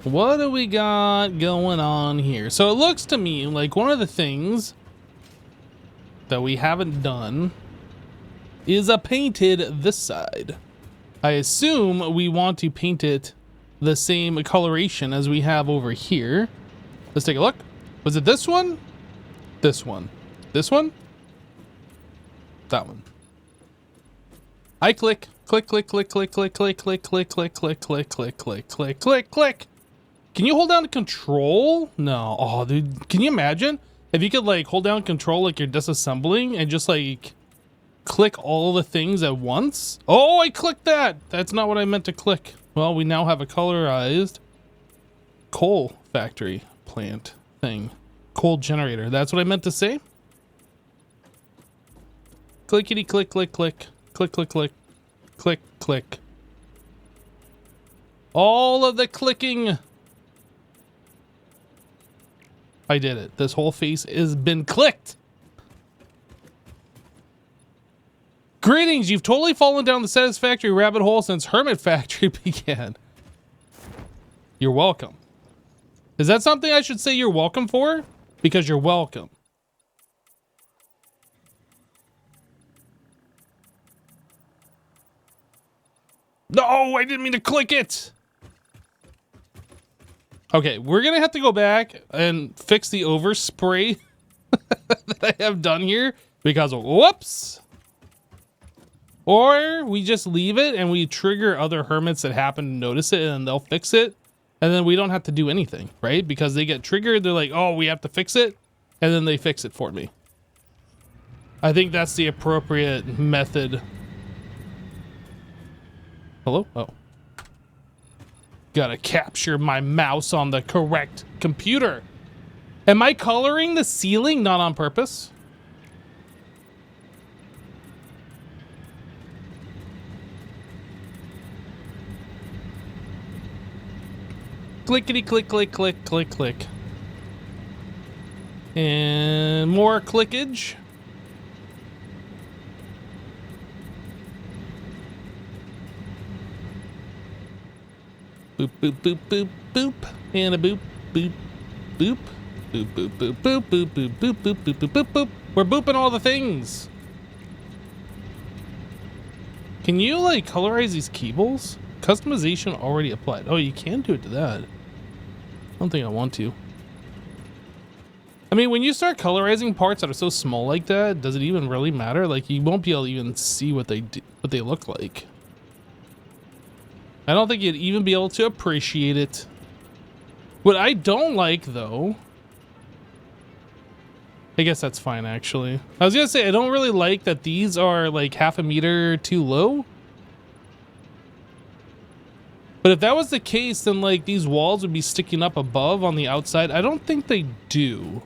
What do we got going on here? So it looks to me like one of the things that we haven't done is painted this side. I assume we want to paint it the same coloration as we have over here. Let's take a look. Was it this one? This one. This one? That one. I click. Click, click, click, click, click, click, click, click, click, click, click, click, click, click, click, click. Can you hold down control? No. Oh, dude. Can you imagine if you could like hold down control like you're disassembling and just like click all the things at once? Oh, I clicked that. That's not what I meant to click. Well, we now have a colorized coal factory plant thing. Coal generator. That's what I meant to say. Clickety click, click, click, click, click, click, click, click. All of the clicking. I did it. This whole face has been clicked. Greetings. You've totally fallen down the Satisfactory rabbit hole since HermitFactory began. You're welcome. Is that something I should say you're welcome for? Because you're welcome. No, I didn't mean to click it. Okay, we're gonna have to go back and fix the overspray that I have done here because of whoops. Or we just leave it and we trigger other hermits that happen to notice it and they'll fix it. And then we don't have to do anything, right? Because they get triggered, they're like, oh, we have to fix it. And then they fix it for me. I think that's the appropriate method. Hello? Oh. Gotta capture my mouse on the correct computer. Am I coloring the ceiling not on purpose? Clickety click, click, click, click, click. And more clickage. Boop, boop, boop, boop, boop. And a boop, boop, boop. Boop, boop, boop, boop, boop, boop, boop, boop, boop, boop, boop, boop. We're booping all the things. Can you, like, colorize these cables? Customization already applied. Oh, you can do it to that. I don't think I want to. I mean, when you start colorizing parts that are so small like that, does it even really matter? Like, you won't be able to even see what they do, what they look like. I don't think you'd even be able to appreciate it. What I don't like, though... I guess that's fine, actually. I was gonna say, I don't really like that these are, like, half a meter too low. But if that was the case, then, like, these walls would be sticking up above on the outside. I don't think they do.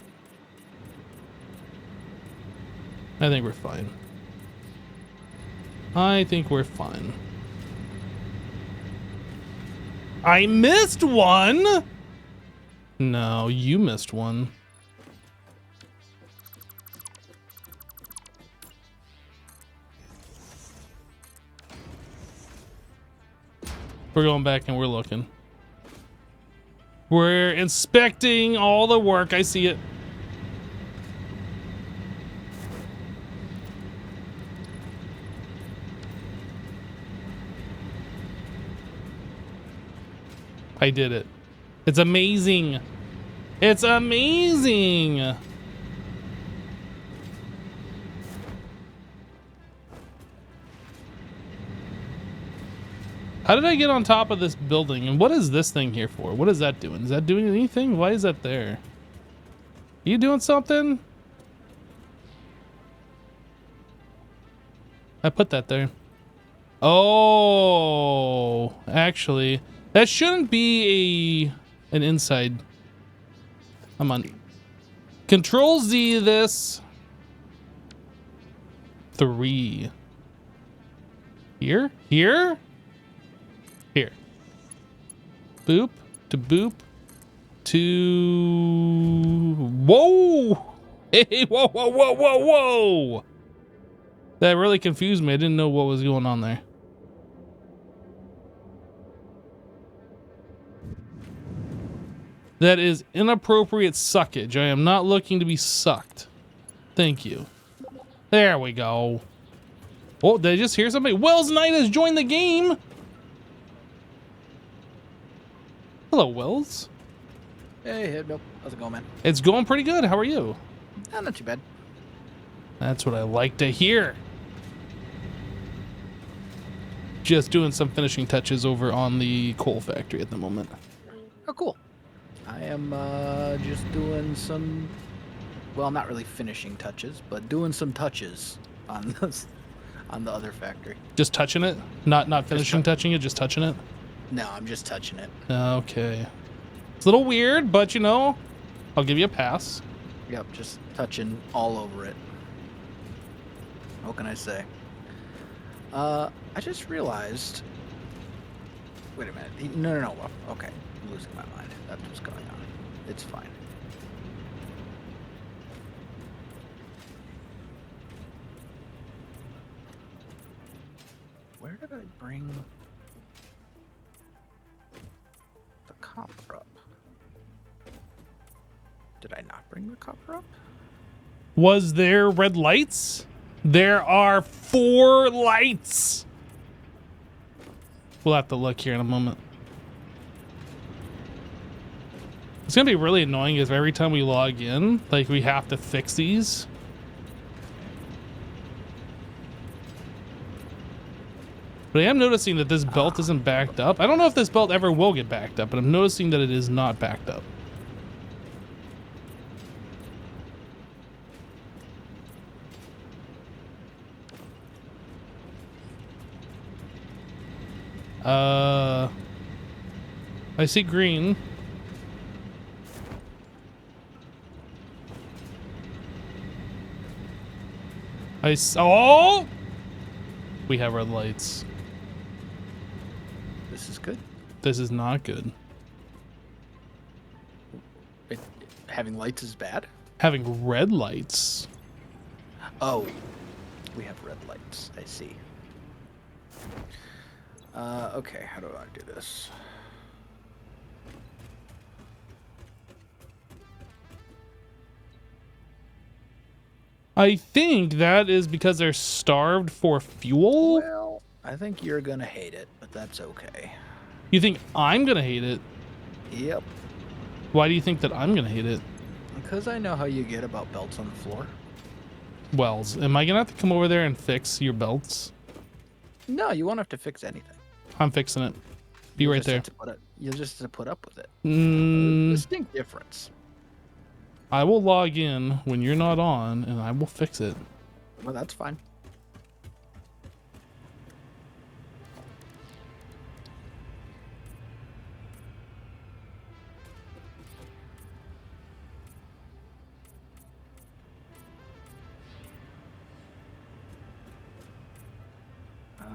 I think we're fine. I think we're fine. I missed one! No, you missed one. We're going back and we're looking. We're inspecting all the work. I see it. I did it. It's amazing. It's amazing. How did I get on top of this building? And what is this thing here for? What is that doing? Is that doing anything? Why is that there? You doing something? I put that there. Oh, actually, that shouldn't be an inside. Come on. Control Z this. 3. Here? Here? Here. Boop to boop to... Whoa! Hey, whoa, whoa, whoa, whoa, whoa! That really confused me. I didn't know what was going on there. That is inappropriate suckage. I am not looking to be sucked. Thank you. There we go. Oh, did I just hear somebody? Wells Knight has joined the game. Hello, Wells. Hey, nope. How's it going, man? It's going pretty good. How are you? Not too bad. That's what I like to hear. Just doing some finishing touches over on the coal factory at the moment. Oh, cool. I am just doing some, well, not really finishing touches, but doing some touches on this, on the other factory. Just touching it? Not finishing touching it, just touching it? No, I'm just touching it. Okay. It's a little weird, but you know, I'll give you a pass. Yep, just touching all over it. What can I say? I just realized. Wait a minute. No. Okay, I'm losing my mind. That's what's going on. It's fine. Where did I bring the copper up? Did I not bring the copper up? Was there red lights? There are 4 lights. We'll have to look here in a moment. It's gonna be really annoying if every time we log in, like we have to fix these. But I am noticing that this belt isn't backed up. I don't know if this belt ever will get backed up, but I'm noticing that it is not backed up. I see green. Oh! We have red lights. This is good. This is not good. Having lights is bad? Having red lights. Oh, we have red lights. I see. Okay, how do I do this? I think that is because they're starved for fuel. Well, I think you're gonna hate it, but that's okay. You think I'm gonna hate it? Yep. Why do you think that I'm gonna hate it? Because I know how you get about belts on the floor. Wells, am I gonna have to come over there and fix your belts? No, you won't have to fix anything. I'm fixing it. Be You'll right just there. have to you'll just have to put up with it. Distinct difference. I will log in when you're not on, and I will fix it. Well, that's fine.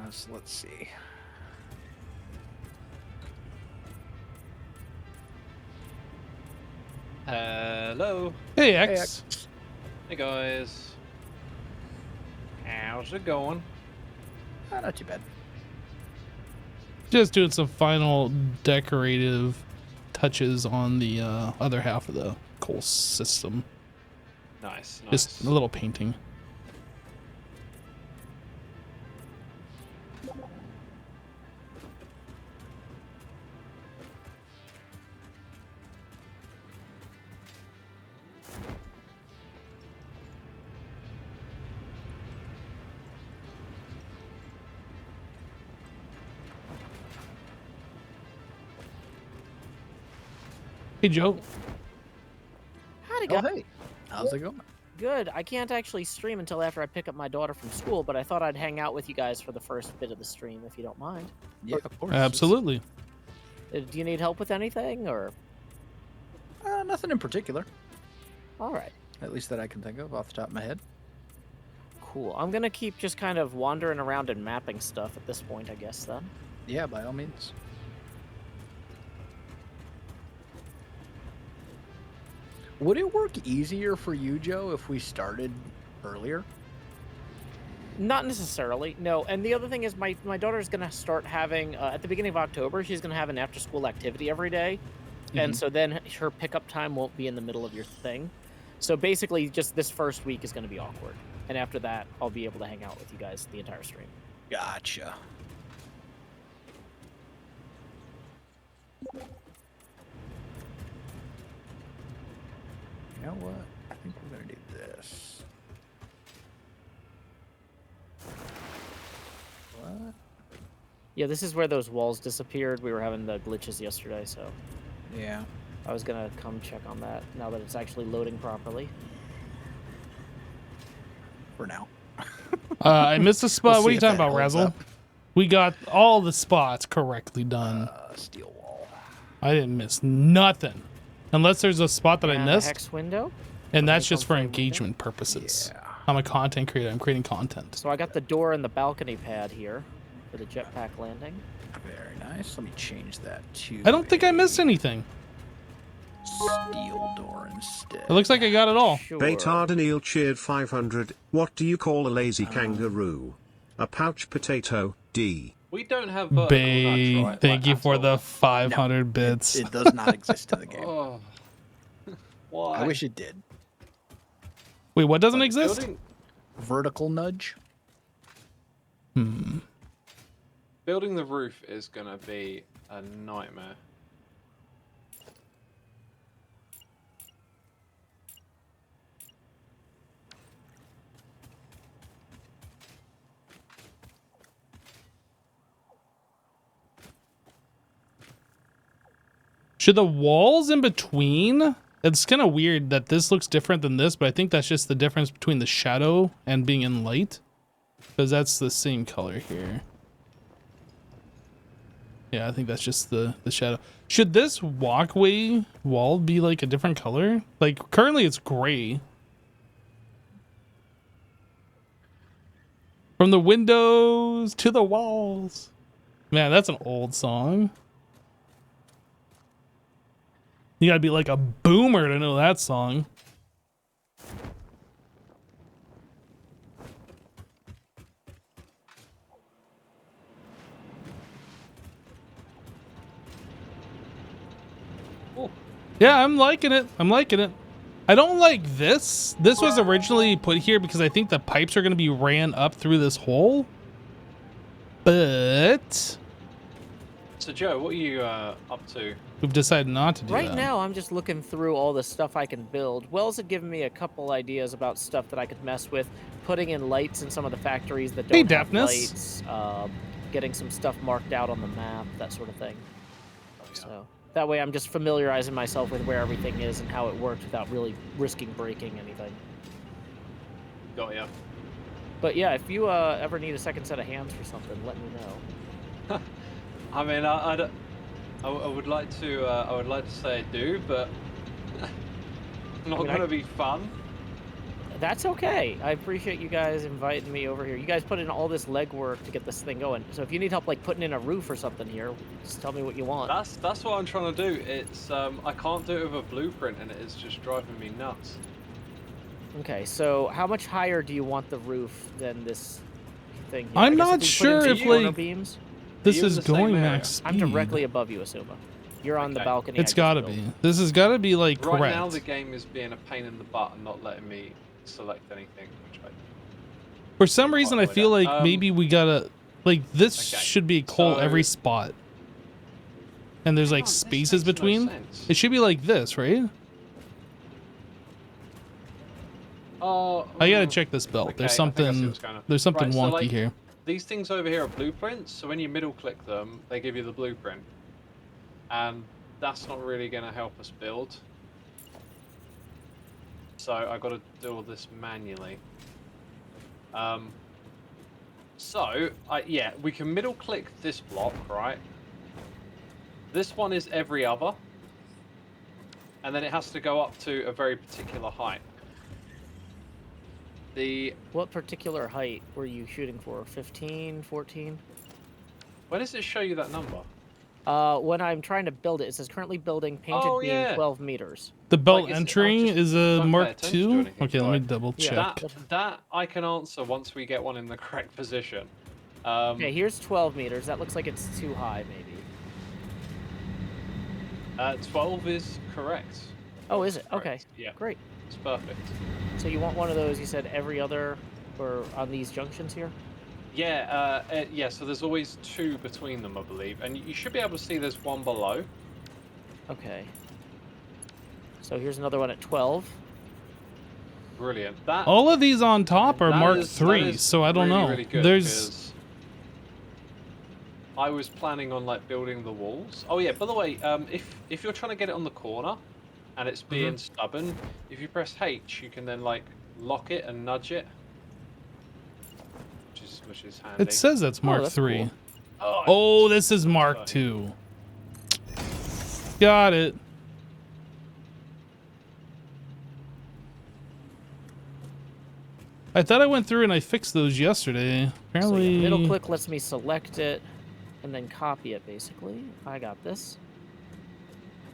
So let's see. Hello. Hey, Hey, X. Hey guys. How's it going? Not too bad. Just doing some final decorative touches on the other half of the coal system. Nice. Just a little painting. Hey, Joe. Howdy, Oh, guys. hey. How's it going? Good. I can't actually stream until after I pick up my daughter from school, but I thought I'd hang out with you guys for the first bit of the stream, if you don't mind. Yeah, of course. Absolutely. Do you need help with anything, or? Nothing in particular. All right. At least that I can think of off the top of my head. Cool. I'm gonna keep just kind of wandering around and mapping stuff at this point, I guess, then. Yeah, by all means. Would it work easier for you, Joe, if we started earlier? Not necessarily, no. And the other thing is my daughter's gonna start having, at the beginning of October, she's gonna have an after-school activity every day. and so then her pickup time won't be in the middle of your thing. So basically, just this first week is going to be awkward, and after that, I'll be able to hang out with you guys the entire stream. Gotcha. You know what? I think we're gonna do this. What? Yeah, this is where those walls disappeared. We were having the glitches yesterday, so Yeah. I was gonna come check on that now that it's actually loading properly. For now. I missed a spot. We'll What are see you if talking that about, holds Razzle? up. We got all the spots correctly done. Steel wall. I didn't miss nothing. Unless there's a spot that I And missed, a hex window. and that's just for honeycomb frame window. engagement purposes. Yeah. I'm a content creator. I'm creating content. So I got the door and the balcony pad here for the jetpack landing. Very nice. Let me change that to. I don't think I missed anything. Steel door instead. It looks like I got it all. Sure. Baytard Anil cheered 500. What do you call a lazy kangaroo? A pouch potato, D. We don't have vertical nudge, Bay, right? thank like, you at for all. the 500 bits. It does not exist in the game. Oh. Why? I wish it did. Wait, what doesn't Like, exist? Building, Vertical nudge. building the roof is gonna be a nightmare. Should the walls in between? It's kind of weird that this looks different than this, but I think that's just the difference between the shadow and being in light. Because that's the same color here. Yeah, I think that's just the shadow. Should this walkway wall be like a different color? Like currently it's gray. From the windows to the walls. Man, that's an old song. You gotta be like a boomer to know that song. Yeah, I'm liking it. I'm liking it. I don't like this. This was originally put here because I think the pipes are going to be ran up through this hole. But So Joe, what are you up to? we've decided not to do Right that. now, I'm just looking through all the stuff I can build. Wells had given me a couple ideas about stuff that I could mess with, putting in lights in some of the factories that don't Hey, have Deafness. lights, getting some stuff marked out on the map, that sort of thing. So that way, I'm just familiarizing myself with where everything is and how it works without really risking breaking anything. Got ya. But yeah, if you ever need a second set of hands for something, let me know. I mean, I would like to say I do, but not mean, gonna be fun. That's okay. I appreciate you guys inviting me over here. You guys put in all this legwork to get this thing going. So if you need help, like putting in a roof or something here, just tell me what you want. That's what I'm trying to do. It's I can't do it with a blueprint, and it is just driving me nuts. Okay, so how much higher do you want the roof than this thing here? I'm I guess not we put in sure some if, corner like, beams. This you in is the same going area? max speed. I'm directly above you, Asuma. You're on the Okay. balcony. I It's just gotta built. be. This has gotta be like Right correct. now, the game is being a pain in the butt and not letting me select anything. Which For some reason, I way feel down. like maybe we gotta like this Okay, should be a hole so- every spot, and there's like This spaces makes no between. sense. It should be like this, right? Oh, I gotta check this belt. okay, There's I think I see something. what's going on. There's something Right, so, wonky like, here. These things over here are blueprints, so when you middle click them, they give you the blueprint. And that's not really going to help us build. So I got to do all this manually. Yeah, we can middle click this block, right? This one is every other. And then it has to go up to a very particular height. What particular height were you shooting for? 15, 14? Where does it show you that number? When I'm trying to build it, it says currently building painted Oh, beam yeah. 12 meters. The belt like, entry just is a don't pay Mark attention to II. anything, Okay, let me right. double check. Yeah. That I can answer once we get one in the correct position. Okay, here's 12 meters. That looks like it's too high, maybe. 12 is correct. Oh, is it? Correct. Okay. Yeah, Great. it's perfect. So you want one of those? You said every other, or on these junctions here? Yeah, yeah. So there's always 2 between them, I believe, and you should be able to see there's 1 below. Okay. So here's another one at 12. Brilliant. That All of these on top are that Mark is- that 3, is so I don't really, know. Really good, There's 'cause I was planning on like building the walls. Oh yeah, by the way, if you're trying to get it on the corner and it's being stubborn, if you press H, you can then like lock it and nudge it, which is handy. it says that's Mark that's 3. cool. Oh, this is Mark 2. Got it. I thought I went through and I fixed those yesterday. So Apparently, yeah, middle click lets me select it and then copy it, basically. I got this.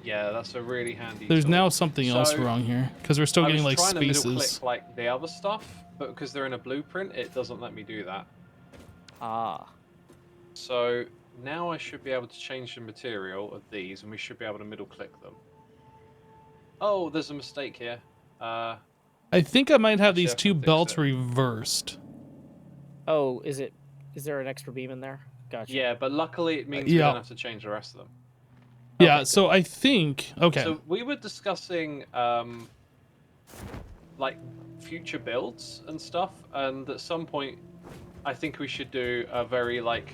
Yeah, that's a really handy. there's tool. now something else So, wrong here because we're still I getting was like trying to middle spaces. click like the other stuff, but because they're in a blueprint, it doesn't let me do that. Ah. So now I should be able to change the material of these, and we should be able to middle click them. Oh, there's a mistake here. I think I might have Actually, these I can 2 fix belts it. reversed. Oh, is there an extra beam in there? Gotcha. Yeah, but luckily it means we Yeah. don't have to change the rest of them. Yeah, Okay, so I think okay. So we were discussing like future builds and stuff, and at some point I think we should do a very like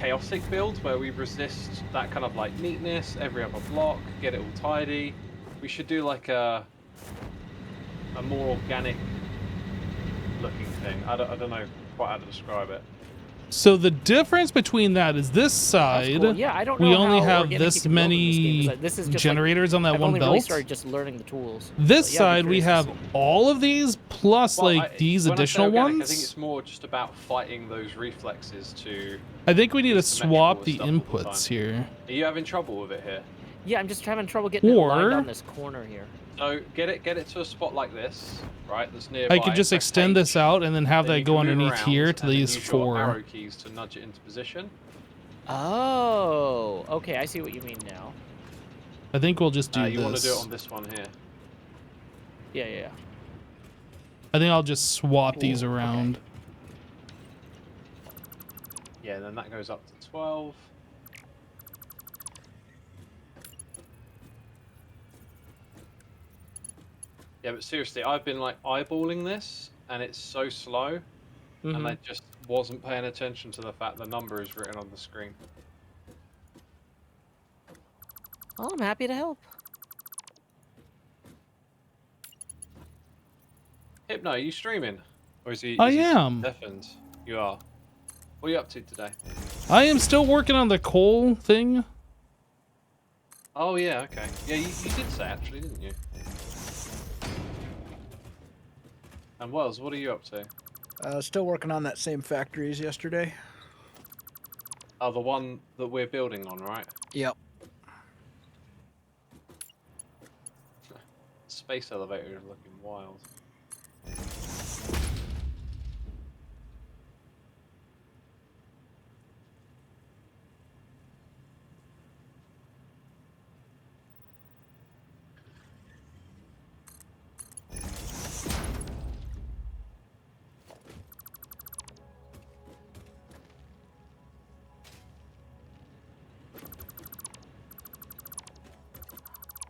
chaotic build where we resist that kind of like neatness, every other block, get it all tidy. We should do like a more organic looking thing. I don't know quite how to describe it. So the difference between that is this That's side, cool. Yeah, I don't know we only how have organic this you can build in this game, many 'cause this is just generators on like, that I've one only belt. really started just learning the tools. This But yeah, I'd side be we curious to have see. all of these plus Well, like these when I say additional organic, ones. I think it's more just about fighting those reflexes to. I think we need to be symmetrical swap with the stuff all the inputs time. here. Are you having trouble with it here? Yeah, I'm just having trouble getting it aligned Or- on this corner here. So get it to a spot like this, right? That's nearby. I could just press extend H, this out and then have then that you go can move underneath around, here and to then these use your arrow 4. keys to nudge it into position. Oh, okay, I see what you mean now. I think we'll just do You want to do it this. on this one here. Yeah. I think I'll just swap these Ooh, okay. around. Yeah, and then that goes up to 12. Yeah, but seriously, I've been like eyeballing this, and it's so slow, and Mhm. I just wasn't paying attention to the fact the number is written on the screen. Well, I'm happy to help. Hypno, are you streaming? Or is he? I is he am. deafened? You are. What are you up to today? I am still working on the coal thing. Oh yeah, okay. Yeah, you did say actually, didn't you? And Wells, what are you up to? Still working on that same factory as yesterday. Oh, the one that we're building on, right? Yep. Space elevator is looking wild.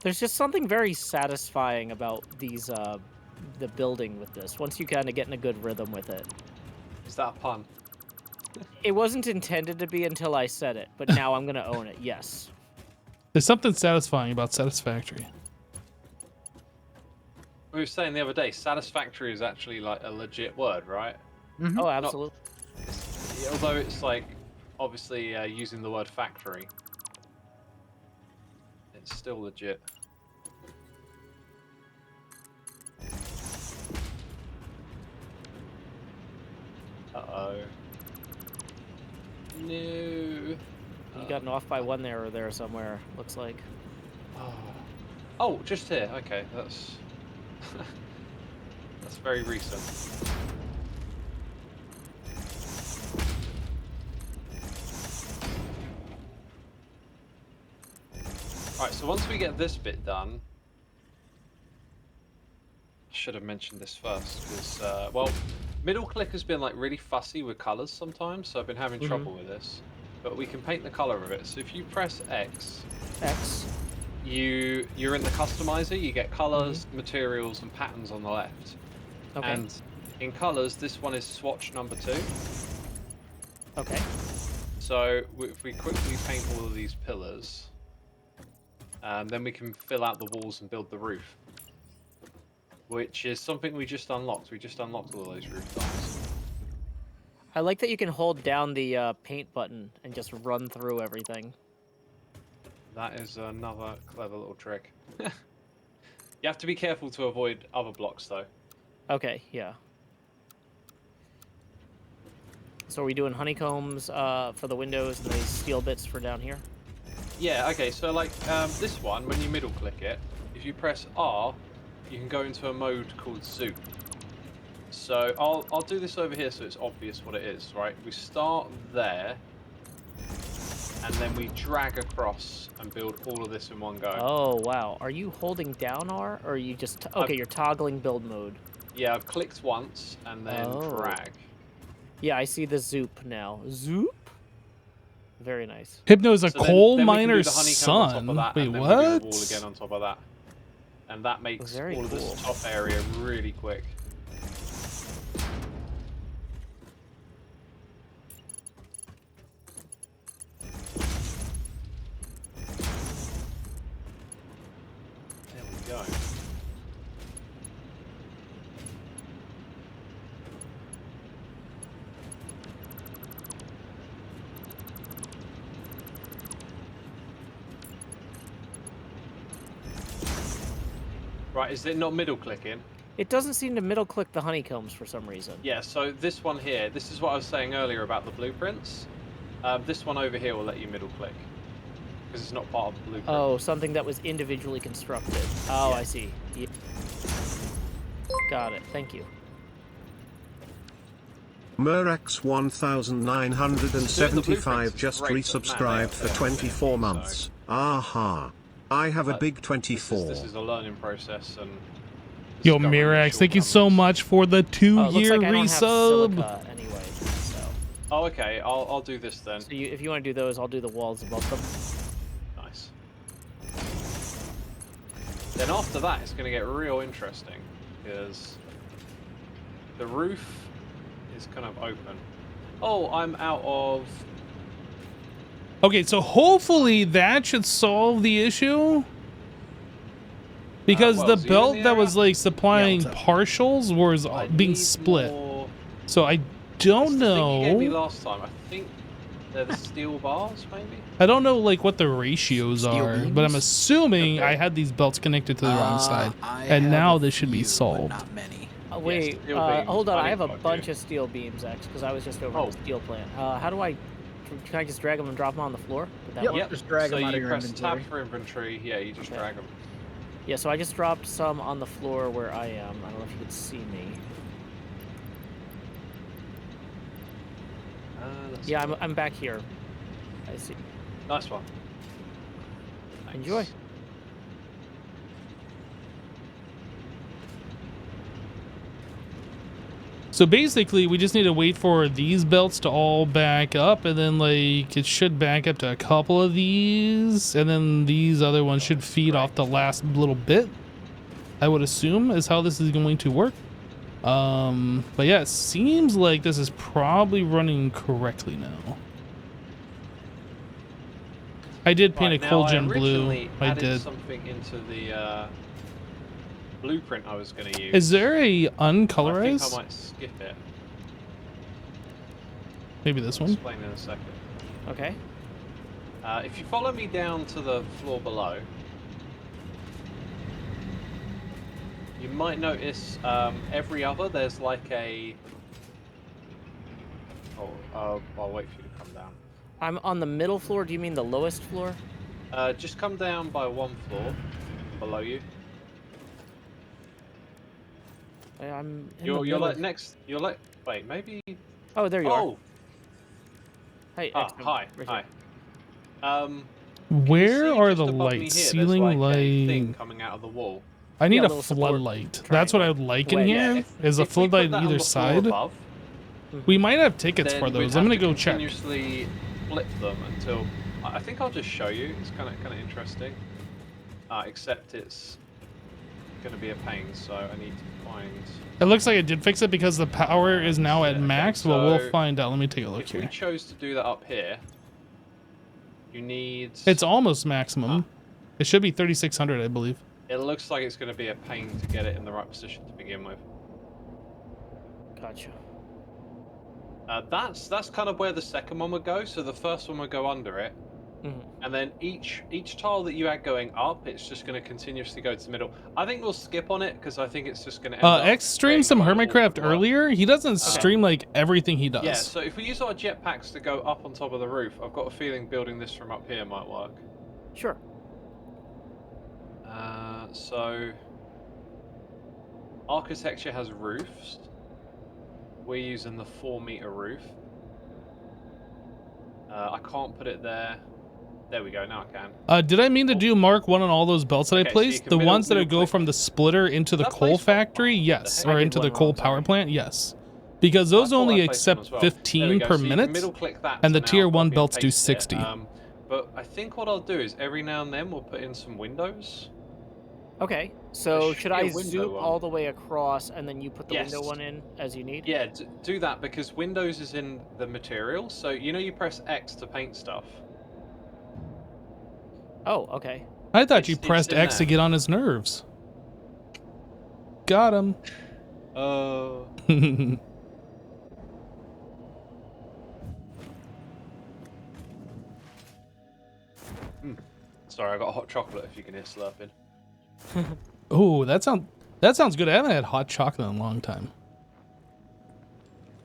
There's just something very satisfying about these, the building with this. Once you kind of get in a good rhythm with it. Is that a pun? It wasn't intended to be until I said it, but now I'm gonna own it. Yes. There's something satisfying about Satisfactory. We were saying the other day, satisfactory is actually like a legit word, right? Mm-hmm. Oh, absolutely. Although it's like, obviously using the word factory. It's still legit. Uh-oh. No. You gotten off by one there or there somewhere, looks like. Oh, just here. Okay, that's that's very recent. Right, so once we get this bit done, I should have mentioned this first because, well, middle click has been like really fussy with colors sometimes, so I've been having trouble with this. But we can paint the color of it. So if you press X, you're in the customizer. You get colors, materials, and patterns on the left. Okay. And in colors, this one is swatch number 2. Okay. So if we quickly paint all of these pillars, then we can fill out the walls and build the roof, which is something we just unlocked. We just unlocked all of those roof tiles. I like that you can hold down the paint button and just run through everything. That is another clever little trick. You have to be careful to avoid other blocks, though. Okay, yeah. So are we doing honeycombs for the windows and these steel bits for down here? Yeah, okay, so like this one, when you middle click it, if you press R, you can go into a mode called Zoom. So I'll do this over here so it's obvious what it is, right? We start there, and then we drag across and build all of this in one go. Oh, wow. Are you holding down R, or are you just... Okay, you're toggling build mode. Yeah, I've clicked once, and then drag. Yeah, I see the zoop now. Zoop? Very nice. Hypno's a So coal then we can do miner's the honeycomb on top son. of that, Wait, and then what? we do the wall again on top of that. And that makes Very all of cool. this top area really quick. There we go. Right, is it not middle clicking? It doesn't seem to middle click the honeycombs for some reason. Yeah, so this one here, this is what I was saying earlier about the blueprints. This one over here will let you middle click, because it's not part of the blueprint. Oh, something that was individually constructed. Oh, Yeah. I see. Yeah. Got it. Thank you. Murax 1975 just great, but resubscribed for 24 months. Aha. I have a big 24. This is a learning process, and Yo, Mirax, thank you so much for the 2-year Looks like I don't have resub. silica anyway, so... Oh, okay. I'll do this then. So if you want to do those, I'll do the walls above them. Nice. Then after that, it's going to get real interesting, because the roof is kind of open. Oh, I'm out of... Okay, so hopefully that should solve the issue. Because well, the so you belt in the that was area? like supplying what's up? partials was I being need split. more- So I That's don't the thing you gave me know. last time. I think they're the steel bars, maybe? I don't know like what the ratios Steel are, but I'm beams? assuming Okay. I had these belts connected to the wrong side. I And have now a this should be few, but solved. Not many. Wait, steel beams, hold on. I I have a need quite a bunch few. of steel beams, X, because I was just over Oh. at the steel plant. How do I... Can I just drag them and drop them on the floor? Would that Yep. work? Yep. Just drag so them out you of your press inventory. tab for inventory. Yeah, you just Okay. drag them. Yeah, so I just dropped some on the floor where I am. I don't know if you could see me. Yeah, I'm back here. I see. Nice one. Thanks. Enjoy. So basically, we just need to wait for these belts to all back up, and then like it should back up to a couple of these, and then these other ones should feed off the last little bit. I would assume is how this is going to work. But yeah, it seems like this is probably running correctly now. I did paint a Right, coal now, gem blue. originally I added did. something into the blueprint I was going to use. Is there a I think uncolorized? I might skip it. Maybe this I'll one. explain in a second. Okay. If you follow me down to the floor below, you might notice every other there's like a... Oh, I'll wait for you to come down. I'm on the middle floor. Do you mean the lowest floor? Just come down by one floor below you. I'm in the You're middle. like next. You're like... Wait, maybe... Oh, there you are. Oh! Hey, Ah, X, I'm hi, right hi. here. Can you Where see are just the above me lights? here, Ceiling there's like a thing light. coming out of the wall. I need Yeah, a little support floodlight. That's what I would like in Wedge. here. Yeah, Is a if we put floodlight that on on either the floor side. above, We might have tickets then for we'd those. I'm have gonna to go check. continuously flip them until. I think I'll just show you. It's kind of interesting. Except it's gonna be a pain, so I need to find. It looks like I did fix it because the power is now at Okay, max, but so we'll find out. Let me take a look if we here. chose to do that up here, you need. It's almost maximum. It should be 3600, I believe. It looks like it's going to be a pain to get it in the right position to begin with. Gotcha. That's kind of where the second one would go. So the first one would go under it, and then each tile that you add going up, it's just going to continuously go to the middle. I think we'll skip on it because I think it's just going to end up X streamed some creating quite an HermitCraft awkward world. earlier. He doesn't stream like everything he does. Yeah, so if we use our jetpacks to go up on top of the roof, I've got a feeling building this from up here might work. Sure. So architecture has roofs. We're using the 4-meter roof. I can't put it there. There we go. Now I can. Did I mean to do Mark 1 on all those belts that I Okay, so you placed? can The middle- ones that middle go click. from the splitter into the That coal place felt factory? fine. Yes. What the Or heck? into I the did one coal wrong, power sorry. plant? Yes. Because I those thought I only placed them accept as well. There we 15 go, per so you can minute. middle click that And to the now tier 1 copy and belts do paste it. 60. But I think what I'll do is every now and then we'll put in some windows. Okay. So should should be a I window zoom one. all the way across and then you put the Yes. window one in as you need? Yeah, do that because windows is in the material. So you know you press X to paint stuff. Oh, okay. I thought you it's pressed in X to there. get on his nerves. Got him. Sorry, I got hot chocolate. If you can hear slurping. Oh, that sounds good. I haven't had hot chocolate in a long time.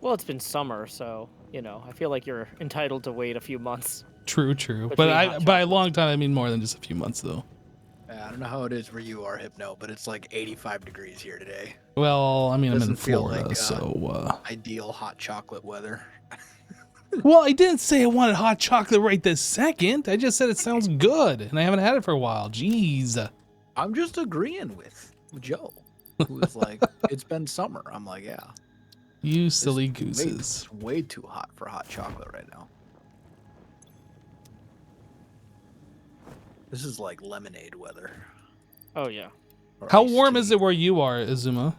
Well, it's been summer, so, you know, I feel like you're entitled to wait a few months. True, true. Between But hot by a chocolate. long time, I mean more than just a few months, though. I don't know how it is where you are, Hypno, but it's like 85 degrees here today. Well, I mean, I'm in Doesn't feel Florida, like, so... Ideal hot chocolate weather. Well, I didn't say I wanted hot chocolate right this second. I just said it sounds good, and I haven't had it for a while. Jeez. I'm just agreeing with Joe, who's like, it's been summer. I'm like, yeah. You silly It's gooses. It's way too hot for hot chocolate right now. This is like lemonade weather. Oh, yeah. Or How iced warm tea. is it where you are, Izuma?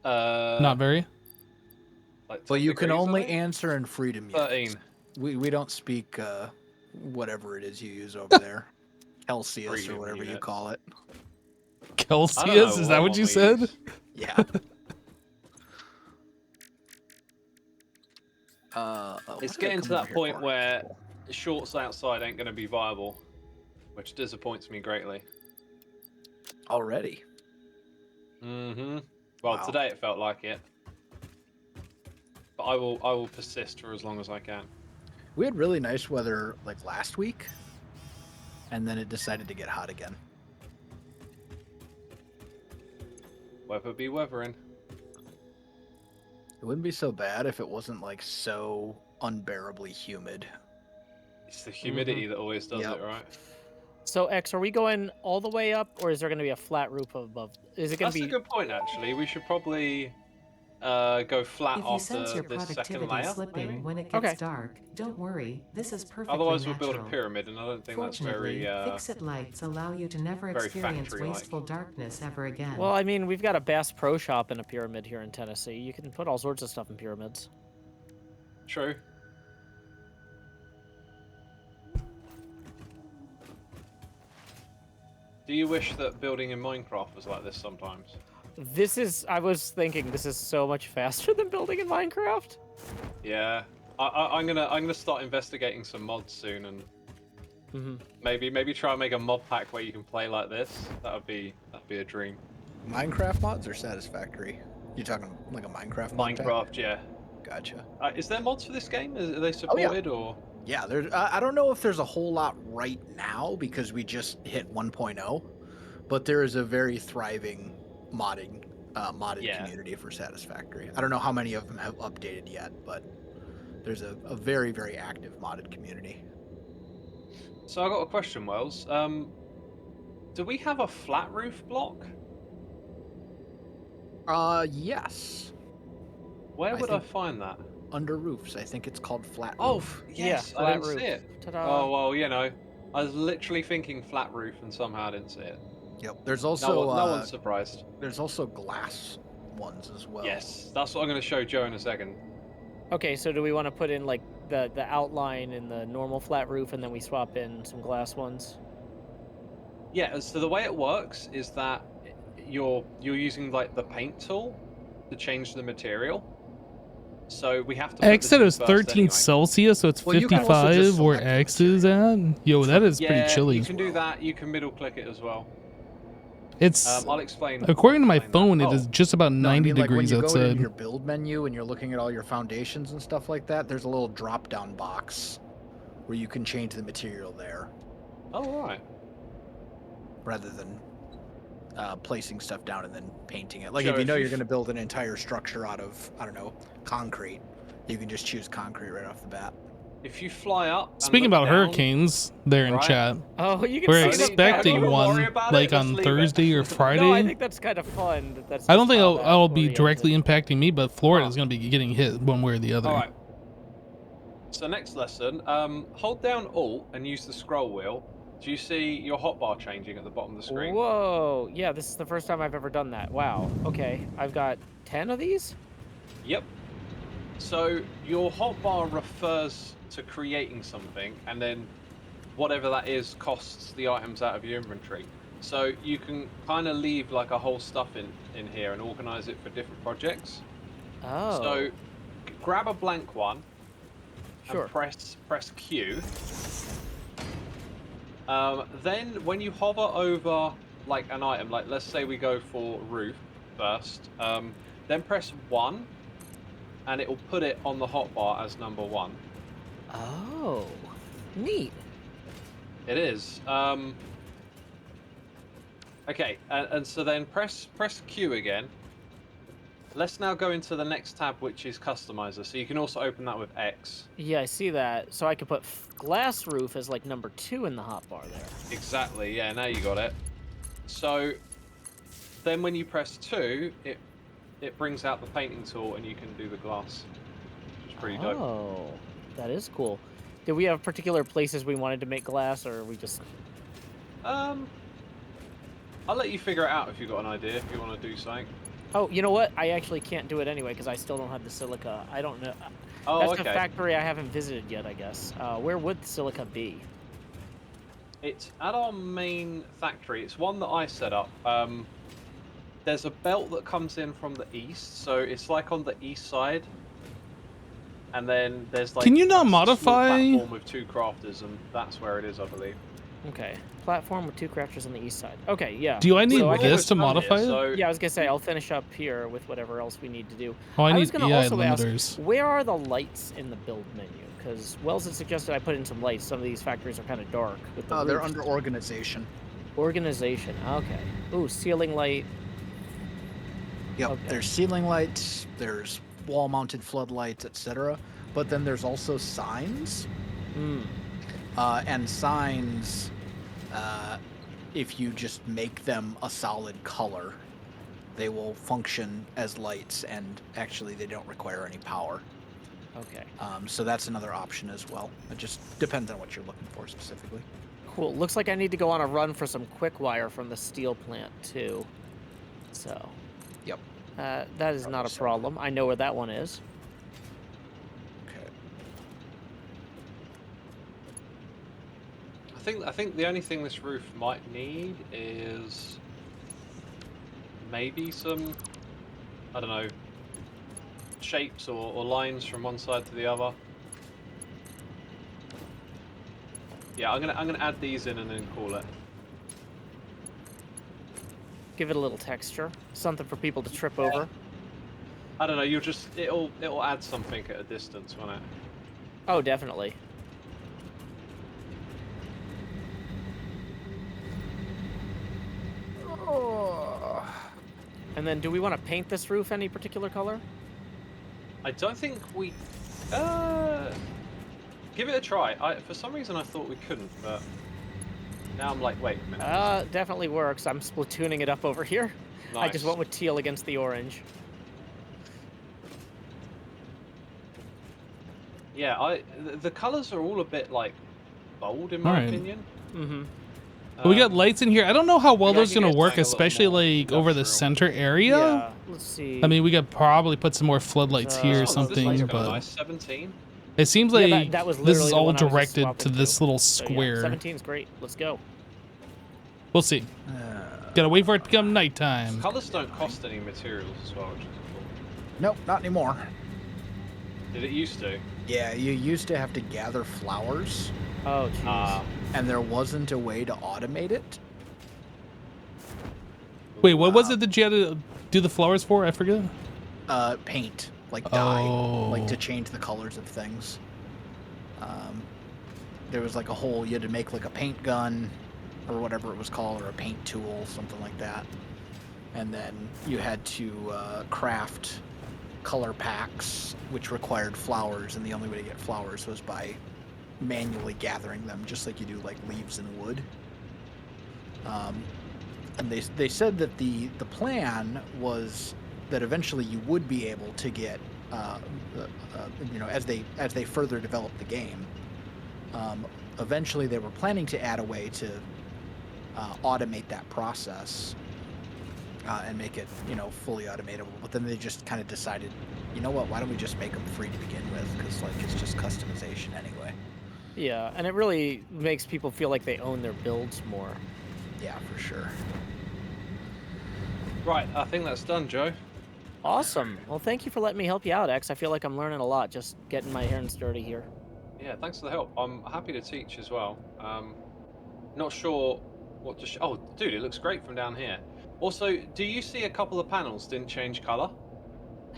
Not very? Like Well, 10 you can degrees, I only think? answer in freedom units. 13. We don't speak whatever it is you use over there. Celsius or Freedom whatever you units. call it. Celsius? Is that what you said? Yeah. It's getting to that point where shorts outside ain't going to be viable, which disappoints me greatly. Already. Mm-hmm. Well, Wow. today it felt like it, but I will persist for as long as I can. We had really nice weather like last week, and then it decided to get hot again. Weather be weathering. It wouldn't be so bad if it wasn't like so unbearably humid. It's the humidity that always does Yep. it, right? So, X, are we going all the way up, or is there going to be a flat roof above? Is it going That's to a be... good point, actually. We should probably go flat If you sense after your this second productivity layer, slipping maybe? when it gets Okay. dark, don't worry. This is perfectly Otherwise, we'll natural. build a pyramid, and I don't think that's very. Fortunately, fixit lights allow you to never very experience factory-like. wasteful darkness ever again. Well, I mean, we've got a Bass Pro Shop in a pyramid here in Tennessee. You can put all sorts of stuff in pyramids. True. Do you wish that building in Minecraft was like this sometimes? I was thinking, this is so much faster than building in Minecraft. Yeah, I'm gonna start investigating some mods soon, and maybe try and make a mod pack where you can play like this. That'd be a dream. Minecraft mods or Satisfactory? You talking like a Minecraft mod pack? Minecraft, yeah. Gotcha. Is there mods for this game? Are they supported or? Yeah, there's. I don't know if there's a whole lot right now because we just hit 1.0, but there is a very thriving modded Yeah. community for Satisfactory. I don't know how many of them have updated yet, but there's a very, very active modded community. So I got a question, Wells. Do we have a flat roof block? Yes. Where I would I think- find that? Under roofs. I think it's called flat Oh, roof. yes, Yeah, I flat didn't roof. see it. Ta-da. Oh, well, you know, I was literally thinking flat roof and somehow I didn't see it. Yep. There's No, also no one's surprised. there's also glass ones as well. Yes, that's what I'm going to show Joe in a second. Okay, so do we want to put in like the outline in the normal flat roof, and then we swap in some glass ones? Yeah, so the way it works is that you're using like the paint tool to change the material. So we have to put X this said it in was first 13 anyway. Celsius, so it's Well, you can also just 55 where select the X is at. Yo, that is pretty Yeah, chilly. you can do that. You can middle click it as well. It's I'll explain. according to my explain that. phone, it Oh, is just about No, 90 I mean, like when degrees you go outside. into your build menu and you're looking at all your foundations and stuff like that, there's a little drop-down box where you can change the material there Oh, all right. rather than placing stuff down and then painting it. Like Joe, if you if know you you're f- going to build an entire structure out of, I don't know, concrete, you can just choose concrete right off the bat. If you fly up. and Speaking look about down- hurricanes, there in Right. chat, Oh, you can we're see the expecting Don't one worry about like it, on just leave it. Thursday or Friday. No, I think that's kind of fun. That's I don't just think how I'll that's be oriented. directly impacting me, but Florida Huh. is going to be getting hit one way or the other. All right. So next lesson, hold down Alt and use the scroll wheel. Do you see your hotbar changing at the bottom of the screen? Whoa! Yeah, this is the first time I've ever done that. Wow. Okay, I've got 10 of these. Yep. So your hotbar refers to creating something, and then whatever that is costs the items out of your inventory. So you can kind of leave like a whole stuff in here and organize it for different projects. Oh. So grab a blank one Sure. and press Q. Then when you hover over like an item, like let's say we go for roof first, then press 1 and it will put it on the hotbar as number 1. Oh. Neat. It is. Okay, and so then press Q again. Let's now go into the next tab, which is Customizer. So you can also open that with X. Yeah, I see that. So I could put glass roof as like number 2 in the hotbar there. Exactly, yeah, now you got it. So then when you press 2, it brings out the painting tool and you can do the glass. It's pretty dope. Oh, that is cool. Did we have particular places we wanted to make glass, or we just... I'll let you figure it out if you've got an idea, if you want to do something. Oh, you know what? I actually can't do it anyway because I still don't have the silica. I don't know. Oh, That's okay. the factory I haven't visited yet, I guess. Where would the silica be? It's at our main factory. It's one that I set up. There's a belt that comes in from the east, so it's like on the east side. And then there's like Can you not a small modify- platform with 2 crafters, and that's where it is, I believe. Okay. Platform with 2 crafters on the east side. Okay, yeah. Do I need So I can- this to modify it? So Yeah, I was gonna say I'll finish up here with whatever else we need to do. Oh, I was need gonna also ask, limiters. where are the lights in the build menu? Because Wells had suggested I put in some lights. Some of these factories are kind of dark with the They're roofs. under organization. Organization. Okay. Ooh, ceiling light. Yep. Okay. There's ceiling lights, there's wall-mounted floodlights, etc. But then there's also signs. Hmm. And signs, if you just make them a solid color, they will function as lights, and actually they don't require any power. Okay. So that's another option as well. It just depends on what you're looking for specifically. Cool. Looks like I need to go on a run for some quick wire from the steel plant too. So. Yep. That is not a problem. I know where that one is. Okay. I think the only thing this roof might need is maybe some, I don't know, shapes or lines from one side to the other. Yeah, I'm gonna add these in and then call it. Give it a little texture. Something for people to trip over. I don't know. It'll add something at a distance, won't it? Oh, definitely. And then, do we want to paint this roof any particular color? I don't think we. Give it a try. For some reason I thought we couldn't, but now I'm like, wait a minute. Definitely works. I'm splatooning it up over here. I just Nice. went with teal against the orange. Yeah, the colors are all a bit like bold in All my right. opinion. Mm-hmm. We got lights in here. I don't know how well yeah, those give gonna it a work, tang a little especially more like over the industrial. center area. Yeah. Let's see. I mean, we could probably put some more floodlights here or Oh, This something, light's here kind of but nice. 17. it seems Yeah, like that was this is literally the all one I was just directed to swapping this to. little So, yeah, square. 17 is great. Let's go. We'll see. Gotta wait for it to become nighttime. Colors don't cost any materials as well, which is cool. Nope, not anymore. Did it used to? Yeah, you used to have to gather flowers, Oh, jeez. and there wasn't a way to automate it. Wait, what was it that you had to do the flowers for? I forget. Paint, like dye, like to Oh. change the colors of things. There was like a whole, you had to make like a paint gun, or whatever it was called, or a paint tool, something like that. And then you had to craft color packs, which required flowers, and the only way to get flowers was by manually gathering them, just like you do like leaves and wood. And they said that the plan was that eventually you would be able to get, you know, as they further developed the game. Eventually, they were planning to add a way to automate that process and make it, you know, fully automatable. But then they just kind of decided, you know what? Why don't we just make them free to begin with? Because like it's just customization anyway. Yeah, and it really makes people feel like they own their builds more. Yeah, for sure. Right, I think that's done, Joe. Awesome. Well, thank you for letting me help you out, X. I feel like I'm learning a lot just getting my hands dirty here. Yeah, thanks for the help. I'm happy to teach as well. Not sure what to oh, dude, it looks great from down here. Also, do you see a couple of panels didn't change color?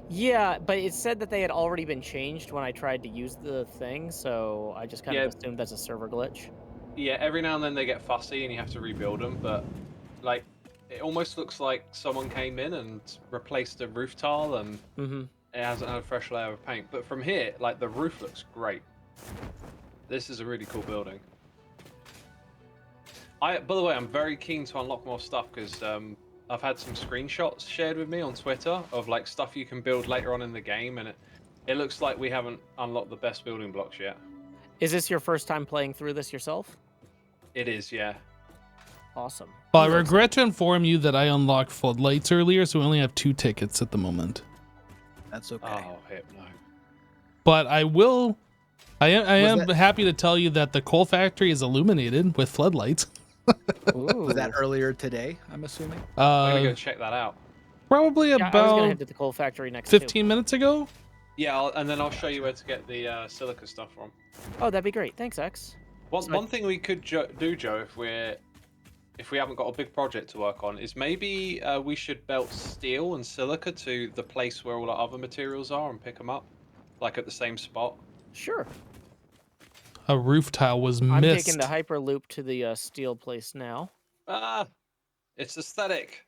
Yeah, but it said that they had already been changed when I tried to use the thing, so I just kind of assumed that's a server glitch. Yeah, every now and then they get fussy and you have to rebuild them, but like it almost looks like someone came in and replaced a roof tile and it hasn't had a fresh layer of paint. But from here, like the roof looks great. This is a really cool building. By the way, I'm very keen to unlock more stuff because I've had some screenshots shared with me on Twitter of like stuff you can build later on in the game, and it looks like we haven't unlocked the best building blocks yet. Is this your first time playing through this yourself? It is, yeah. Awesome. Well, I regret to inform you that I unlocked floodlights earlier, so we only have 2 tickets at the moment. That's okay. Oh, hip no. But I will. I am happy to tell you that the coal factory is illuminated with floodlights. Was that earlier today? I'm assuming. I'm gonna go check that out. Probably Yeah, I was gonna about head to the coal factory next 15 minutes ago. Yeah, and then I'll show you where to get the silica stuff from. Oh, that'd be great. Thanks, X. One thing we could do, Joe, if we haven't got a big project to work on, is maybe we should belt steel and silica to the place where all our other materials are and pick them up, like at the same spot. Sure. A roof tile was I'm missed. taking the hyperloop to the steel place now. Ah, it's aesthetic.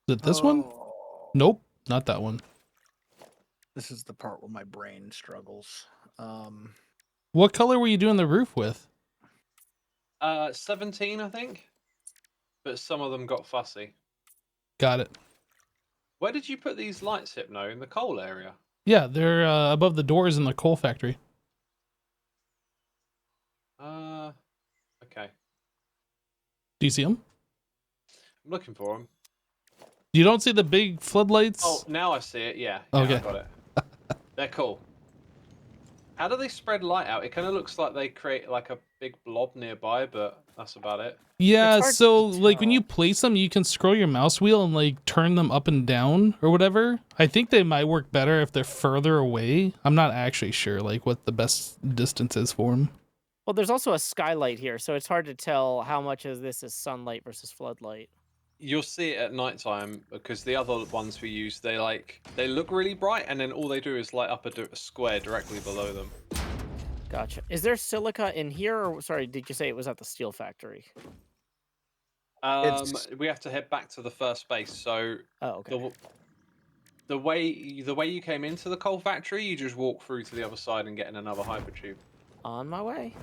Is it this one? Nope, not that one. This is the part where my brain struggles. What color were you doing the roof with? 17, I think. But some of them got fussy. Got it. Where did you put these lights, Hypno? In the coal area? Yeah, they're above the doors in the coal factory. Okay. Do you see them? I'm looking for them. You don't see the big floodlights? Oh, now I see it. Yeah, Okay. I got it. They're cool. How do they spread light out? It kind of looks like they create like a big blob nearby, but that's about it. Yeah, It's hard so to like when you tell. place them, you can scroll your mouse wheel and like turn them up and down or whatever. I think they might work better if they're further away. I'm not actually sure like what the best distance is for them. Well, there's also a skylight here, so it's hard to tell how much of this is sunlight versus floodlight. You'll see it at nighttime because the other ones we use, they look really bright, and then all they do is light up a square directly below them. Gotcha. Is there silica in here, or sorry, did you say it was at the steel factory? We have to head back to the first base. So Oh, okay. the way you came into the coal factory, you just walk through to the other side and get in another hypertube. On my way.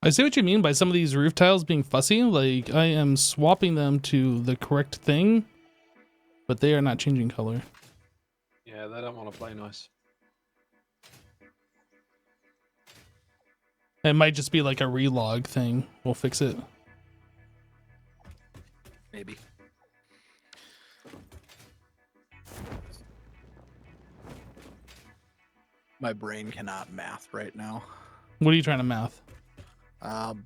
I see what you mean by some of these roof tiles being fussy. Like, I am swapping them to the correct thing, but they are not changing color. Yeah, they don't want to play nice. It might just be like a relog thing. We'll fix it. Maybe. My brain cannot math right now. What are you trying to math?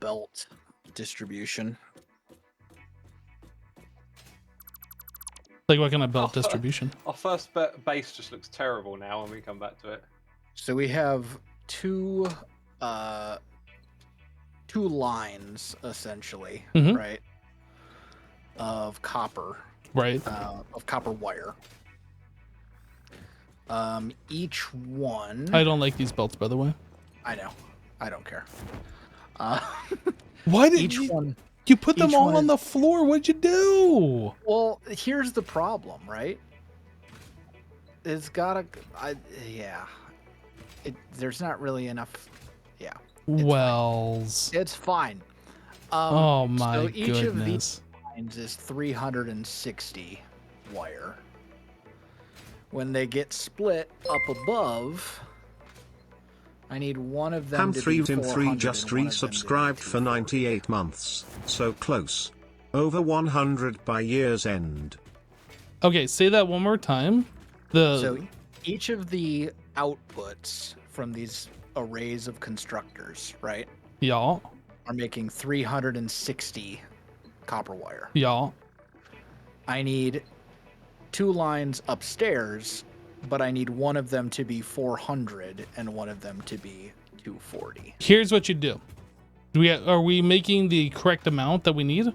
Belt distribution. Like what kind of belt Oh, distribution? Our first base just looks terrible now when we come back to it. So we have two lines essentially, Mhm. right? Of copper. Right. Of copper wire. Each one. I don't like these belts, by the way. I know. I don't care. Why did Each one. you put them each all one on is- the floor? What'd you do? Well, here's the problem, right? It's gotta. Yeah. There's not really enough. Yeah. Wells. It's fine. Oh my so each of these goodness. lines is 360 wire. When they get split up above, I need one of them to be 400 Ham3Tim3 and just one of them to be resubscribed for 98 months. So close. Over 100 by year's end. Okay, say that one more time. So each of the outputs from these arrays of constructors, right, y'all, are making 360 copper wire. y'all. I need 2 lines upstairs, but I need one of them to be 400 and one of them to be 240. Here's what you do. Are we making the correct amount that we need?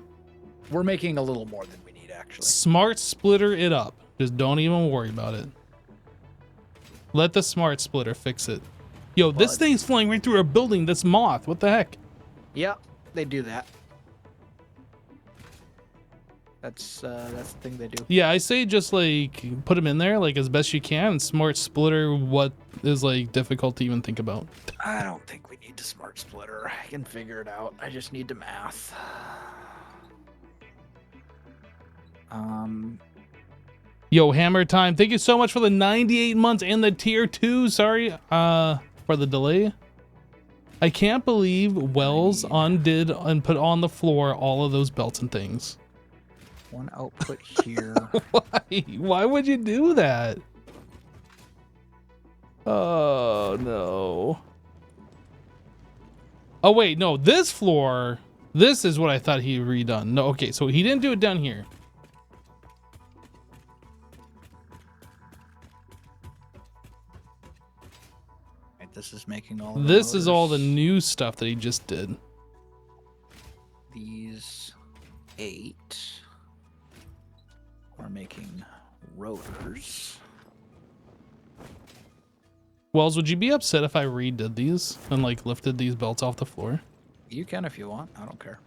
We're making a little more than we need, actually. Smart splitter it up. Just don't even worry about it. Let the smart splitter fix it. Yo, this But- thing's flying right through our building. This moth. What the heck? Yeah, they do that. That's the thing they do. Yeah, I say just like put them in there like as best you can. And smart splitter what is like difficult to even think about. I don't think we need to smart splitter. I can figure it out. I just need to math. Yo, Hammer Time, thank you so much for the 98 months and the tier 2. Sorry for the delay. I can't believe Wells undid and put on the floor all of those belts and things. One output here. Why would you do that? Oh no. Oh wait, no, this floor, this is what I thought he redone. No, okay, so he didn't do it down here. Right, this is making all of the This is all the motors. new stuff that he just did. These 8 are making rotors. Wells, would you be upset if I redid these and like lifted these belts off the floor? You can if you want. I don't care.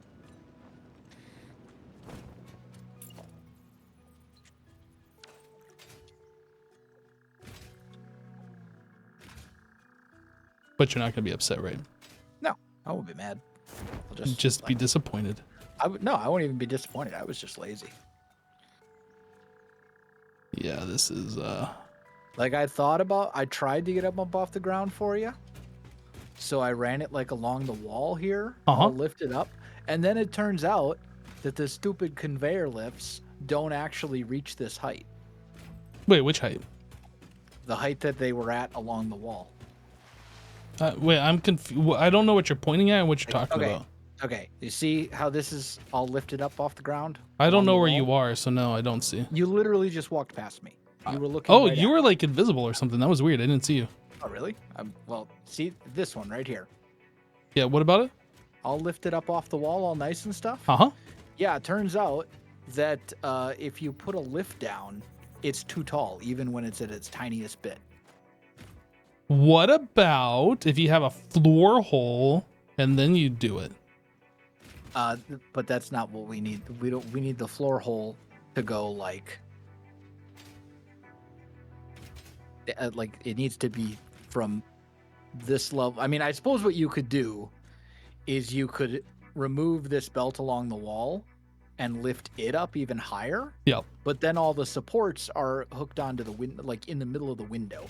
But you're not gonna be upset, right? No, I won't be mad. I'll Just be disappointed. No, I won't even be disappointed. I was just lazy. Yeah, this is Like I tried to get up off the ground for you. So I ran it like along the wall here. I'll lift it up. And then it turns out that the stupid conveyor lifts don't actually reach this height. wait, which height? The height that they were at along the wall. Wait, I'm confused. I don't know what you're pointing at and what you're talking okay. about. Okay. You see how this is all lifted up off the ground? I don't along know the where wall? you are, so no, I don't see. You literally just walked past me. You were looking. Oh, right you at were me. like invisible or something. That was weird. I didn't see you. Oh, really? Well, see this one right here. Yeah, what about it? All lifted up off the wall, all nice and stuff. Uh-huh. Yeah, it turns out that if you put a lift down, it's too tall, even when it's at its tiniest bit. What about if you have a floor hole and then you do it? But that's not what we need. We need the floor hole to go like like it needs to be from this level. I mean, I suppose what you could do is you could remove this belt along the wall and lift it up even higher. Yep. But then all the supports are hooked onto the window, like in the middle of the window.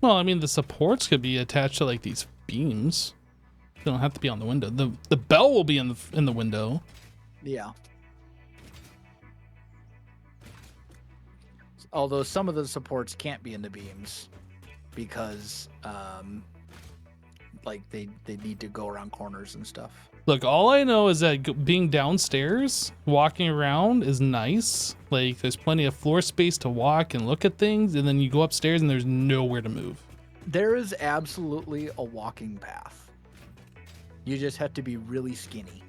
Well, I mean, the supports could be attached to like these beams. They don't have to be on the window. The bell will be in the window. Yeah. Although some of the supports can't be in the beams because like they need to go around corners and stuff. Look, all I know is that being downstairs, walking around is nice. Like, there's plenty of floor space to walk and look at things, and then you go upstairs and there's nowhere to move. There is absolutely a walking path. You just have to be really skinny.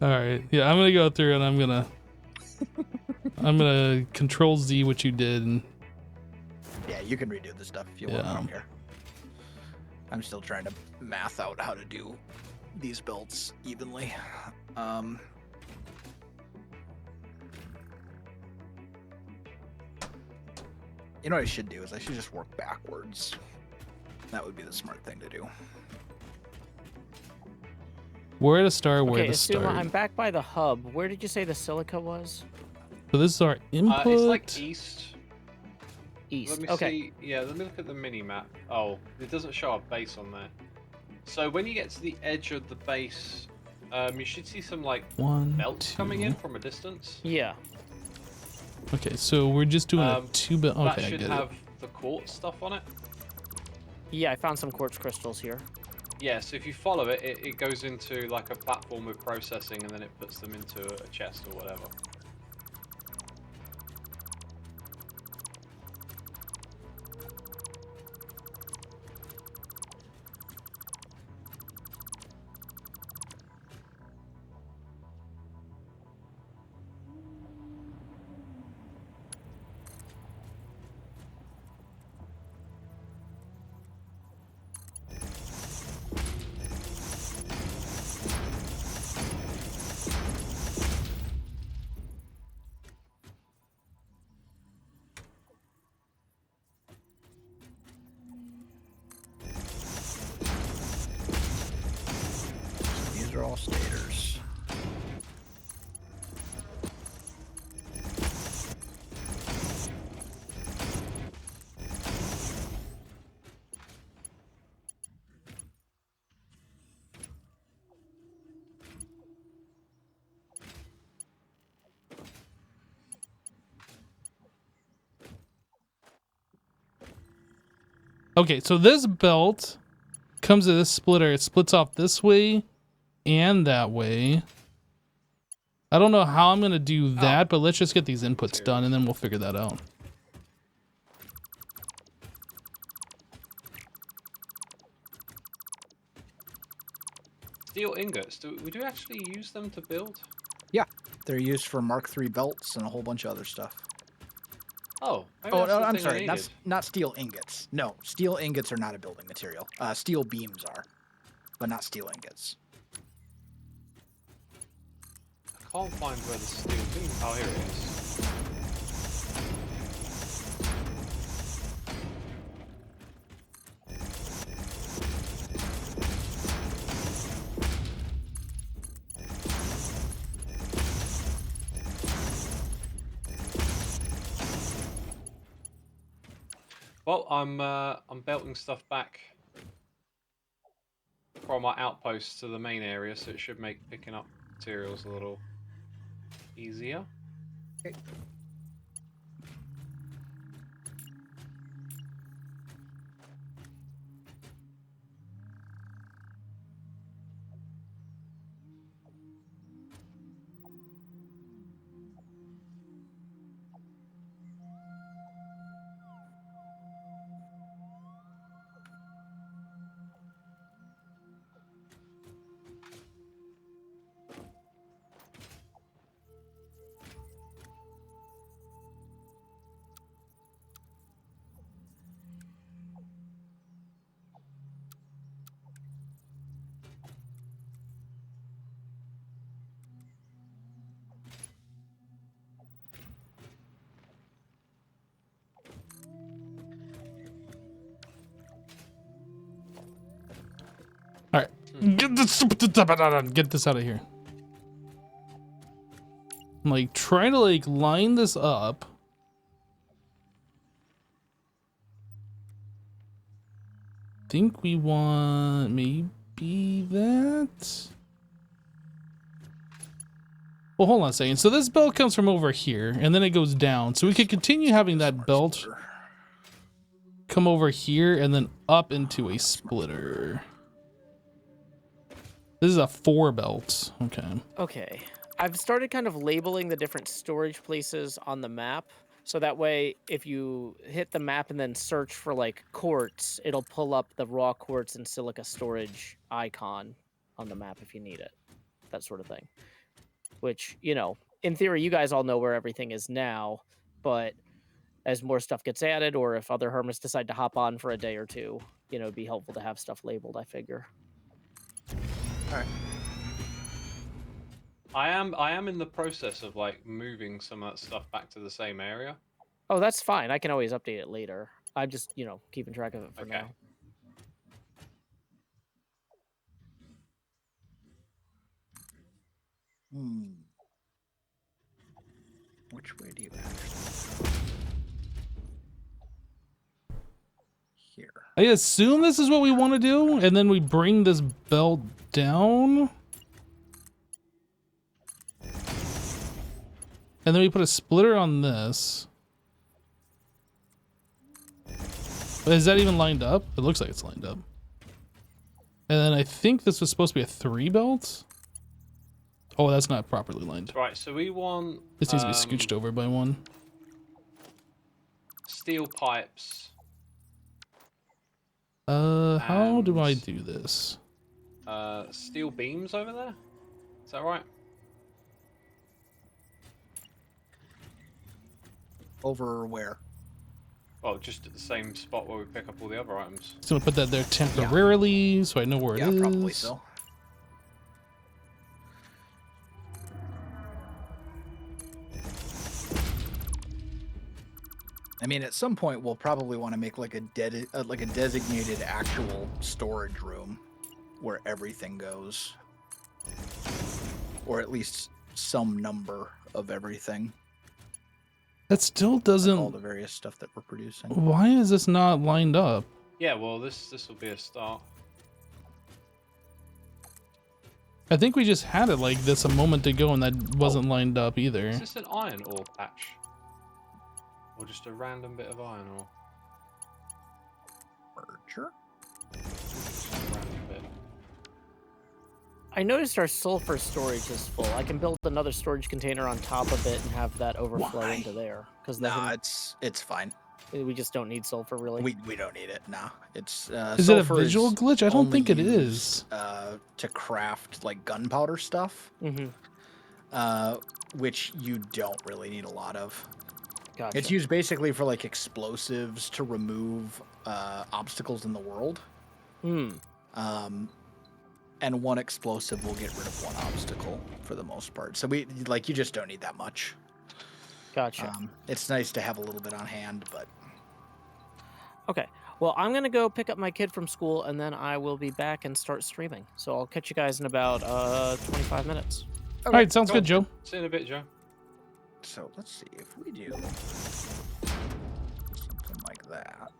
All right, yeah, I'm gonna go through and I'm gonna Control Z what you did. And Yeah, you can redo the stuff if you want. I don't care. I'm still trying to math out how to do these builds evenly. You know what I should do is I should just work backwards. That would be the smart thing to do. where to start? Where Okay, to Asuma, start? I'm back by the hub. Where did you say the silica was? So this is our input. It's like east. East. Let me Okay. see. Yeah, let me look at the mini map. Oh, it doesn't show a base on there. So when you get to the edge of the base, you should see some like One, belts coming in two. from a distance. Yeah. Okay, so we're just doing a 2-bit. That Okay, I should get have it. the quartz stuff on it. Yeah, I found some quartz crystals here. Yeah, so if you follow it, it goes into like a platform with processing, and then it puts them into a chest or whatever. These are all stators. Okay, so this belt comes to this splitter. It splits off this way and that way. I don't know how I'm going to do that, but let's just get these inputs done and then we'll figure that out. Steel ingots. Do we actually use them to build? Yeah, they're used for Mark III belts and a whole bunch of other stuff. Oh, maybe Oh, that's no, the I'm thing I sorry. needed. Not steel ingots. No, steel ingots are not a building material. Steel beams are, but not steel ingots. I can't find where the steel beam. Oh, here it is. Well, I'm belting stuff back from our outposts to the main area, so it should make picking up materials a little easier. Okay. Get this out of here. I'm like trying to like line this up. Think we want maybe that. Well, hold on a second. So this belt comes from over here, and then it goes down. So we could continue having that belt come over here and then up into a splitter. This is a 4 belt. Okay. Okay. I've started kind of labeling the different storage places on the map. So that way, if you hit the map and then search for like quartz, it'll pull up the raw quartz and silica storage icon on the map if you need it. That sort of thing. Which, you know, in theory, you guys all know where everything is now. But as more stuff gets added, or if other hermits decide to hop on for a day or two, you know, it'd be helpful to have stuff labeled, I figure. All right. I am in the process of like moving some of that stuff back to the same area. Oh, that's fine. I can always update it later. I'm just, you know, keeping track of it for now. Which way do you actually? Here. I assume this is what we want to do, and then we bring this belt down. And then we put a splitter on this. Is that even lined up? It looks like it's lined up. And then I think this was supposed to be a 3 belt. Oh, that's not properly lined. Right, so we want... This needs to be scooched over by 1. Steel pipes. How do I do this? Steel beams over there? Is that right? Over where? Well, just at the same spot where we pick up all the other items. So I'm gonna put that there temporarily, so I know where it is. Yeah, probably so. I mean, at some point, we'll probably want to make like a designated actual storage room where everything goes, or at least some number of everything. That still doesn't. All the various stuff that we're producing. Why is this not lined up? Yeah, well, this will be a start. I think we just had it like this a moment ago, and that wasn't lined up either. Is this an iron ore patch? Or just a random bit of iron ore? Merger? Just a random bit. I noticed our sulfur storage is full. I can build another storage container on top of it and have that overflow into there. Because nah, it's fine. We just don't need sulfur, really. We don't need it. Nah, it's. Is it a visual glitch? I don't think it is. To craft like gunpowder stuff. Mm-hmm. Which you don't really need a lot of. Gotcha. It's used basically for like explosives to remove obstacles in the world. And one explosive will get rid of one obstacle for the most part. So you just don't need that much. Gotcha. It's nice to have a little bit on hand, but. Okay. Well, I'm gonna go pick up my kid from school, and then I will be back and start streaming. So I'll catch you guys in about 25 minutes. Okay. All right, sounds good, Joe. See you in a bit, Joe. So let's see if we do something like that.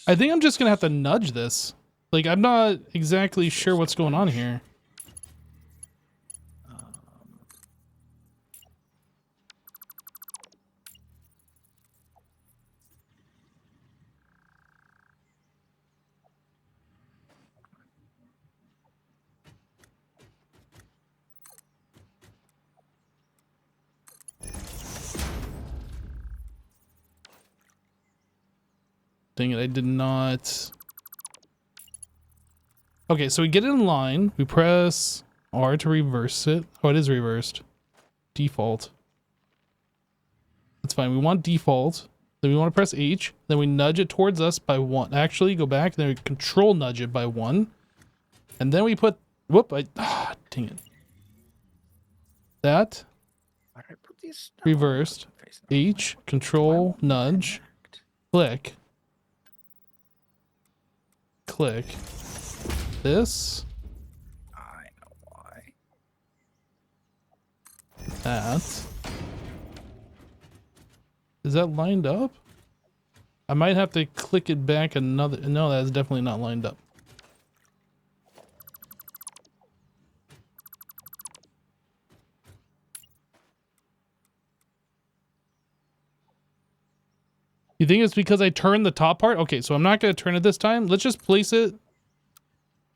I think I'm just gonna have to nudge this. Like, I'm not exactly sure what's going on here. Dang it, I did not. Okay, so we get it in line. We press R to reverse it. Oh, it is reversed. Default. That's fine. We want default. Then we want to press H. Then we nudge it towards us by 1. Actually, go back. Then we control nudge it by 1. And then we put... Whoop. Dang it. That. Why did I put these? Reversed. H. Control nudge. click, click, this, I know why. that. Is that lined up? I might have to click it back another. No, that's definitely not lined up. You think it's because I turned the top part? Okay, so I'm not going to turn it this time. Let's just place it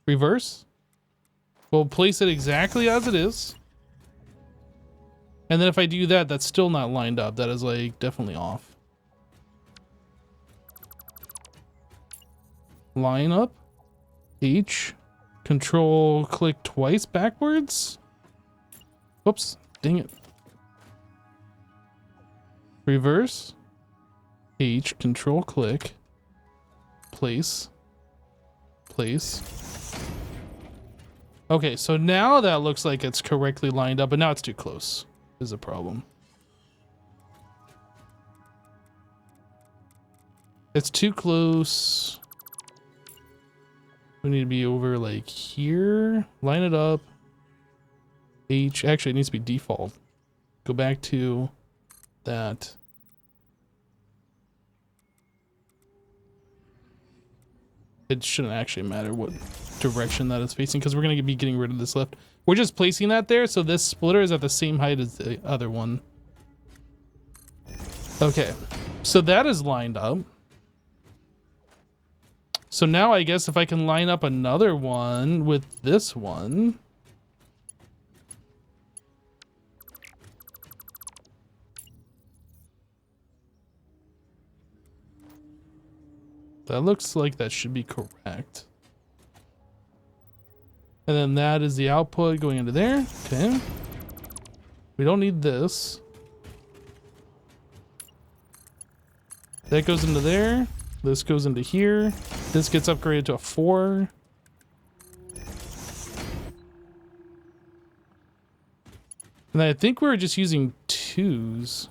reverse. We'll place it exactly as it is. And then if I do that, that's still not lined up. That is like definitely off. Line up. H. Control click twice backwards. Whoops. Dang it. Reverse. H. Control click. Place. Place. Okay, so now that looks like it's correctly lined up, but now it's too close. Is a problem. It's too close. We need to be over like here. Line it up. H. Actually, it needs to be default. Go back to that. It shouldn't actually matter what direction that is facing because we're going to be getting rid of this left. We're just placing that there so this splitter is at the same height as the other one. Okay, so that is lined up. So now I guess if I can line up another one with this one. That looks like that should be correct. And then that is the output going into there. Okay. We don't need this. That goes into there. This goes into here. This gets upgraded to a 4. And I think we were just using 2s.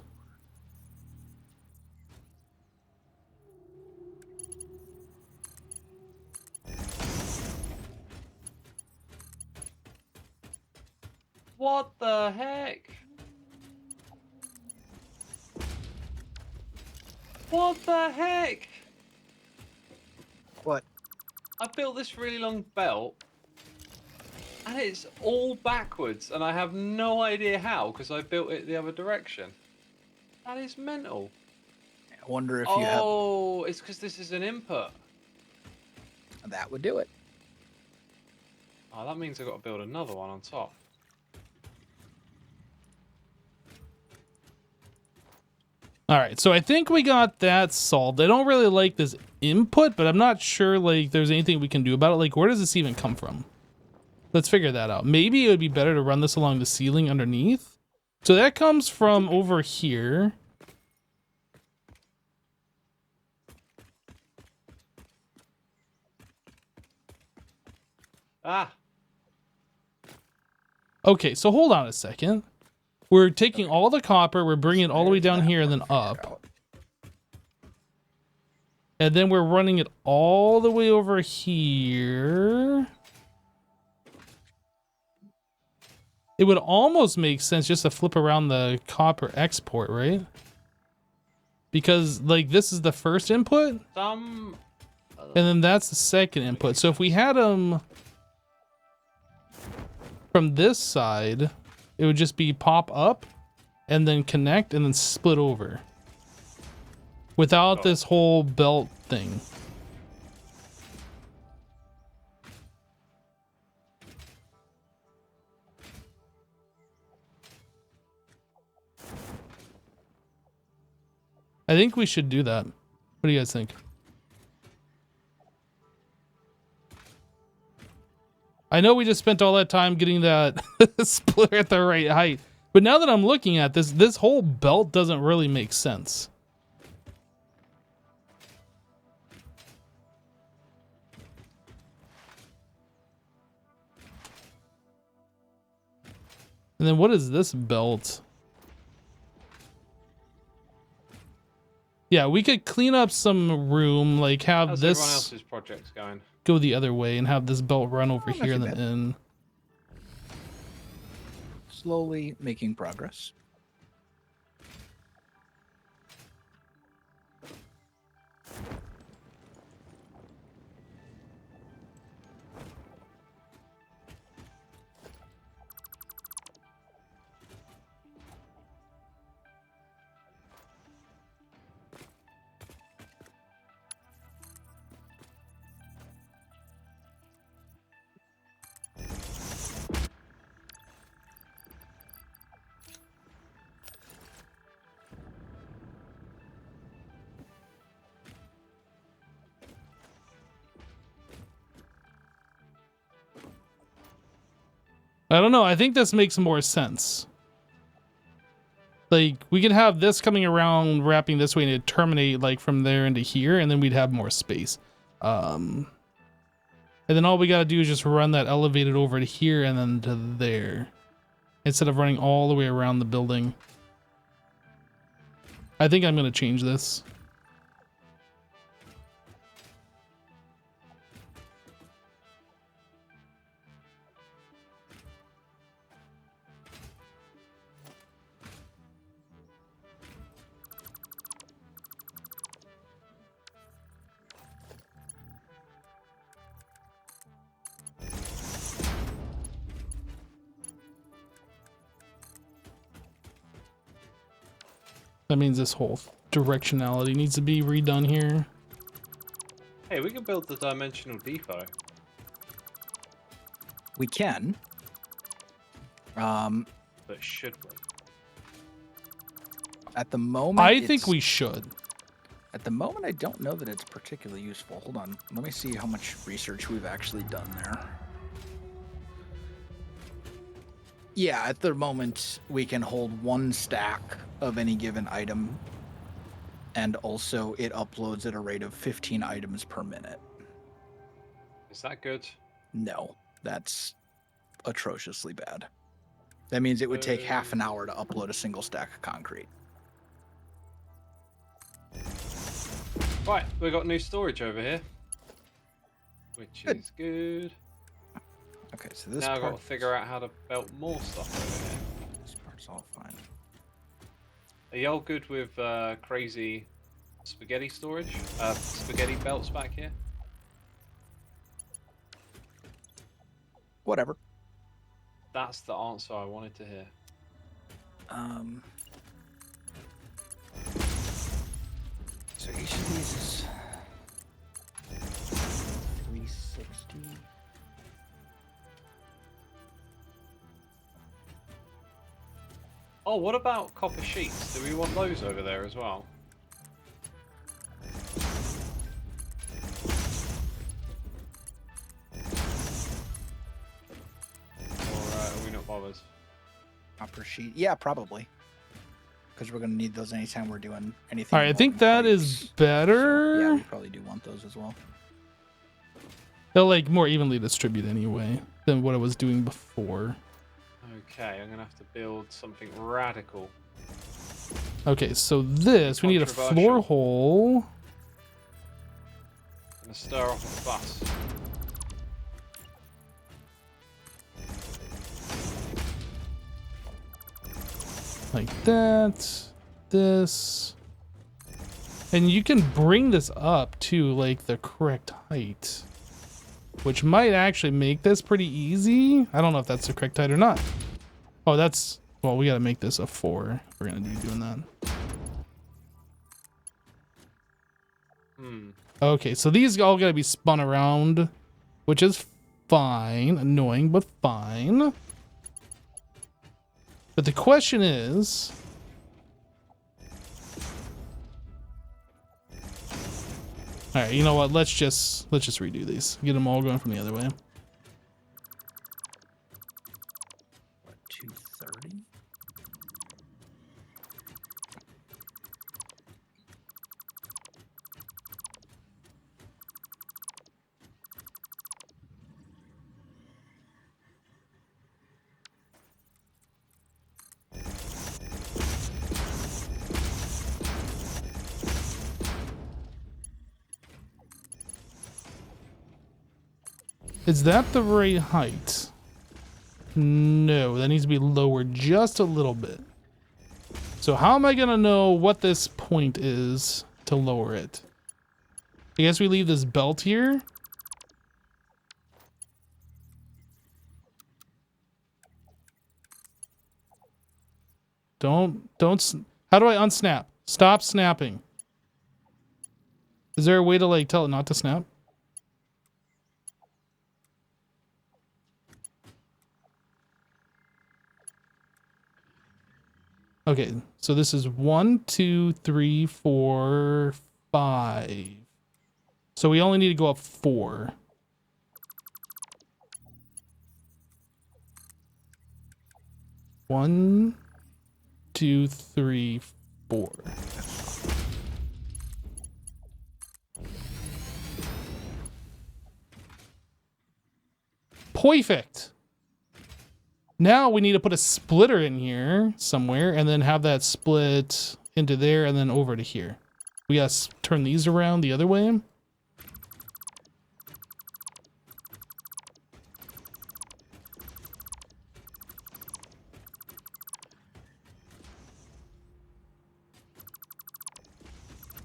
What the heck? What the heck? What? I built this really long belt and it's all backwards and I have no idea how because I built it the other direction. That is mental. I wonder if you have. Oh, it's because this is an input. That would do it. Oh, that means I've got to build another one on top. All right, so I think we got that solved. I don't really like this input, but I'm not sure like there's anything we can do about it. Like, where does this even come from? Let's figure that out. Maybe it would be better to run this along the ceiling underneath. So that comes from over here. Ah. Okay, so hold on a second. We're taking all the copper, we're bringing it all the way down here and then up. And then we're running it all the way over here. It would almost make sense just to flip around the copper export, right? Because, like, this is the first input. And then that's the second input. So if we had them from this side, it would just be pop up and then connect and then split over without this whole belt thing. I think we should do that. What do you guys think? I know we just spent all that time getting that splitter at the right height, but now that I'm looking at this, this whole belt doesn't really make sense. And then what is this belt? Yeah, we could clean up some room, like have How's everyone this else's projects going? go the other way and have this belt run over not here too and then bad. in. Slowly making progress. I don't know. I think this makes more sense. Like, we could have this coming around, wrapping this way, and it'd terminate, like, from there into here, and then we'd have more space. And then all we gotta do is just run that elevated over to here and then to there. Instead of running all the way around the building. I think I'm gonna change this. That means this whole directionality needs to be redone here. Hey, we can build the dimensional depot. We can. But should we? At the moment, I think it's- we should. At the moment, I don't know that it's particularly useful. Hold on. Let me see how much research we've actually done there. Yeah, at the moment, we can hold 1 stack of any given item. And also, it uploads at a rate of 15 items per minute. Is that good? No, that's atrociously bad. That means it would take half an hour to upload a single stack of concrete. Right, we got new storage over here. Which Good. is good. Okay, so this Now I've got to part, figure out how to belt more stuff over here. this part's all fine. Are y'all good with crazy spaghetti storage? Spaghetti belts back here? Whatever. That's the answer I wanted to hear. So each of these is 360. Oh, what about copper sheets? Do we want those over there as well? Or are we not bothered? Copper sheet. Yeah, probably. Because we're going to need those anytime we're doing anything. All right, I think that is pipes. better. So, yeah, we probably do want those as well. They'll like more evenly distribute anyway than what I was doing before. Okay, I'm gonna have to build something radical. Okay, so this, we need a floor Controversial. hole. I'm gonna stir off a fuss. Like that. This. And you can bring this up to like the correct height. Which might actually make this pretty easy. I don't know if that's the correct height or not. Oh, that's... Well, we gotta make this a 4. We're gonna be doing that. Okay, so these all gotta be spun around. Which is fine. Annoying, but fine. But the question is... All right, you know what? Let's just redo these. Get them all going from the other way. What, 230? Is that the right height? No, that needs to be lowered just a little bit. So how am I gonna know what this point is to lower it? I guess we leave this belt here. Don't, how do I unsnap? Stop snapping. Is there a way to like tell it not to snap? Okay, so this is 1, 2, 3, 4, 5. So we only need to go up 4. One, 2, 3, 4. Perfect. Now we need to put a splitter in here somewhere and then have that split into there and then over to here. We gotta turn these around the other way.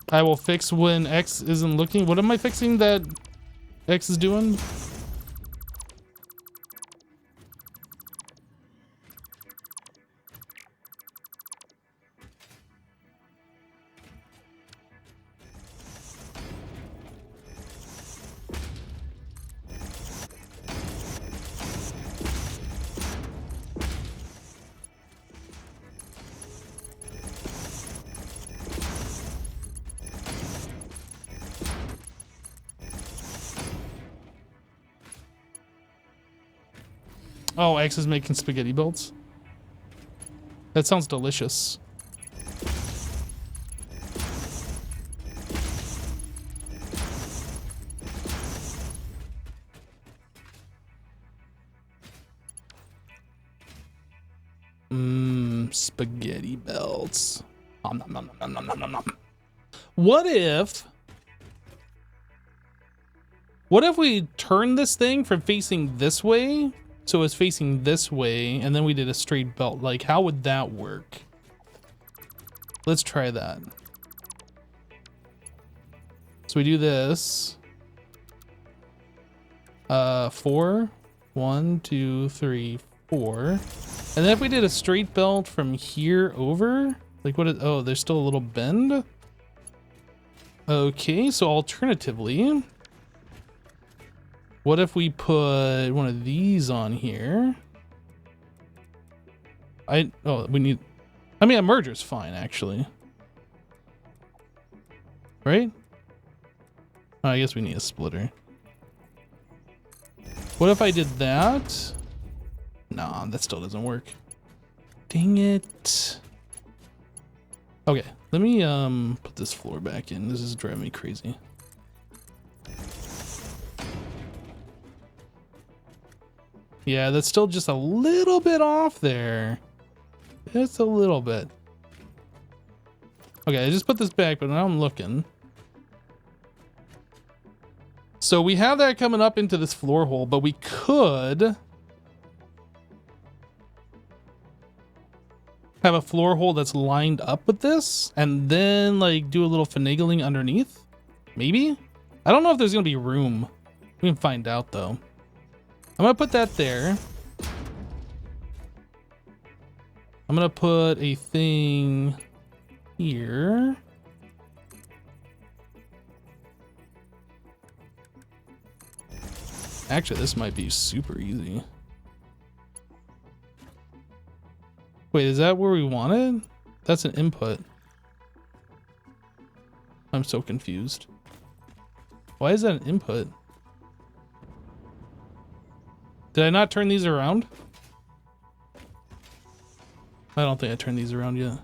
I will fix when X isn't looking. What am I fixing that X is doing? Oh, X is making spaghetti belts. That sounds delicious. Spaghetti belts. Nom, nom, nom, nom, nom, nom, nom, nom. What if we turn this thing from facing this way so it's facing this way and then we did a straight belt? Like, how would that work? Let's try that. So we do this. 4. 1, 2, 3, 4. And then if we did a straight belt from here over, like what is, oh, there's still a little bend. Okay, so alternatively, what if we put one of these on here? I mean, a merger's fine, actually. Right? Oh, I guess we need a splitter. What if I did that? Nah, that still doesn't work. Dang it. Okay, let me put this floor back in. This is driving me crazy. Yeah, that's still just a little bit off there. Just a little bit. Okay, I just put this back, but now I'm looking. So we have that coming up into this floor hole, but we could have a floor hole that's lined up with this and then like do a little finagling underneath. Maybe? I don't know if there's gonna be room. We can find out though. I'm gonna put that there. I'm gonna put a thing here. Actually, this might be super easy. Wait, is that where we wanted? That's an input. I'm so confused. Why is that an input? Did I not turn these around? I don't think I turned these around yet.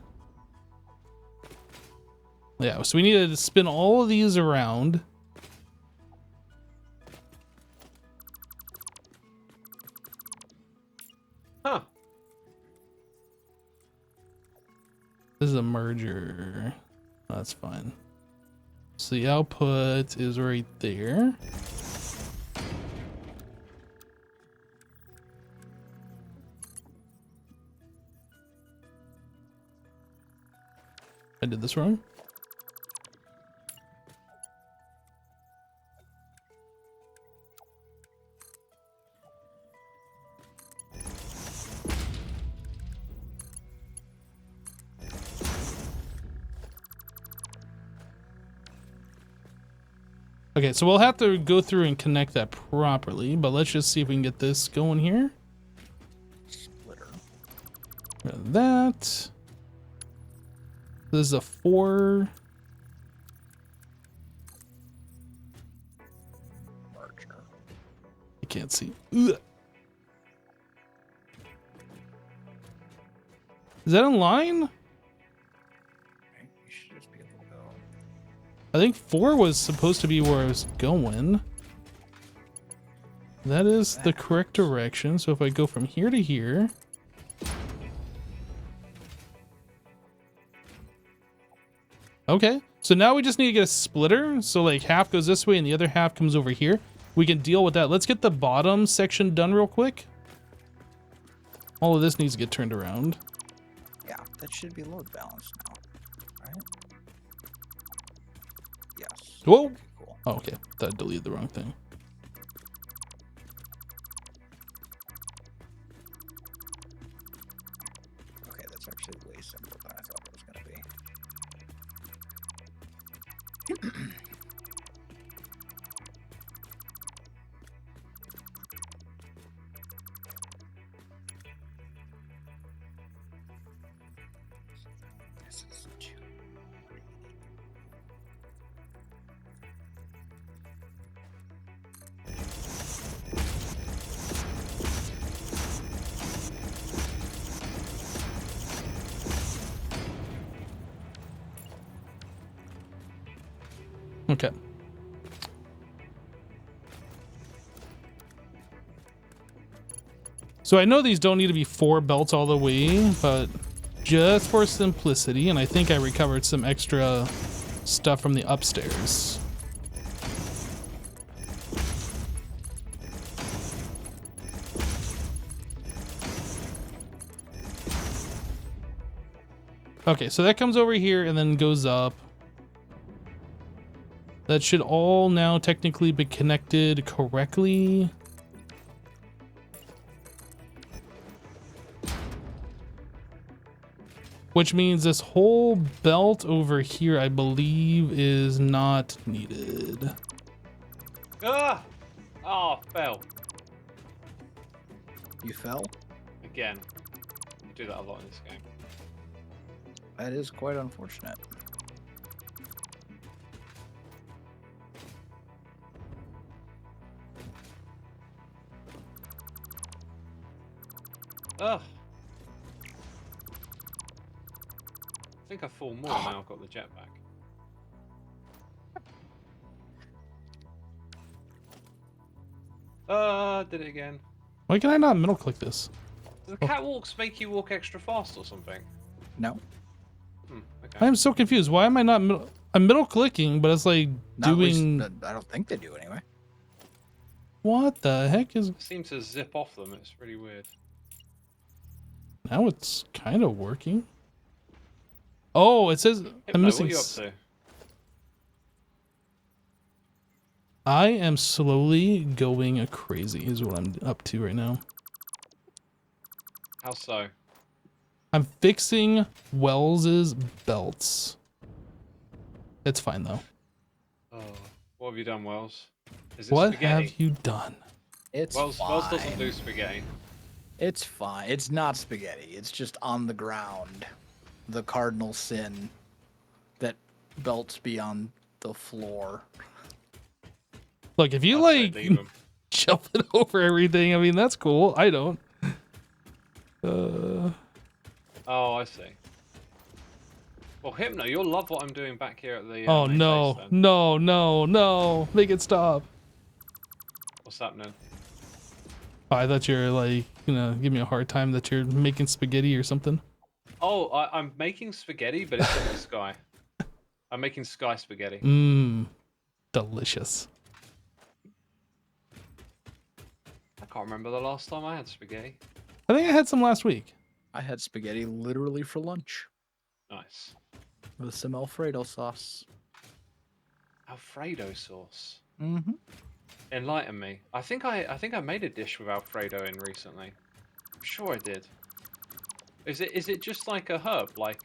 Yeah, so we needed to spin all of these around. Huh. This is a merger. That's fine. So the output is right there. I did this wrong. Okay, so we'll have to go through and connect that properly, but let's just see if we can get this going here. Splitter. That. This is a 4. Merger. I can't see. Ugh. Is that in line? Okay, you should just be able to go. I think 4 was supposed to be where I was going. That is the correct direction. So if I go from here to here. Okay, so now we just need to get a splitter. So like half goes this way and the other half comes over here. We can deal with that. Let's get the bottom section done real quick. All of this needs to get turned around. Yeah, that should be load balanced now, right? Yes. Whoa. Okay, cool. Oh, okay, that deleted the wrong thing. Okay, that's actually way simpler than I thought it was going to be. This is too. Okay. So I know these don't need to be 4 belts all the way, but just for simplicity, and I think I recovered some extra stuff from the upstairs. Okay, so that comes over here and then goes up. That should all now technically be connected correctly. Which means this whole belt over here, I believe, is not needed. Ah! Oh, fell. You fell? Again. You do that a lot in this game. That is quite unfortunate. Ugh. I think I fall more now I've got the jetpack. Did it again. Why can I not middle click this? Do the catwalks make you walk extra fast or something? No. Okay. I am so confused. Why am I not middle? I'm middle clicking, but it's like Not at least- doing. I don't think they do anyway. What the heck is? I seem to zip off them. It's really weird. Now it's kind of working. Oh, it says Hypno, I'm missing. what are you up to? I am slowly going crazy. Is what I'm up to right now. How so? I'm fixing Wells's belts. It's fine though. Oh, what have you done, Wells? Is it What spaghetti? have you done? It's Wells fine. doesn't do spaghetti. It's fine. It's not spaghetti. It's just on the ground. The cardinal sin that belts be on the floor. Look, if you I'd say like leave 'em. jumping over everything, I mean that's cool. I don't. Oh, I see. Well, Hypno, you'll love what I'm doing back here at the. Oh main no, base, then. no, no, no! Make it stop. What's happening? Oh, I thought you were like, give me a hard time that you're making spaghetti or something. Oh, I'm making spaghetti, but it's in the sky. I'm making sky spaghetti. Mmm, delicious. I can't remember the last time I had spaghetti. I think I had some last week. I had spaghetti literally for lunch. Nice. With some Alfredo sauce. Alfredo sauce. Mm-hmm. Enlighten me. I think I made a dish with Alfredo in recently. I'm sure I did. Is it just like a herb, like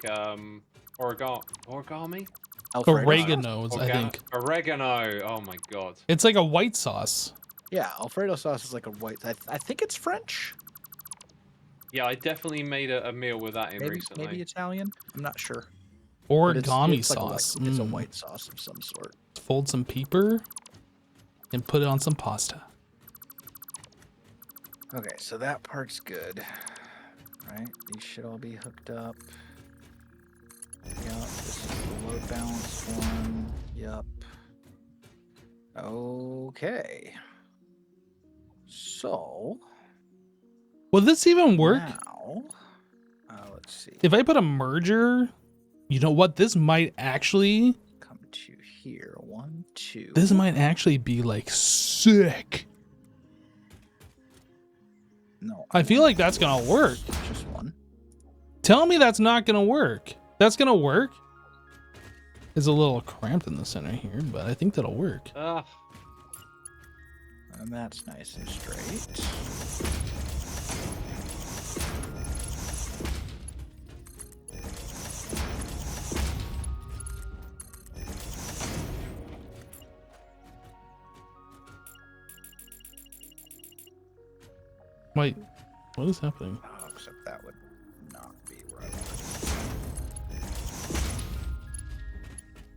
origami? Alfredo sauce? Oregano's, I think. Oregano. Oh my god. It's like a white sauce. Yeah, Alfredo sauce is like a white. I think it's French. Yeah, I definitely made a meal with that in Maybe recently. maybe Italian. I'm not sure. But Origami it's like sauce. it's a white sauce of some sort. Fold some paper and put it on some pasta. Okay, so that part's good. Right? These should all be hooked up. Yep, this is the load balance one. Yep. Okay. So Will this even work? now, let's see. If I put a merger, you know what? This might actually Come to here. 1, 2. This might actually be like sick. No. I feel like that's gonna work. Just one. Tell me that's not gonna work. That's gonna work. It's a little cramped in the center here, but I think that'll work. And that's nice and straight. Wait, what is happening? Oh, except that would not be where I want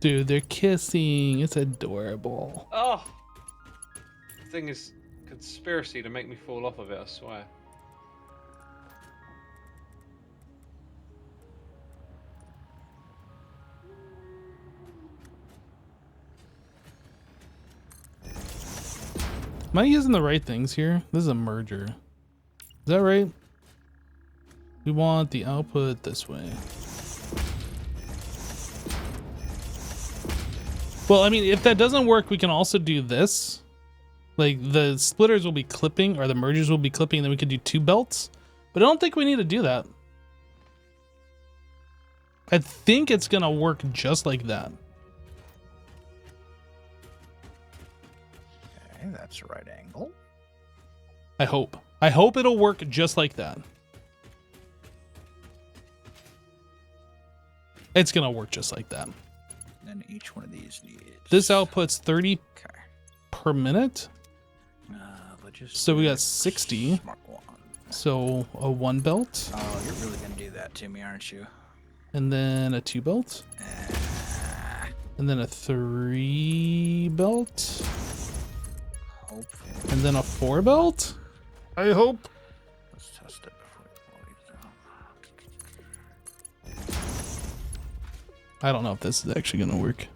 Dude, they're kissing. It's adorable. Oh! The thing is conspiracy to make me fall off of it, I swear. Am I using the right things here? This is a merger. Is that right? We want the output this way. Well, I mean, if that doesn't work, we can also do this. Like, the splitters will be clipping, or the mergers will be clipping, and then we could do 2 belts. But I don't think we need to do that. I think it's gonna work just like that. Okay, that's right angle. I hope. I hope it'll work just like that. It's gonna work just like that. And each one of these needs. This outputs 30 Okay. per minute. So we got 60. Smart one. So a 1 belt, Oh, you're really gonna do that to me, aren't you? and then a 2 belt, and then a 3 belt, Hopefully. and then a 4 belt. I hope. Let's test it before we blow these down. I don't know if this is actually gonna work.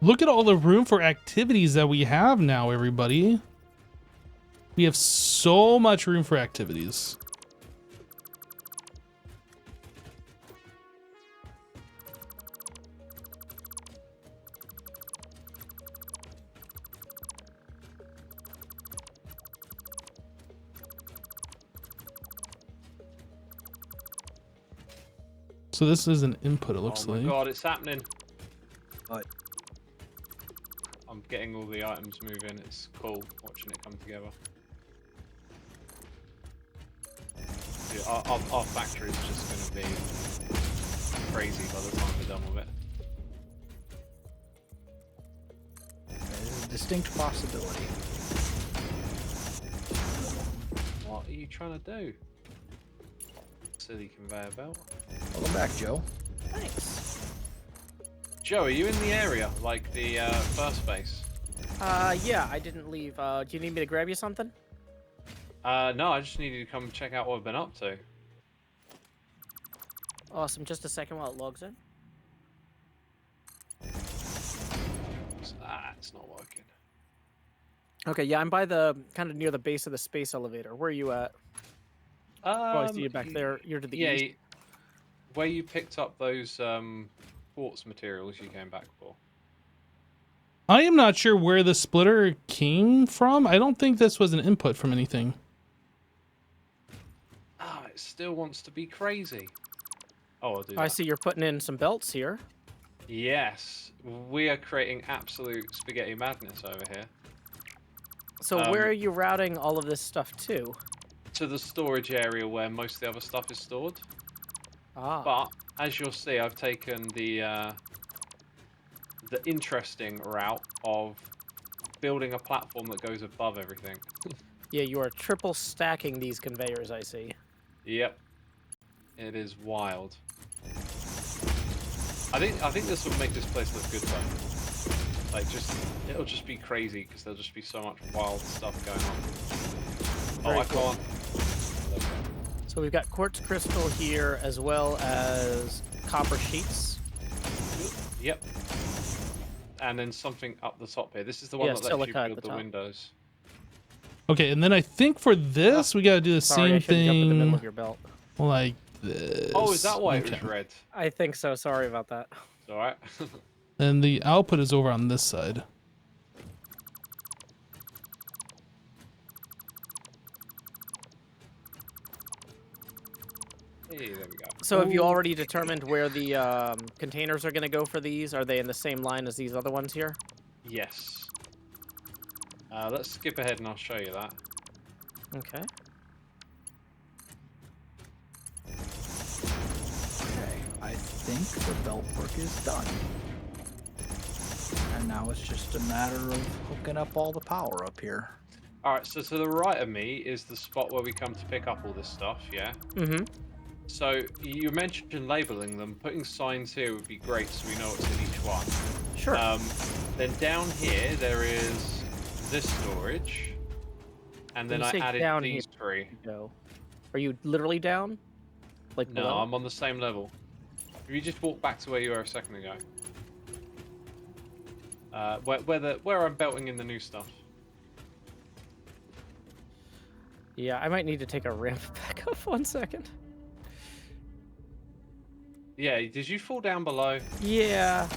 Look at all the room for activities that we have now, everybody. We have so much room for activities. So this is an input, it looks oh my like. god, it's happening. What? I'm getting all the items moving. It's cool watching it come together. Dude, our factory is just going to be crazy by the time we're done with it. There's a distinct possibility. What are you trying to do? Silly conveyor belt. Welcome back, Joe. Thanks. Joe, are you in the area? Like the first base? Yeah, I didn't leave. Do you need me to grab you something? No, I just needed to come check out what I've been up to. Awesome. Just a second while it logs in. It's not working. Okay, yeah, I'm by the kind of near the base of the space elevator. Where are you at? Oh, I see you back there. You're to the east. Where you picked up those quartz materials you came back for. I am not sure where the splitter came from. I don't think this was an input from anything. Ah, it still wants to be crazy. Oh, I'll do I that. see you're putting in some belts here. Yes, we are creating absolute spaghetti madness over here. So where are you routing all of this stuff to? To the storage area where most of the other stuff is stored. Ah. But as you'll see, I've taken the interesting route of building a platform that goes above everything. Yeah, you are triple stacking these conveyors, I see. Yep, it is wild. I think this will make this place look good though. Like it'll just be crazy because there'll just be so much wild stuff going on. Very I cool. can't. So we've got quartz crystal here as well as copper sheets. Yep. And then something up the top here. This is the one Yeah, that lets you silica at build the the top. windows. Okay, and then I think for this, we got to do the Sorry, I same shouldn't jump in the middle of thing your belt. like this. Oh, is that why it Okay. was red? I think so. Sorry about that. It's alright. And the output is over on this side. Hey, there we go. So have you already determined where the containers are going to go for these? Are they in the same line as these other ones here? Yes. Let's skip ahead and I'll show you that. Okay. Okay, I think the belt work is done. And now it's just a matter of hooking up all the power up here. Alright, so to the right of me is the spot where we come to pick up all this stuff, yeah? Mm-hmm. So you mentioned labeling them. Putting signs here would be great so we know what's in each one. Sure. Then down here there is this storage. And then When I you say added down these three. Go. Are you literally down? Like No, below? I'm on the same level. If you just walk back to where you were a second ago. Where I'm belting in the new stuff. Yeah, I might need to take a ramp back up 1 second. Yeah, did you fall down below? Yeah.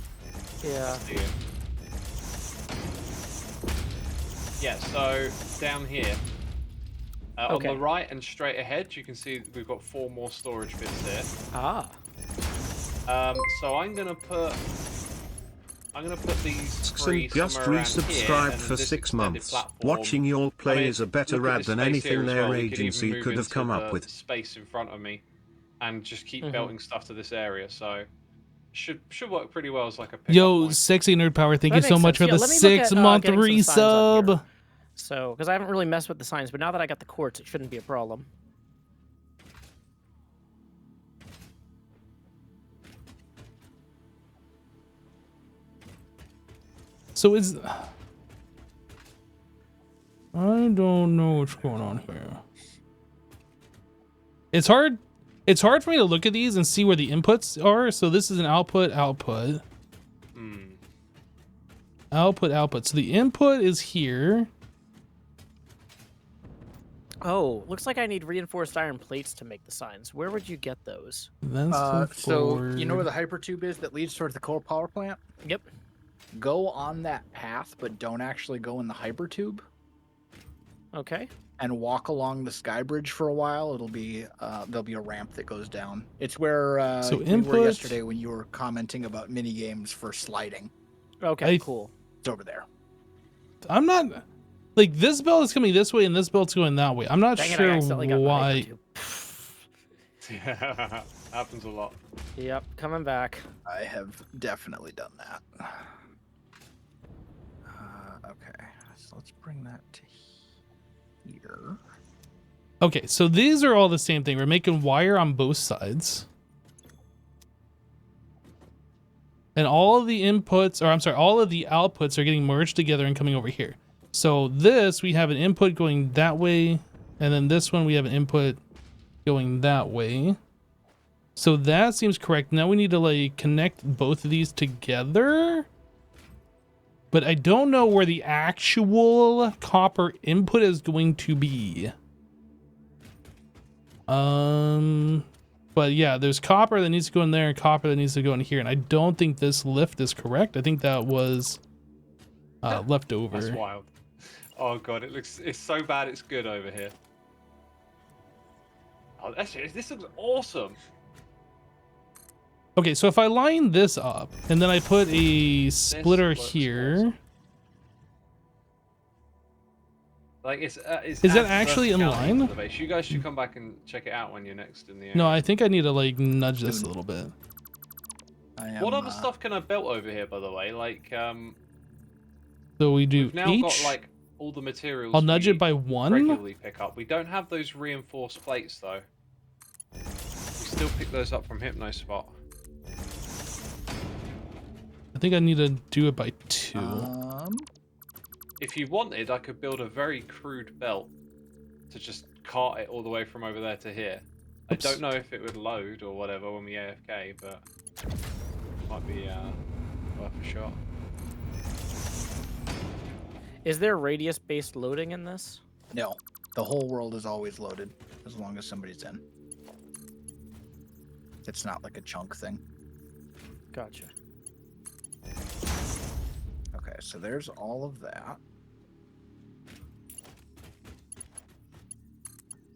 Yeah. See it. Yeah, so down here. Okay. On the right and straight ahead, you can see we've got 4 more storage bits here. Ah. So I'm gonna put these three Just somewhere around here, resubscribed and for this 6 extended months. platform. Watching y'all I play mean, is a better look at ad this than space here anything as their well. We could even agency move could have into come up the with. space in front of me, and just keep Mhm. belting stuff to this area. So should work pretty well as like a pickup Yo, point. Sexy Nerd Power, thank That you so makes much sense. for Yeah, the let me look at, 6-month getting some signs up here. resub. So, because I haven't really messed with the signs, but now that I got the quartz, it shouldn't be a problem. So is... I don't know what's going on here. It's hard for me to look at these and see where the inputs are. So this is an output. Output. So the input is here. Oh, looks like I need reinforced iron plates to make the signs. Where would you get those? That's So you know where the hypertube is that leads towards the coal power plant? Yep. Go on that path, but don't actually go in the hypertube. Okay. And walk along the sky bridge for a while. It'll be there'll be a ramp that goes down. It's where So we input- were yesterday when you were commenting about mini games for sliding. Okay, cool. It's over there. I'm not like this belt is coming this way and this belt's going that way. I'm not Dang it, I sure accidentally got in the why. hypertube. Yeah, happens a lot. Yep, coming back. I have definitely done that. Okay, so let's bring that to here. Okay, so these are all the same thing. We're making wire on both sides. And all of the inputs, or I'm sorry, all of the outputs are getting merged together and coming over here. So this, we have an input going that way. And then this one, we have an input going that way. So that seems correct. Now we need to like connect both of these together. But I don't know where the actual copper input is going to be. But yeah, there's copper that needs to go in there and copper that needs to go in here. And I don't think this lift is correct. I think that was left over. That's wild. Oh god, it's so bad it's good over here. Oh, this looks awesome. Okay, so if I line this up and then I put a splitter looks here, awesome. Like is that actually in line? The base. You guys should come back and check it out when you're next in the area. No, I think I need to like nudge this a little bit. What other stuff can I build over here, by the way? Like, So we do we've now H. got like all the materials. I'll nudge we it by 1. Regularly pick up. We don't have those reinforced plates though. We still pick those up from HypnoSpot. I think I need to do it by 2. If you wanted, I could build a very crude belt to just cart it all the way from over there to here. Oops. I don't know if it would load or whatever when we AFK, but might be worth a shot. Is there radius-based loading in this? No, the whole world is always loaded as long as somebody's in. It's not like a chunk thing. Gotcha. Okay, so there's all of that.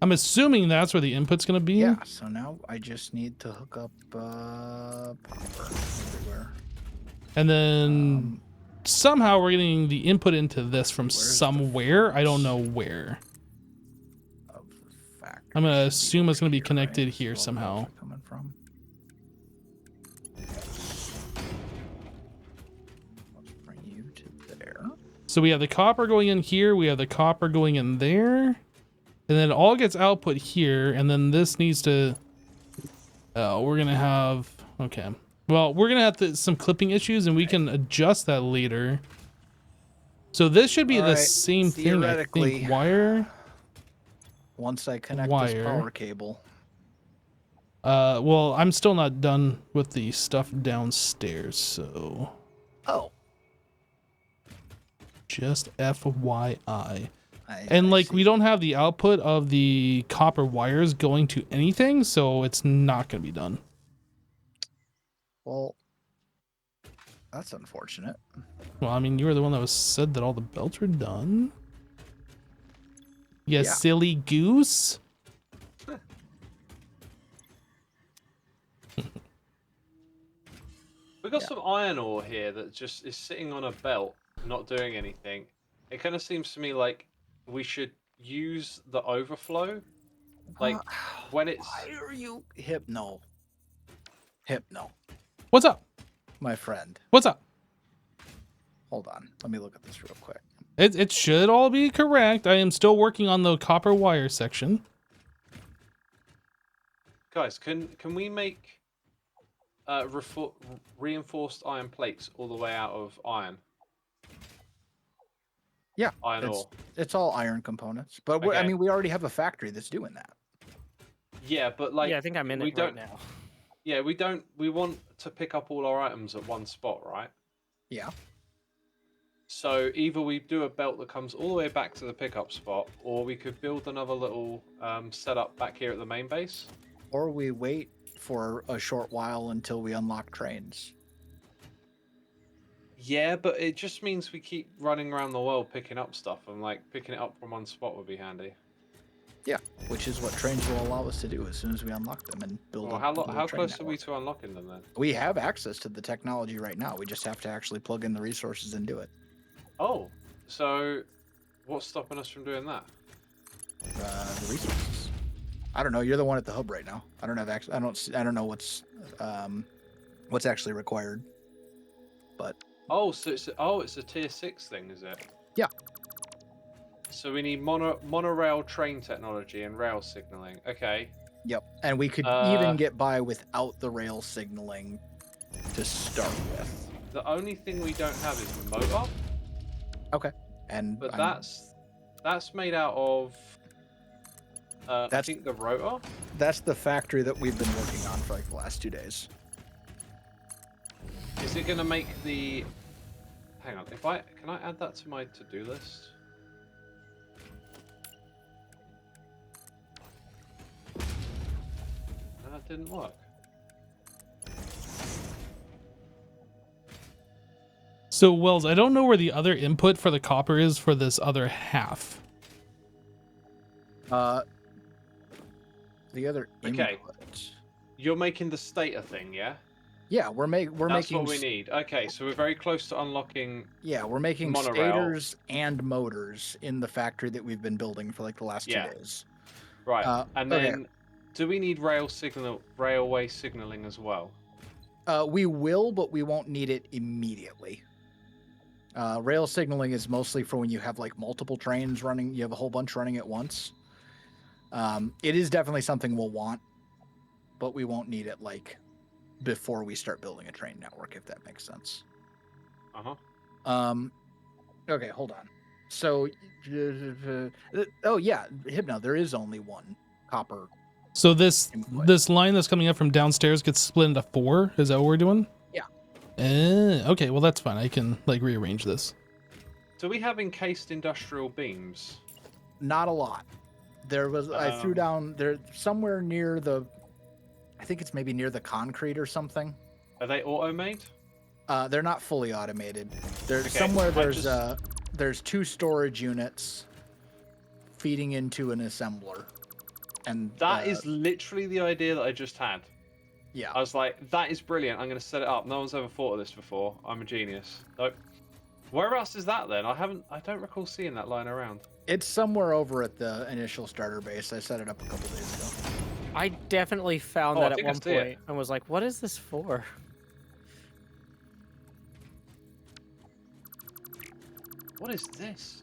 I'm assuming that's where the input's going to be. Yeah, so now I just need to hook up popper everywhere. And then somehow we're getting the input into this from somewhere. I don't know where. Of the factory. I'm going to Should assume it's going to be here, connected right? here So where's somehow. it coming from? Let's bring you to there. So we have the copper going in here. We have the copper going in there. And then it all gets output here. And then this needs to... we're going to have... Okay. Well, we're going to have some clipping issues, and we can adjust that later. So this should be the Alright, same thing, I theoretically, think. Wire. Once I connect this Wire. power cable. Well, I'm still not done with the stuff downstairs, so... Oh. Just FYI. I Like, see. we don't have the output of the copper wires going to anything, so it's not going to be done. Well, that's unfortunate. Well, I mean, you were the one that was said that all the belts were done. You Yeah. silly goose. We've got some iron ore here that just is sitting on a belt, not doing anything. It kind of seems to me like we should use the overflow. Like, when it's... Why are you Hypno? Hypno, What's up? my friend. What's up? Hold on. Let me look at this real quick. It should all be correct. I am still working on the copper wire section. Guys, can we make reinforced iron plates all the way out of iron? Yeah, Iron ore. it's all iron components. But I Okay. mean, we already have a factory that's doing that. Yeah, but like... Yeah, I think I'm in we it right don't- now. Yeah, we want to pick up all our items at one spot, right? Yeah. So either we do a belt that comes all the way back to the pickup spot, or we could build another little setup back here at the main base. Or we wait for a short while until we unlock trains. Yeah, but it just means we keep running around the world picking up stuff, and like picking it up from one spot would be handy. Yeah, which is what trains will allow us to do as soon as we unlock them and build. Well, a how little train close are we network. to unlocking them then? We have access to the technology right now. We just have to actually plug in the resources and do it. Oh, so what's stopping us from doing that? The resources. I don't know. You're the one at the hub right now. I don't have access. I don't know what's actually required. But Oh, so it's a tier 6 thing, is it? Yeah. So we need monorail train technology and rail signaling. Okay. yep, and we could even get by without the rail signaling to start with. The only thing we don't have is the motor, Okay, and but I'm- that's made out of. I That's- think the rotor. that's the factory that we've been working on for like the last 2 days. Is it going to make the? Hang on. Can I add that to my to-do list? No, that didn't work. So, Wells, I don't know where the other input for the copper is for this other half. The other Okay. input. You're making the stator thing, yeah? Yeah, we're That's making. what we need. Okay, so we're very close to unlocking. Yeah, we're making Monorail. stators and motors in the factory that we've been building for like the last 2 days. Right, and okay. then do we need railway signaling as well? We will, but we won't need it immediately. Rail signaling is mostly for when you have like multiple trains running. You have a whole bunch running at once. It is definitely something we'll want, but we won't need it like before we start building a train network, if that makes sense. Okay, hold on. So, oh yeah, Hypno, there is only one copper. So this input. this line that's coming up from downstairs gets split into 4. Is that what we're doing? Yeah. Okay, well that's fine. I can like rearrange this. Do we have encased industrial beams? Not a lot. There was I threw down there somewhere near the. I think it's maybe near the concrete or something. Are they auto-made? They're not fully automated. There's Okay, somewhere there's 2 storage units feeding into an assembler. And that is literally the idea that I just had. Yeah. I was like, that is brilliant. I'm going to set it up. No one's ever thought of this before. I'm a genius. Nope. Whereabouts is that then? I don't recall seeing that lying around. It's somewhere over at the initial starter base. I set it up a couple days ago. I definitely found that at one point and was like, what is this for? What is this?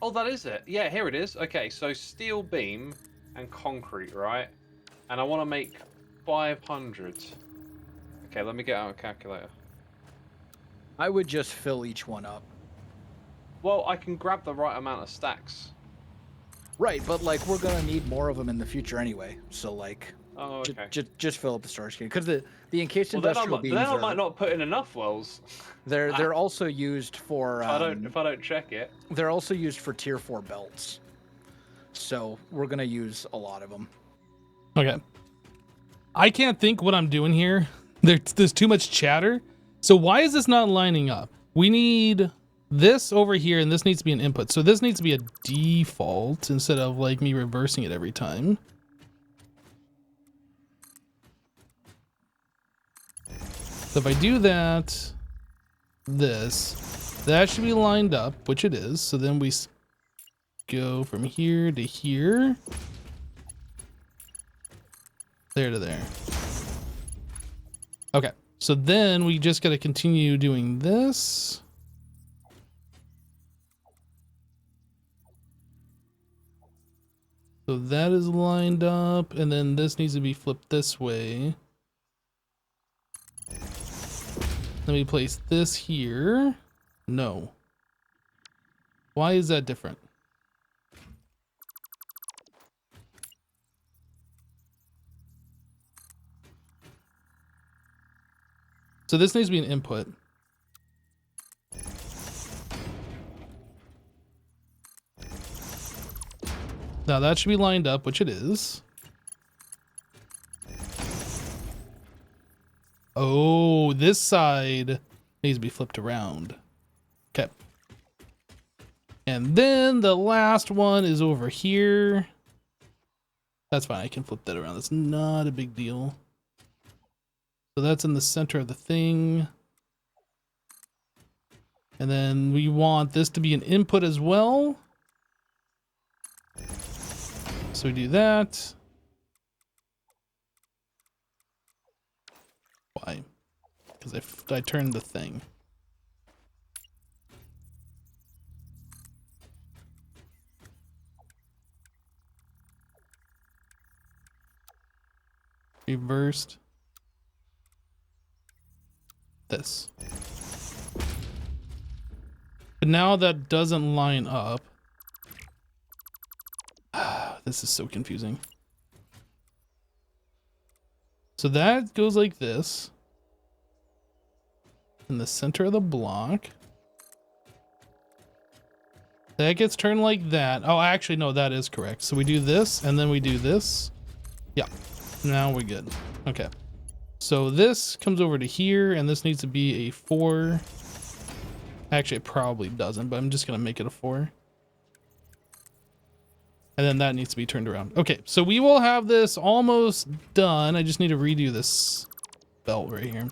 Oh, that is it. Yeah, here it is. Okay, so steel beam and concrete, right? And I want to make 500. Okay, let me get out a calculator. I would just fill each one up. Well, I can grab the right amount of stacks. Right, but like we're gonna need more of them in the future anyway. So like, Oh, okay. just fill up the storage because the encased Well, then industrial beams I might not put in enough wells. they're also used for. If I don't check it. They're also used for tier 4 belts. So we're gonna use a lot of them. Okay. I can't think what I'm doing here. There's too much chatter. So why is this not lining up? We need this over here, and this needs to be an input. So this needs to be a default instead of like me reversing it every time. So if I do that, that should be lined up, which it is. So then we go from here to here. There to there. Okay, so then we just got to continue doing this. So that is lined up, and then this needs to be flipped this way. Let me place this here. No. Why is that different? So this needs to be an input. Now that should be lined up, which it is. Oh, this side needs to be flipped around. Okay. And then the last one is over here. That's fine, I can flip that around. That's not a big deal. So that's in the center of the thing. And then we want this to be an input as well. So we do that. Why? Because I turned the thing. Reversed. This. But now that doesn't line up. This is so confusing. So that goes like this. In the center of the block. That gets turned like that. Oh, actually, no, that is correct. So we do this, and then we do this. Yeah. Now we're good. Okay. So this comes over to here, and this needs to be a 4. Actually, it probably doesn't, but I'm just going to make it a 4. And then that needs to be turned around. Okay, so we will have this almost done. I just need to redo this belt right here.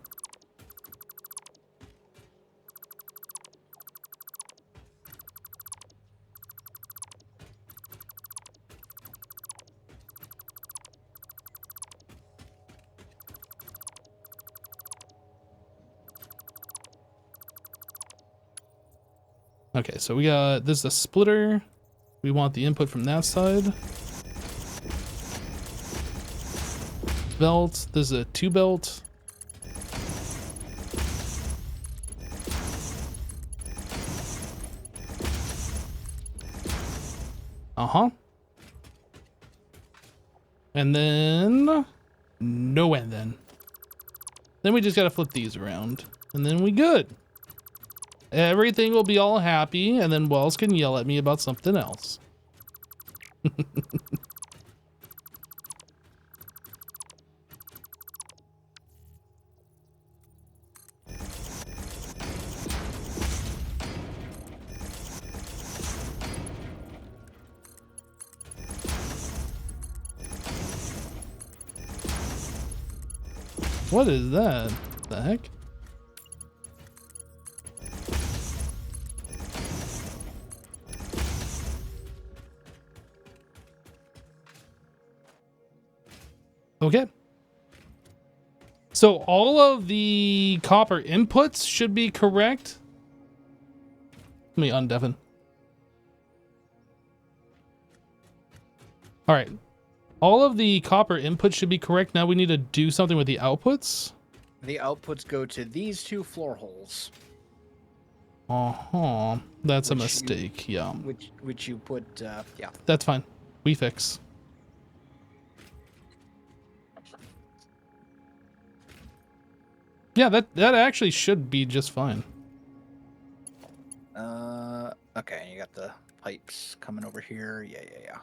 Okay, so we got, this is a splitter. We want the input from that side. Belt, this is a 2 belt. Uh-huh. And then, no and then. Then we just gotta flip these around, and then we good. Everything will be all happy, and then Wells can yell at me about something else. What is that? The heck? Okay. So all of the copper inputs should be correct. Let me undeafen. All right. All of the copper inputs should be correct. Now we need to do something with the outputs. The outputs go to these 2 floor holes. Uh-huh. That's a Which you- mistake. Yeah. Which you put, yeah. That's fine. We fix. Yeah, that actually should be just fine. Okay, you got the pipes coming over here. Yeah.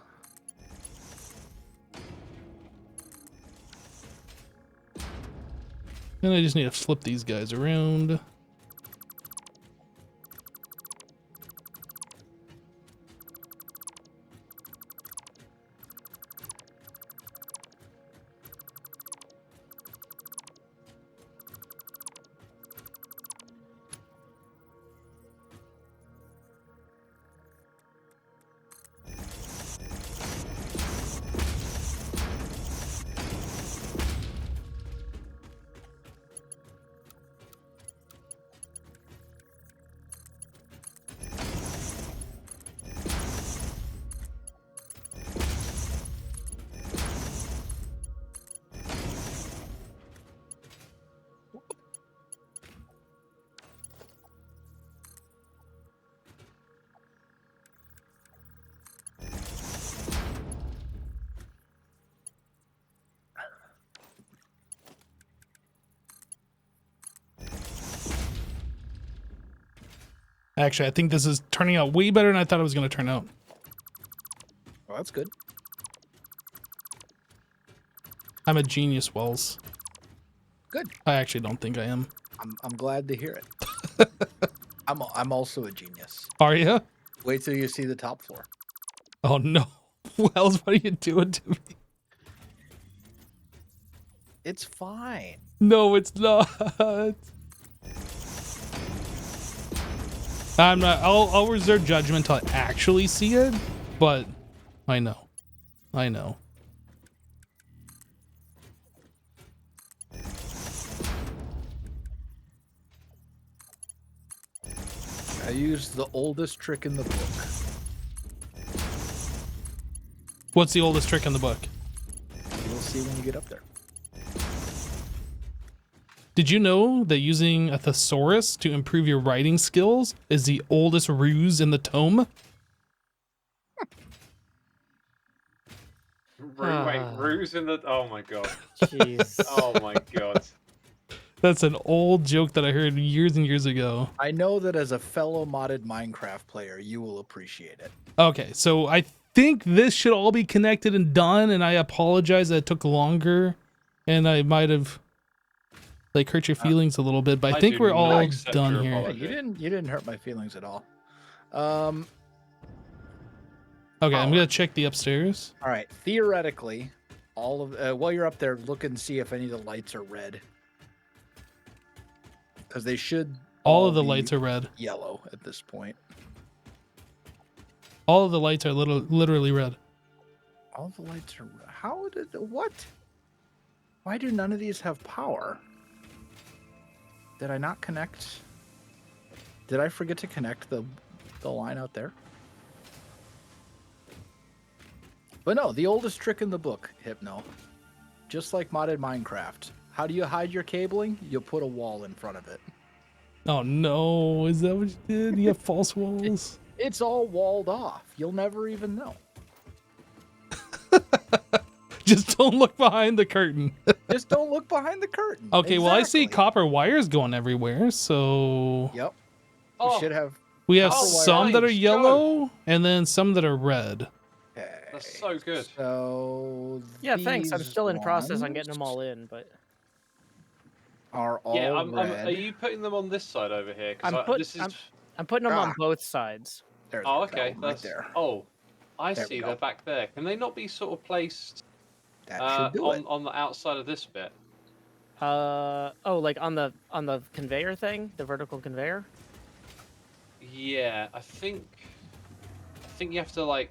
And I just need to flip these guys around. Actually, I think this is turning out way better than I thought it was going to turn out. Well, that's good. I'm a genius, Wells. Good. I actually don't think I am. I'm glad to hear it. I'm also a genius. Are you? Wait till you see the top floor. Oh no. Wells, what are you doing to me? It's fine. No, it's not. I'm not. I'll reserve judgment until I actually see it, but I know. I know. I used the oldest trick in the book. What's the oldest trick in the book? You'll see when you get up there. Did you know that using a thesaurus to improve your writing skills is the oldest ruse in the tome? Wait, ruse in the... Oh my god. Jeez. Oh my god. That's an old joke that I heard years and years ago. I know that as a fellow modded Minecraft player, you will appreciate it. Okay, so I think this should all be connected and done, and I apologize that it took longer, and I might have like hurt your feelings a little bit, but I I think do we're not all accept done your here. apology. You didn't hurt my feelings at all. Okay, I'm Power. gonna check the upstairs. All right. Theoretically, all of while you're up there, look and see if any of the lights are red, because they should. All of the be lights are red. yellow at this point. All of the lights are literally red. All the lights are. How did what? Why do none of these have power? Did I not connect? Did I forget to connect the line out there? But no, the oldest trick in the book, Hypno. Just like modded Minecraft. How do you hide your cabling? You put a wall in front of it. Oh no, is that what you did? You have false walls? It's all walled off. You'll never even know. Just don't look behind the curtain. Just don't look behind the curtain. Okay, well I see Exactly. copper wires going everywhere, so Yep. Oh, We should have. we have Copper some that are wires, yellow and then some that are red. Okay. That's so good. So Yeah, thanks. I'm these still in process on getting ones them all in, but Are all Yeah, red. are you putting them on this side over here? I'm This is. I'm putting them on Ah. both sides. There's Oh, the okay. problem right That's there. Oh, I There we see. go. They're back there. Can they not be sort of placed That should do it. on the outside of this bit? Oh, like on the conveyor thing, the vertical conveyor. Yeah, I think you have to like.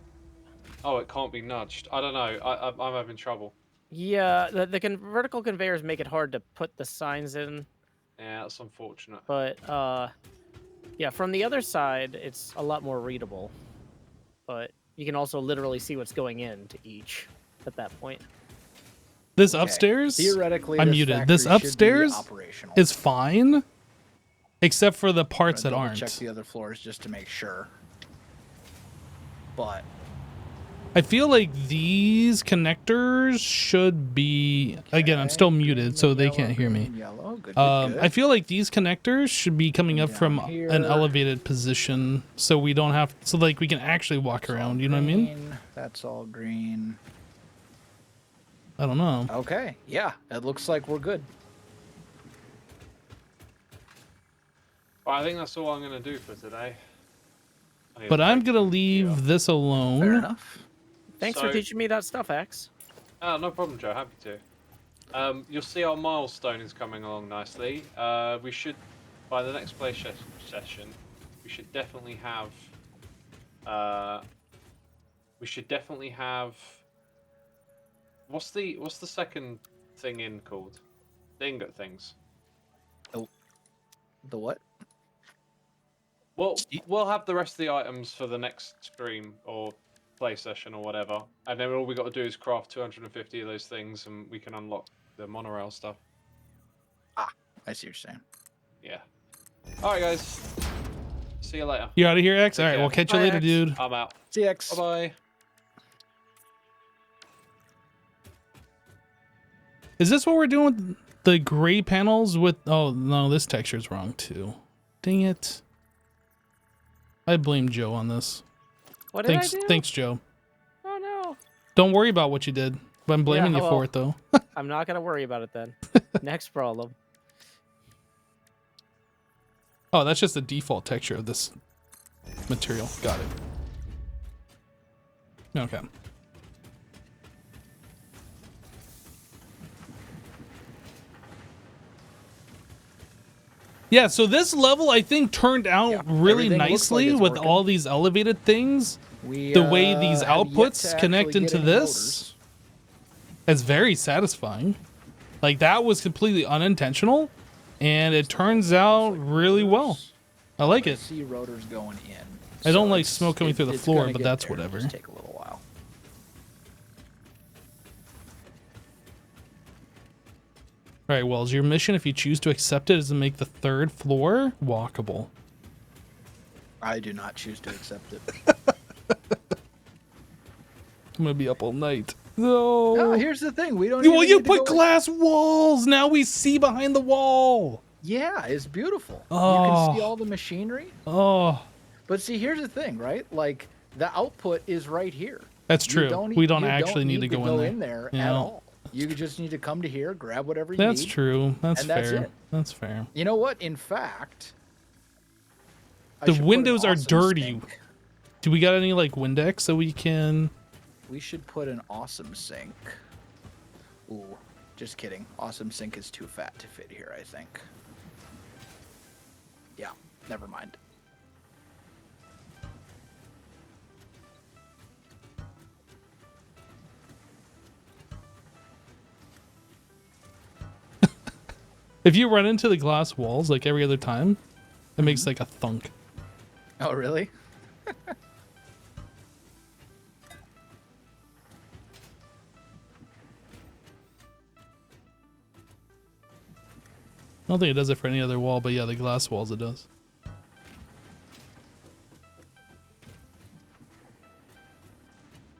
Oh, it can't be nudged. I don't know. I'm having trouble. Yeah, the vertical conveyors make it hard to put the signs in, Yeah, that's unfortunate. but yeah, from the other side, it's a lot more readable. But you can also literally see what's going into each at that point. This Okay. upstairs, Theoretically, I'm this muted. This factory should be upstairs operational. is fine, except for the I'm parts gonna that double Check aren't. the other floors just to make sure. But I feel like these connectors should be, again, I'm still muted, so they can't hear me. Yellow. Good, I feel like these connectors should be coming up Down from here. an elevated position, so we don't have, so like we can actually walk around. You know what I mean? Green, that's all green. I don't know. Okay. Yeah, it looks like we're good. Well, I think that's all I'm gonna do for today. I need But to I'm break- gonna leave this Fair alone. enough. Thanks for So- teaching me that stuff, X. Oh, no problem, Joe. Happy to. You'll see our milestone is coming along nicely. We should, by the next play session, we should definitely have. What's the second thing in called? The ingot things. The what? Well, we'll have the rest of the items for the next stream or play session or whatever, and then all we got to do is craft 250 of those things, and we can unlock the monorail stuff. I see what you're saying. Yeah. All right, guys. See you later. You out of here, X? All right, care. we'll catch you Bye, later, X. dude. I'm out. CX. Bye bye. Is this what we're doing with the gray panels with, oh no, this texture's wrong too. Dang it. I blame Joe on this. What did Thanks, I do? thanks, Joe. Oh no. Don't worry about what you did, but I'm blaming you well- for it though. I'm not gonna worry about it then. Next problem. Oh, that's just the default texture of this material. Got it. Okay. Yeah, so this level I think turned out Yeah, really everything looks like nicely it's with working. all these elevated things. We, The way these have yet outputs to connect actually into get any this. It's very satisfying. Like that was completely unintentional, and it turns out really well. I like motors. it. See rotors going in. I don't So like it's- smoke coming through the it's floor, gonna but get that's there. whatever. Just take a little while. All right, Wells, your mission, if you choose to accept it, is to make the third floor walkable. I do not choose to accept it. I'm gonna be up all night. No. No, here's the thing. We don't. Well, even you need to put go- glass walls. Now we see behind the wall. Yeah, it's beautiful. You Oh. can see all the machinery. Oh, But see, here's the thing, right? Like the output is right here. that's You true. don't We don't you actually need to go in there. in there Yeah. at all. You just need to come to here, grab whatever you That's need. true. That's and fair. that's it. That's fair. You know what? In fact, I The should put an windows are awesome dirty. sink. Do we got any like Windex so we can? We should put an awesome sink. Ooh, just kidding. Awesome sink is too fat to fit here, I think. Yeah, never mind. If you run into the glass walls like every other time, it makes like a thunk. Oh, really? I don't think it does it for any other wall, but yeah, the glass walls it does.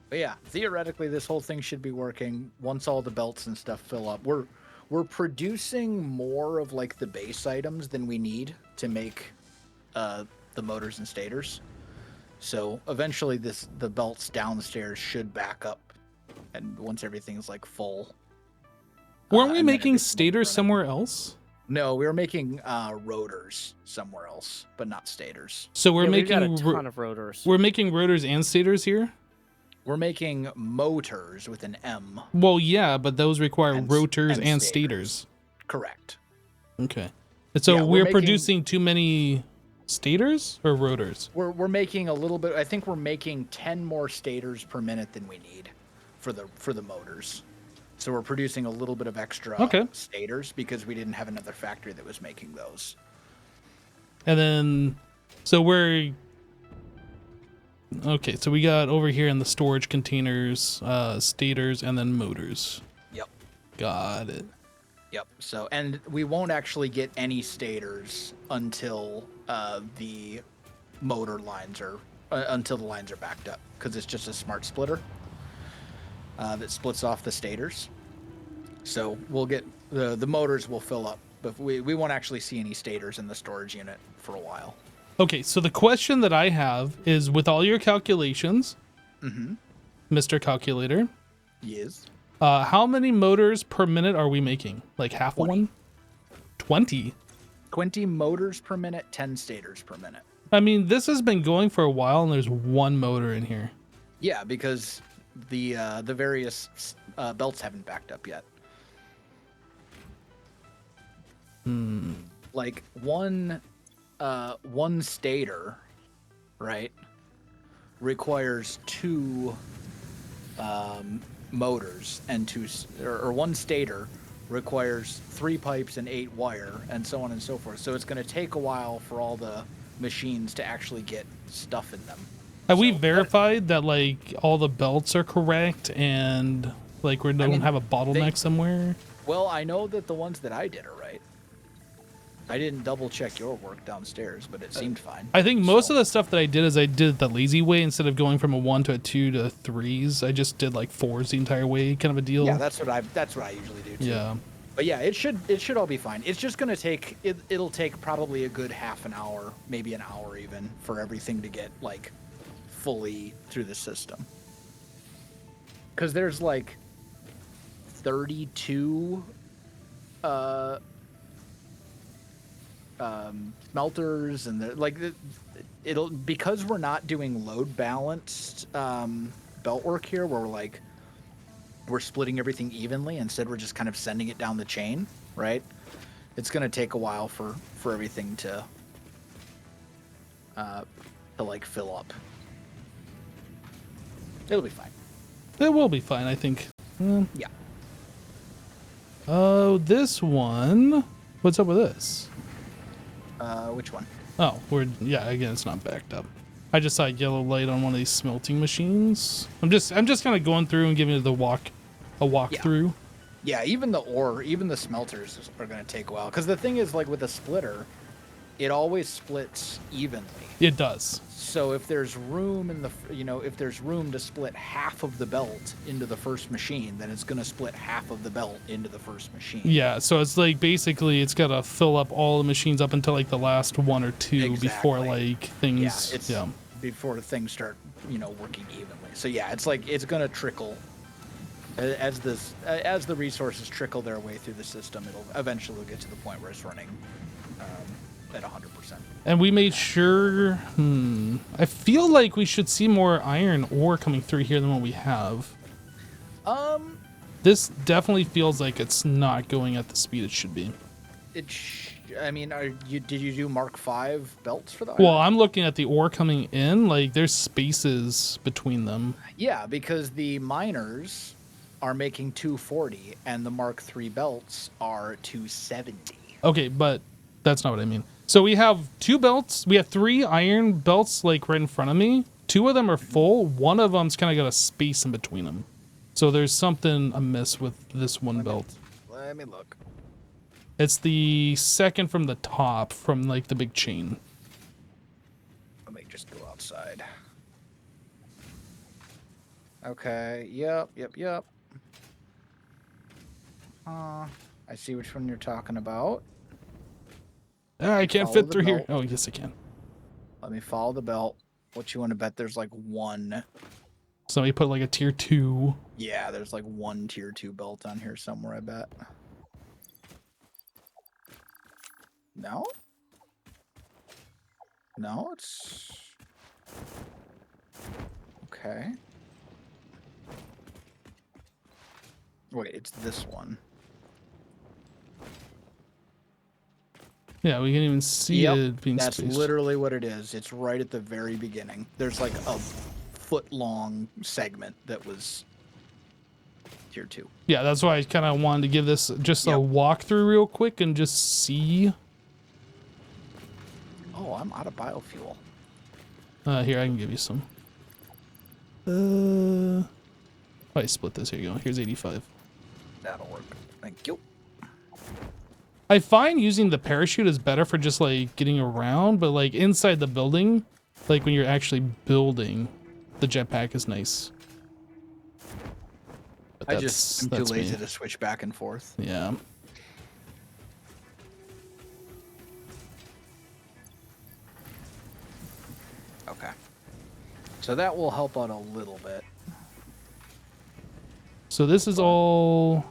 But yeah, theoretically, this whole thing should be working once all the belts and stuff fill up. We're producing more of like the base items than we need to make the motors and stators. So eventually, the belts downstairs should back up, and once everything's like full. Weren't we and then making everything will be stators running. somewhere else? No, we were making rotors somewhere else, but not stators. So we're Yeah, we've got making a ton of rotors. we're making rotors and stators here. We're making motors with an M. Well, yeah, but those require And- rotors and and stators. stators. Correct. Okay. And so Yeah, we're we're making- producing too many stators or rotors? We're making a little bit. I think we're making 10 more stators per minute than we need for the motors. So we're producing a little bit of extra Okay. stators because we didn't have another factory that was making those. And then, so we're okay. So we got over here in the storage containers, stators, and then motors. Yep. Got it. Yep. So, and we won't actually get any stators until the motor lines are until the lines are backed up, because it's just a smart splitter that splits off the stators. So we'll get the motors will fill up, but we won't actually see any stators in the storage unit for a while. Okay, so the question that I have is, with all your calculations, Mr. Calculator, Yes. how many motors per minute are we making? Like half of 20. one? 20? 20 motors per minute, 10 stators per minute. I mean, this has been going for a while, and there's one motor in here. Yeah, because the various belts haven't backed up yet. Like one stator, right, requires two motors and or one stator requires 3 pipes and 8 wire and so on and so forth. So it's going to take a while for all the machines to actually get stuff in them. Have we So, verified that like all the belts are correct and like we don't mean, have a bottleneck somewhere? Well, I know that the ones that I did are right. I didn't double check your work downstairs, but it seemed fine. I think most So- of the stuff that I did is I did it the lazy way. Instead of going from a 1 to a 2 to 3s, I just did like 4s the entire way, kind of a deal. Yeah, that's what I usually do too. Yeah. But yeah, it should all be fine. It's just gonna take it'll take probably a good half an hour, maybe an hour even, for everything to get like fully through the system. Because there's like 32 smelters, and like it'll, because we're not doing load balanced belt work here, where we're splitting everything evenly. Instead, we're just kind of sending it down the chain, right? It's going to take a while for everything to like fill up. It'll be fine. It will be fine, I think. Yeah. Oh, this one. What's up with this? Which one? Oh, yeah, again, it's not backed up. I just saw a yellow light on one of these smelting machines. I'm just kind of going through and giving it a walkthrough. Yeah, even the smelters are going to take a while. Because the thing is, like with a splitter, it always splits evenly. It does. So if there's room if there's room to split half of the belt into the first machine, then it's going to split half of the belt into the first machine. Yeah, so it's like basically it's got to fill up all the machines up until like the last 1 or 2 before Exactly. like things. Before things start, working evenly. So yeah, it's like it's going to trickle As the resources trickle their way through the system, it'll eventually get to the point where it's running at 100%. And we made sure. I feel like we should see more iron ore coming through here than what we have. This definitely feels like it's not going at the speed it should be. I mean, did you do Mark V belts for the iron? Well, I'm looking at the ore coming in. Like, there's spaces between them. Yeah, because the miners are making 240, and the Mark III belts are 270. Okay, but that's not what I mean. So we have 2 belts. We have 3 iron belts, like, right in front of me. 2 of them are full. One of them's kind of got a space in between them. So there's something amiss with this one belt. Let me look. It's the second from the top, from, like, the big chain. Let me just go outside. Okay, yep. I see which one you're talking about. I can't Follow fit the through here. belt. Oh, yes, I can. Let me follow the belt. What you want to bet there's like one? Somebody put, like, a tier 2. Yeah, there's like one tier 2 belt on here somewhere, I bet. No? No, it's... Okay. Wait, it's this one. Yeah, we can even see it being That's spaced. literally what it is. It's right at the very beginning. There's like a foot-long segment that was tier 2. Yeah, that's why I kind of wanted to give this just a walkthrough real quick and just see. Oh, I'm out of biofuel. Here, I can give you some. I split this. Here you go. Here's 85. That'll work. Thank you. I find using the parachute is better for just, like, getting around, but, like, inside the building, like, when you're actually building, the jetpack is nice. But I just am too lazy me. to switch back and forth. Yeah. Okay. So that will help out a little bit. So this is all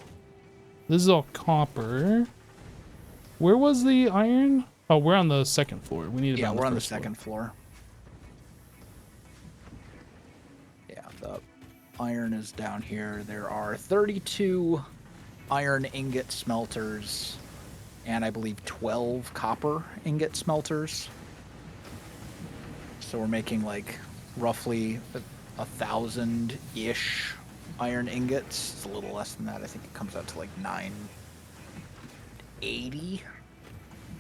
copper. Where was the iron? Oh, we're on the second floor. We need to be on the we're on the first floor. second floor. Yeah, the iron is down here. There are 32 iron ingot smelters and I believe 12 copper ingot smelters. So we're making like roughly 1,000-ish iron ingots. It's a little less than that. I think it comes out to like 980.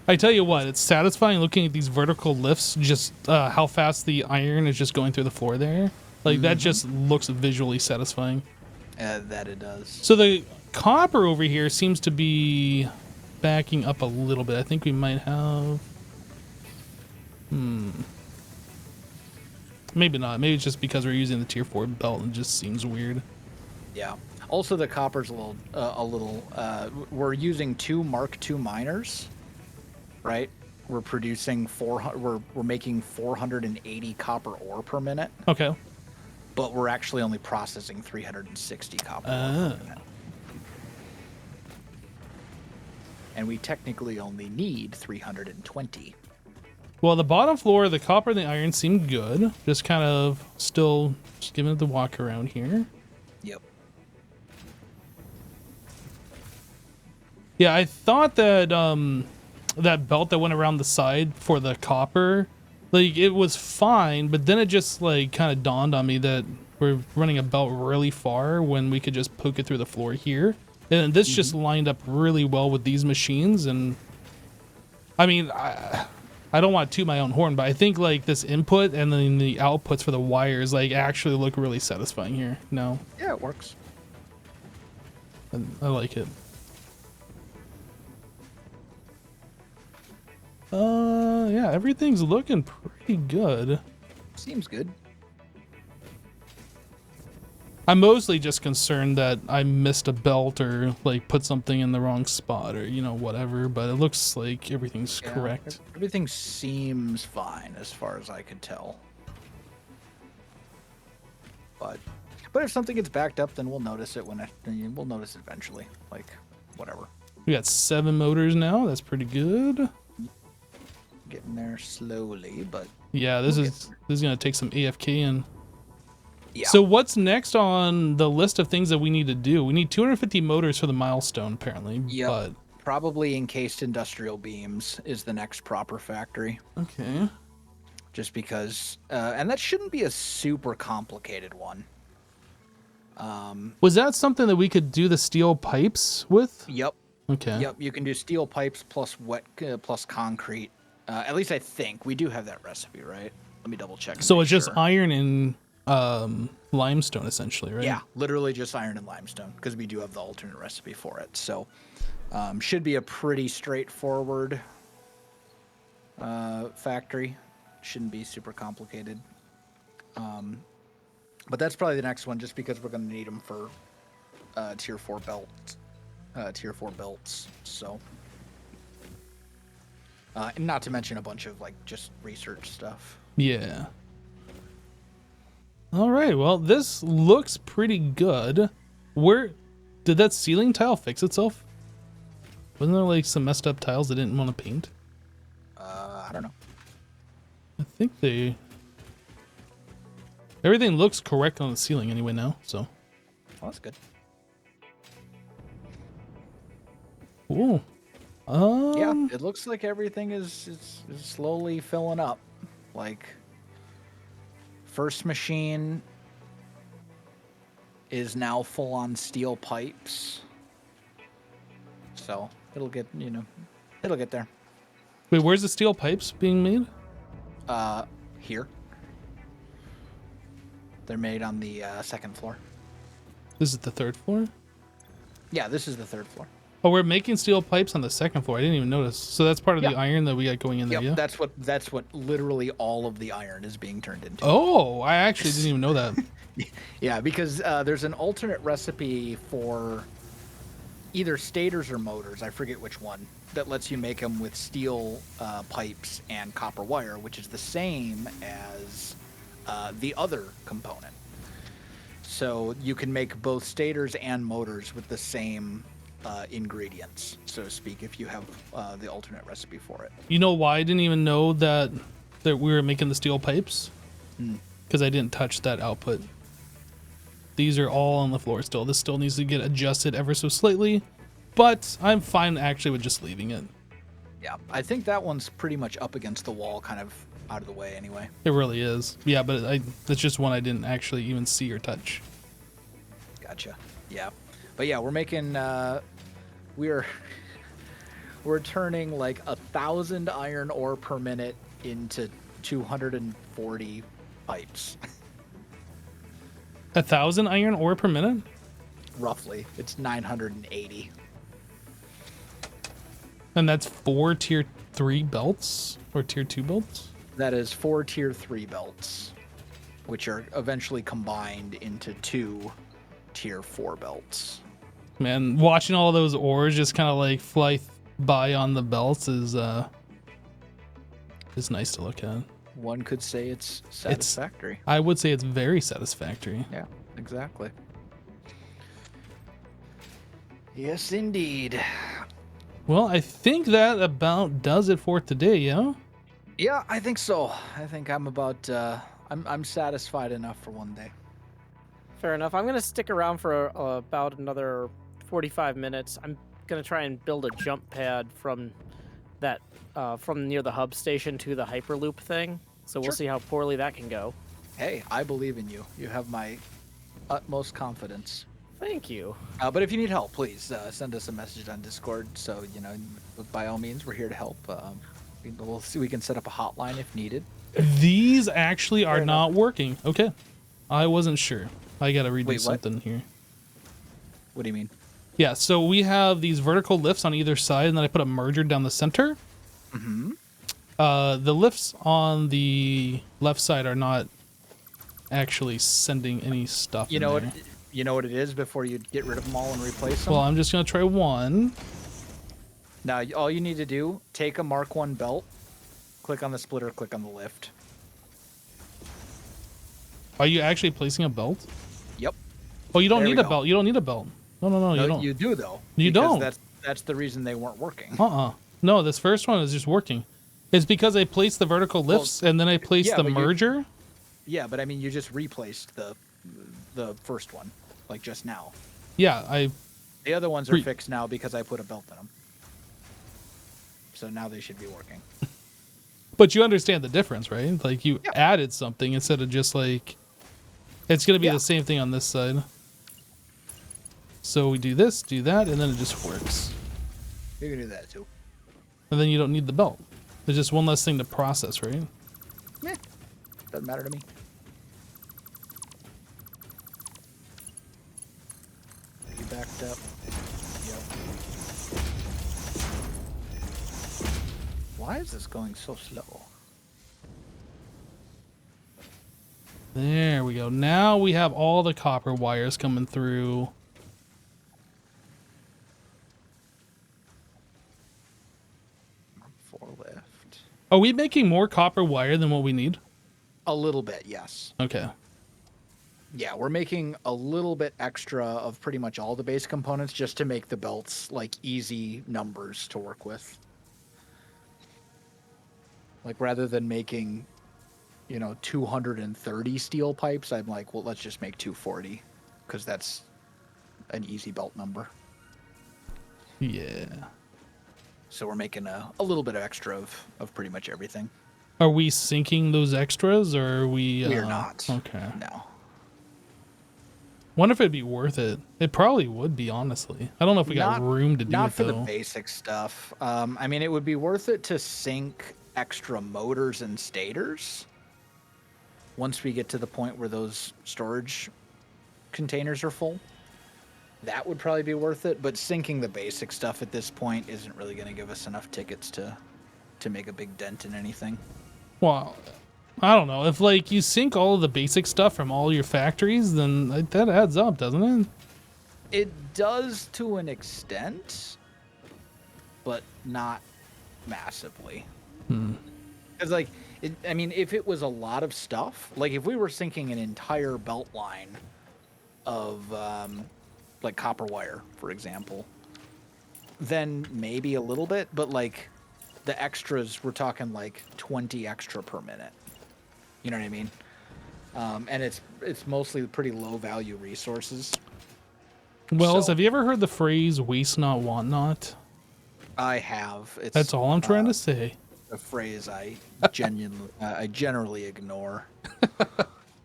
I tell you what, it's satisfying looking at these vertical lifts, just how fast the iron is just going through the floor there. Like, that just looks visually satisfying. That it does. So the copper over here seems to be backing up a little bit. I think we might have... Maybe not. Maybe it's just because we're using the tier 4 belt and it just seems weird. Yeah. Also, the copper's we're using 2 Mark II miners, right? We're producing we're making 480 copper ore per minute. Okay. But we're actually only processing 360 copper ore per minute. And we technically only need 320. Well, the bottom floor, the copper and the iron seem good. Just kind of still just giving it the walk around here. Yep. Yeah, I thought that that belt that went around the side for the copper, like, it was fine, but then it just, like, kind of dawned on me that we're running a belt really far when we could just poke it through the floor here. And this just lined up really well with these machines. And I mean, I don't want to toot my own horn, but I think, like, this input and then the outputs for the wires, like, actually look really satisfying here. No. Yeah, it works. I like it. Yeah, everything's looking pretty good. Seems good. I'm mostly just concerned that I missed a belt or, like, put something in the wrong spot or, you know, whatever, but it looks like everything's correct. Everything seems fine as far as I could tell. But But if something gets backed up, then we'll notice it we'll notice it eventually. Like, whatever. We got 7 motors now. That's pretty good. Getting there slowly, but Yeah, this is gonna take some AFK in. yeah. So what's next on the list of things that we need to do? We need 250 motors for the milestone, apparently. Yep. But Probably encased industrial beams is the next proper factory. okay. Just because, and that shouldn't be a super complicated one. Was that something that we could do the steel pipes with? Yep. Okay. Yep. You can do steel pipes plus plus concrete. At least I think we do have that recipe, right? Let me double check. and So make it's just sure. iron and limestone, essentially, right? Yeah, literally just iron and limestone because we do have the alternate recipe for it. So should be a pretty straightforward factory. Shouldn't be super complicated. But that's probably the next one just because we're going to need them for tier 4 belts. So and not to mention a bunch of like just research stuff. Yeah. All right. Well, this looks pretty good. Where did that ceiling tile fix itself? Wasn't there like some messed up tiles that didn't want to paint? I don't know. I think everything looks correct on the ceiling anyway now. So Well, that's good. cool. Yeah, it looks like everything is slowly filling up. Like, first machine is now full on steel pipes. So it'll get there. Wait, where's the steel pipes being made? Here. They're made on the second floor. This is the 3rd floor. Yeah, this is the 3rd floor. Oh, we're making steel pipes on the 2nd floor. I didn't even notice. So that's part of the Yeah. iron that we got going in there. Yep, Yeah. that's what literally all of the iron is being turned into. Oh, I actually didn't even know that. Yeah, because there's an alternate recipe for either stators or motors, I forget which one, that lets you make them with steel pipes and copper wire, which is the same as the other component. So you can make both stators and motors with the same ingredients, so to speak, if you have the alternate recipe for it. You know why I didn't even know that we were making the steel pipes? Because I didn't touch that output. These are all on the floor still. This still needs to get adjusted ever so slightly, but I'm fine actually with just leaving it. Yeah, I think that one's pretty much up against the wall, kind of out of the way anyway. It really is. Yeah, but that's just one I didn't actually even see or touch. Gotcha. Yeah, but yeah, we're making we're turning like 1,000 iron ore per minute into 240 pipes. 1,000 iron ore per minute? Roughly, it's 980. And that's 4 tier 3 belts or tier 2 belts? That is 4 tier 3 belts, which are eventually combined into 2 tier 4 belts. Man, watching all those ores just kind of like fly by on the belts is nice to look at. One could say it's satisfactory. I would say it's very satisfactory. Yeah, exactly. Yes, indeed. Well, I think that about does it for today, yeah? Yeah, I think so. I think I'm about I'm satisfied enough for one day. Fair enough. I'm gonna stick around for about another 45 minutes. I'm gonna try and build a jump pad from that from near the hub station to the hyperloop thing. So we'll Sure. see how poorly that can go. Hey, I believe in you. You have my utmost confidence. Thank you. But if you need help, please send us a message on Discord. So by all means, we're here to help. We'll see. We can set up a hotline if needed. These actually are Fair not working. Okay. I wasn't sure. I gotta redo Wait, what? something here. What do you mean? Yeah, so we have these vertical lifts on either side, and then I put a merger down the center. Mm-hmm. The lifts on the left side are not actually sending any stuff You in know there. what? You know what it is before you get rid of them all and replace them. Well, I'm just gonna try one. Now, all you need to do, take a Mark 1 belt, click on the splitter, click on the lift. Are you actually placing a belt? Yep. Oh, you don't There need we a go. belt. You don't need a belt. No, No, you don't. you do though. You because don't. That's the reason they weren't working. No, this first one is just working. It's because I placed the vertical Well, lifts and then I placed yeah, the but you- merger. Yeah, but I mean, you just replaced the first one, like just now. Yeah, The other ones are fixed now because I put a belt in them. So now they should be working. but you understand the difference, right? Like you Yeah. added something instead of just like, it's going to be Yeah. the same thing on this side. So we do this, do that, and then it just works. You can do that too. And then you don't need the belt. There's just one less thing to process, right? Yeah, doesn't matter to me. You backed up. Yep. Why is this going so slow? There we go. Now we have all the copper wires coming through. Four left. Are we making more copper wire than what we need? A little bit, yes. Okay. Yeah, we're making a little bit extra of pretty much all the base components just to make the belts like easy numbers to work with. Like rather than making, 230 steel pipes, I'm like, well, let's just make 240 because that's an easy belt number. Yeah. So we're making a little bit of extra of pretty much everything. Are we sinking those extras or are we... We are not. Okay. No. Wonder if it'd be worth it. It probably would be, honestly. I don't know if we got room to do Not it, for though. the basic stuff. I mean, it would be worth it to sink extra motors and stators once we get to the point where those storage containers are full. That would probably be worth it, but sinking the basic stuff at this point isn't really going to give us enough tickets to make a big dent in anything. Well, I don't know. If, like, you sink all of the basic stuff from all your factories, then that adds up, doesn't it? It does to an extent, but not massively. Because, like, if it was a lot of stuff, like if we were sinking an entire belt line of, like, copper wire, for example, then maybe a little bit, but, like, the extras, we're talking, like, 20 extra per minute. You know what I mean? And it's mostly pretty low-value resources. Wells, So- have you ever heard the phrase waste not, want not? I have. It's That's all I'm trying to say. a phrase I generally ignore.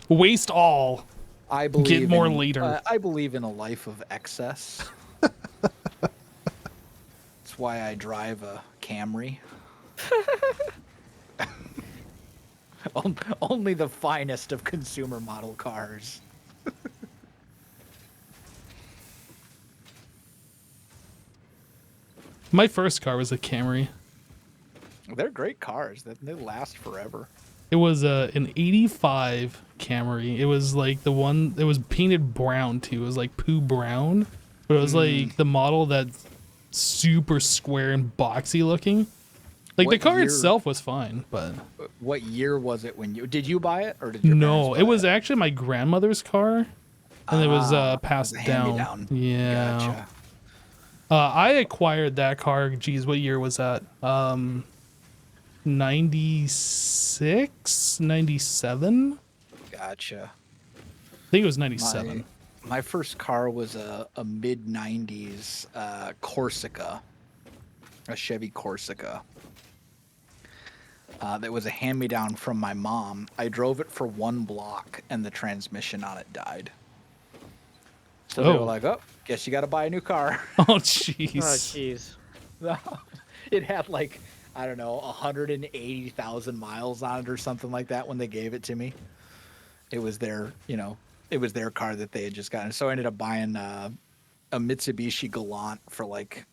Waste all. I believe more in, later. I believe in a life of excess. That's why I drive a Camry. Only the finest of consumer model cars. My first car was a Camry. They're great cars. They last forever. It was an 85 Camry. It was like the one, it was painted brown too. It was like poo brown. But it was like the model that's super square and boxy looking. Like the What car year- itself was fine, but What year was it when did you buy it or did your no, parents it buy was actually my grandmother's car. And it was passed a down. hand-me-down. Yeah. Gotcha. I acquired that car. Geez, what year was that? 96, 97? Gotcha. I think it was 97. My first car was a mid 90s Corsica, a Chevy Corsica. That was a hand-me-down from my mom. I drove it for 1 block and the transmission on it died. So they Oh. were like, oh, guess you got to buy a new car. Oh, Oh, jeez. jeez. It had like, I don't know, 180,000 miles on it or something like that when they gave it to me. It was their, it was their car that they had just gotten. So I ended up buying a Mitsubishi Galant for like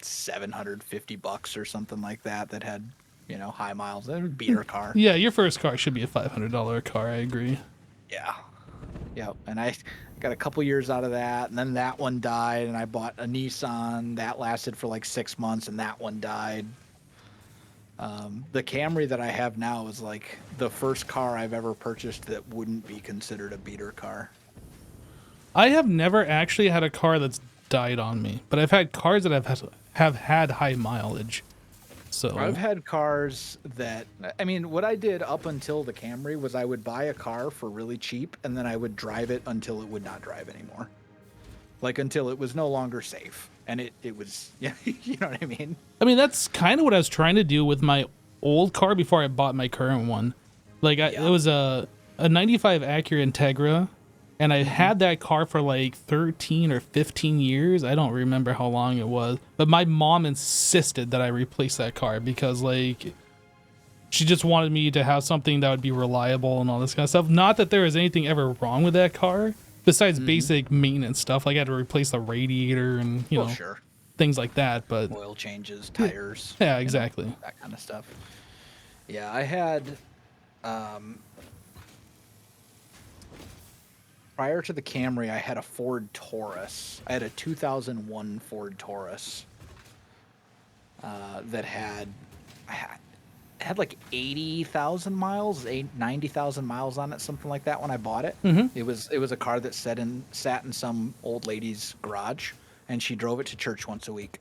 $750 or something like that had, high miles. It was a beater car. Yeah, your first car should be a $500 car. I agree. Yeah. Yep. And I got a couple years out of that, and then that one died, and I bought a Nissan that lasted for like 6 months, and that one died. The Camry that I have now is like the first car I've ever purchased that wouldn't be considered a beater car. I have never actually had a car that's died on me, but I've had cars that have had high mileage. So I've had cars that, I mean, what I did up until the Camry was I would buy a car for really cheap and then I would drive it until it would not drive anymore. Like until it was no longer safe. And it was, yeah, you know what I mean? I mean, that's kind of what I was trying to do with my old car before I bought my current one. Like it was a 95 Acura Integra, and I had that car for like 13 or 15 years. I don't remember how long it was, but my mom insisted that I replace that car because like she just wanted me to have something that would be reliable and all this kind of stuff. Not that there was anything ever wrong with that car besides basic maintenance stuff. Like I had to replace the radiator and you know Sure. things like that. But Oil changes, tires. yeah, you know, exactly. that kind of stuff. Yeah, I had prior to the Camry, I had a Ford Taurus. I had a 2001 Ford Taurus that had like 80,000 miles, 90,000 miles on it, something like that when I bought it. It was a car that sat in some old lady's garage, and she drove it to church once a week.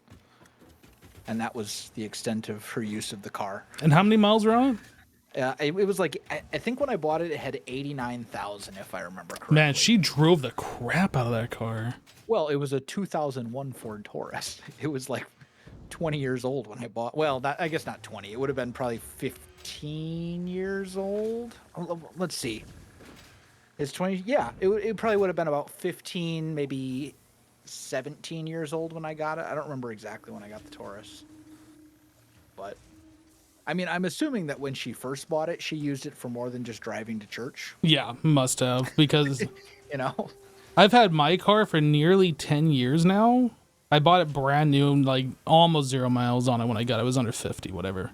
And that was the extent of her use of the car. And how many miles were on it? It was like, I think when I bought it, it had 89,000, if I remember correctly. Man, she drove the crap out of that car. Well, it was a 2001 Ford Taurus. It was like 20 years old when I bought. Well, I guess not 20. It would have been probably 15 years old. Let's see. It's 20. Yeah, it probably would have been about 15, maybe 17 years old when I got it. I don't remember exactly when I got the Taurus. But I mean, I'm assuming that when she first bought it, she used it for more than just driving to church. Yeah, must have, because You know? I've had my car for nearly 10 years now. I bought it brand new, like almost 0 miles on it when I got it. It was under 50, whatever.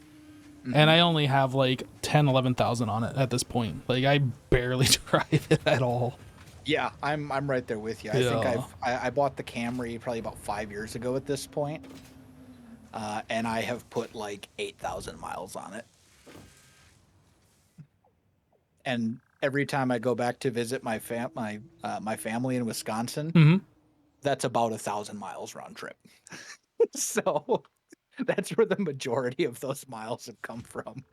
And I only have like 10, 11,000 on it at this point. Like I barely drive it at all. Yeah, I'm right there with you. I think I bought the Camry probably about 5 years ago at this point. And I have put like 8,000 miles on it. And every time I go back to visit my family in Wisconsin, that's about 1,000 miles round trip. So that's where the majority of those miles have come from.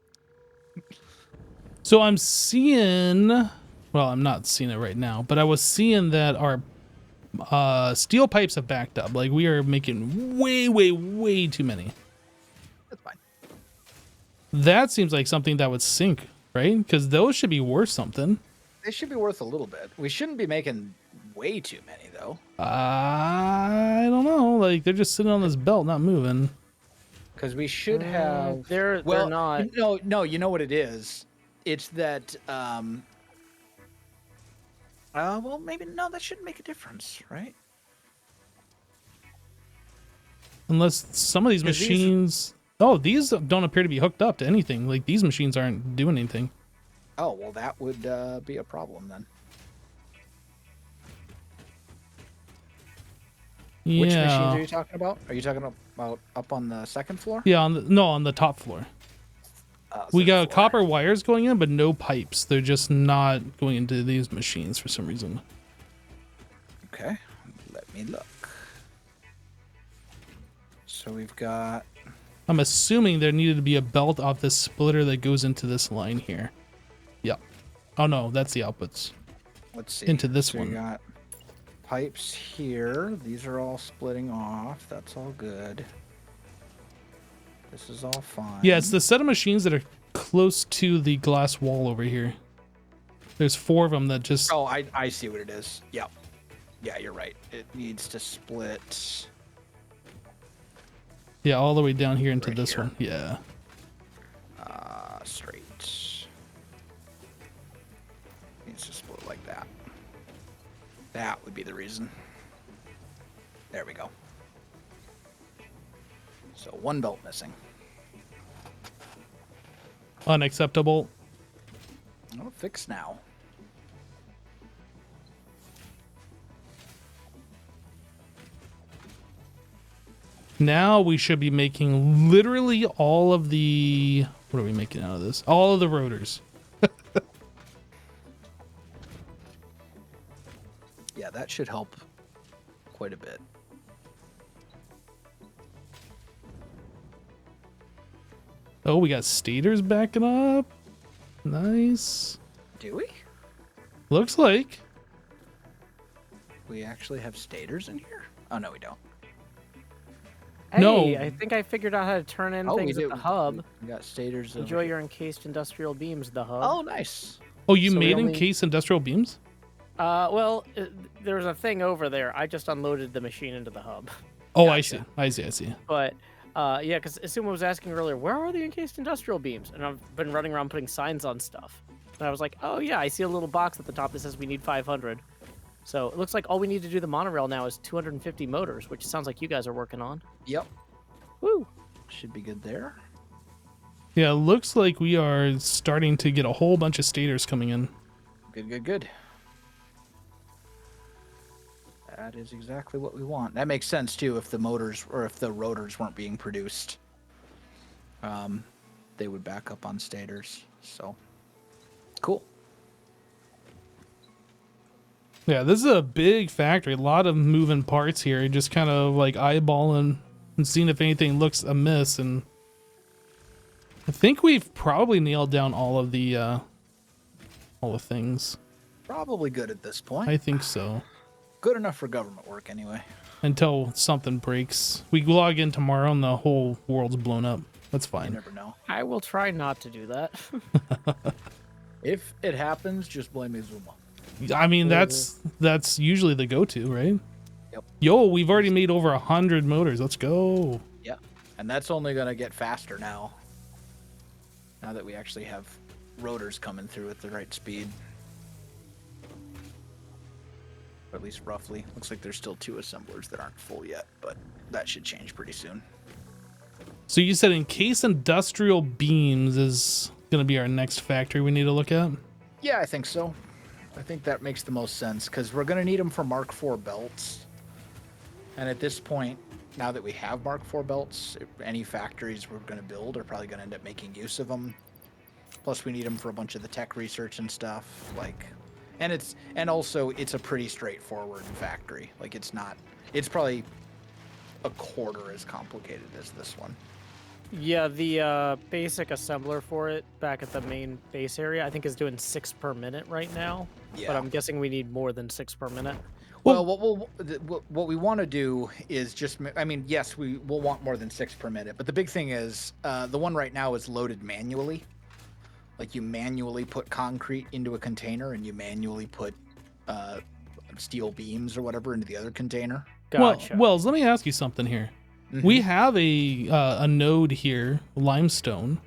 So I'm seeing, well, I'm not seeing it right now, but I was seeing that our steel pipes have backed up. Like we are making way too many. That's fine. That seems like something that would sink, right? Because those should be worth something. They should be worth a little bit. We shouldn't be making way too many, though. I don't know. Like they're just sitting on this belt, not moving. Because we should have. They're not. No. You know what it is? It's that. Well, maybe no. That shouldn't make a difference, right? Unless some of these machines. These don't appear to be hooked up to anything. Like these machines aren't doing anything. Oh well, that would be a problem then. Yeah. Which machines are you talking about? Are you talking about up on the second floor? Yeah, on the top floor. We got copper wires going in, but no pipes. They're just not going into these machines for some reason. Okay, let me look. So we've got. I'm assuming there needed to be a belt off this splitter that goes into this line here. Yep. Oh no, that's the outputs. Let's see. Into this so one. We got pipes here. These are all splitting off. That's all good. This is all fine. Yeah, it's the set of machines that are close to the glass wall over here. There's 4 of them that just... Oh, I see what it is. Yep. Yeah, you're right. It needs to split... Yeah, all the way down here into Right this here. one. Yeah. Straight. Needs to split like that. That would be the reason. There we go. So 1 belt missing. Unacceptable. Oh, fix now. Now we should be making literally all of the... What are we making out of this? All of the rotors. Yeah, yeah, that should help quite a bit. Oh, we got stators backing up. Nice. Do we? Looks like. We actually have stators in here? Oh, no, we don't. Hey, No. I think I figured out how to turn in Oh, things we at do. the hub. We got stators. over Enjoy here. your encased industrial beams, the hub. Oh, nice. Oh, you So we made only- encased industrial beams? There was a thing over there. I just unloaded the machine into the hub. Oh, Gotcha. I see. But yeah, because Asuma was asking earlier, where are the encased industrial beams? And I've been running around putting signs on stuff. And I was like, oh yeah, I see a little box at the top that says we need 500. So it looks like all we need to do the monorail now is 250 motors, which sounds like you guys are working on. Yep. Woo! Should be good there. Yeah, it looks like we are starting to get a whole bunch of stators coming in. Good. That is exactly what we want. That makes sense too. If the motors or if the rotors weren't being produced, they would back up on stators. So cool. Yeah, this is a big factory. A lot of moving parts here. Just kind of like eyeballing and seeing if anything looks amiss. And I think we've probably nailed down all the things. Probably good at this point. I think so. Good enough for government work anyway. Until something breaks. We log in tomorrow and the whole world's blown up. That's You fine. never know. I will try not to do that. If it happens, just blame Izuma. I mean, that's usually the go-to, right? Yep. Yo, we've already made over 100 motors. Let's go. Yeah, and that's only gonna get faster now. Now that we actually have rotors coming through at the right speed. Or at least roughly. Looks like there's still 2 assemblers that aren't full yet, but that should change pretty soon. So you said encased industrial beams is going to be our next factory we need to look at? Yeah, I think so. I think that makes the most sense because we're going to need them for Mark IV belts. And at this point, now that we have Mark IV belts, any factories we're going to build are probably going to end up making use of them. Plus, we need them for a bunch of the tech research and stuff. And also it's a pretty straightforward factory. Like it's probably a quarter as complicated as this one. Yeah, the basic assembler for it back at the main base area, I think is doing 6 per minute right now. Yeah. But I'm guessing we need more than 6 per minute. Well, what we want to do is just, I mean, yes, we will want more than 6 per minute, but the big thing is the one right now is loaded manually. Like you manually put concrete into a container and you manually put steel beams or whatever into the other container. Gotcha. Well, Wells, let me ask you something here. Mhm. We have a node here, limestone,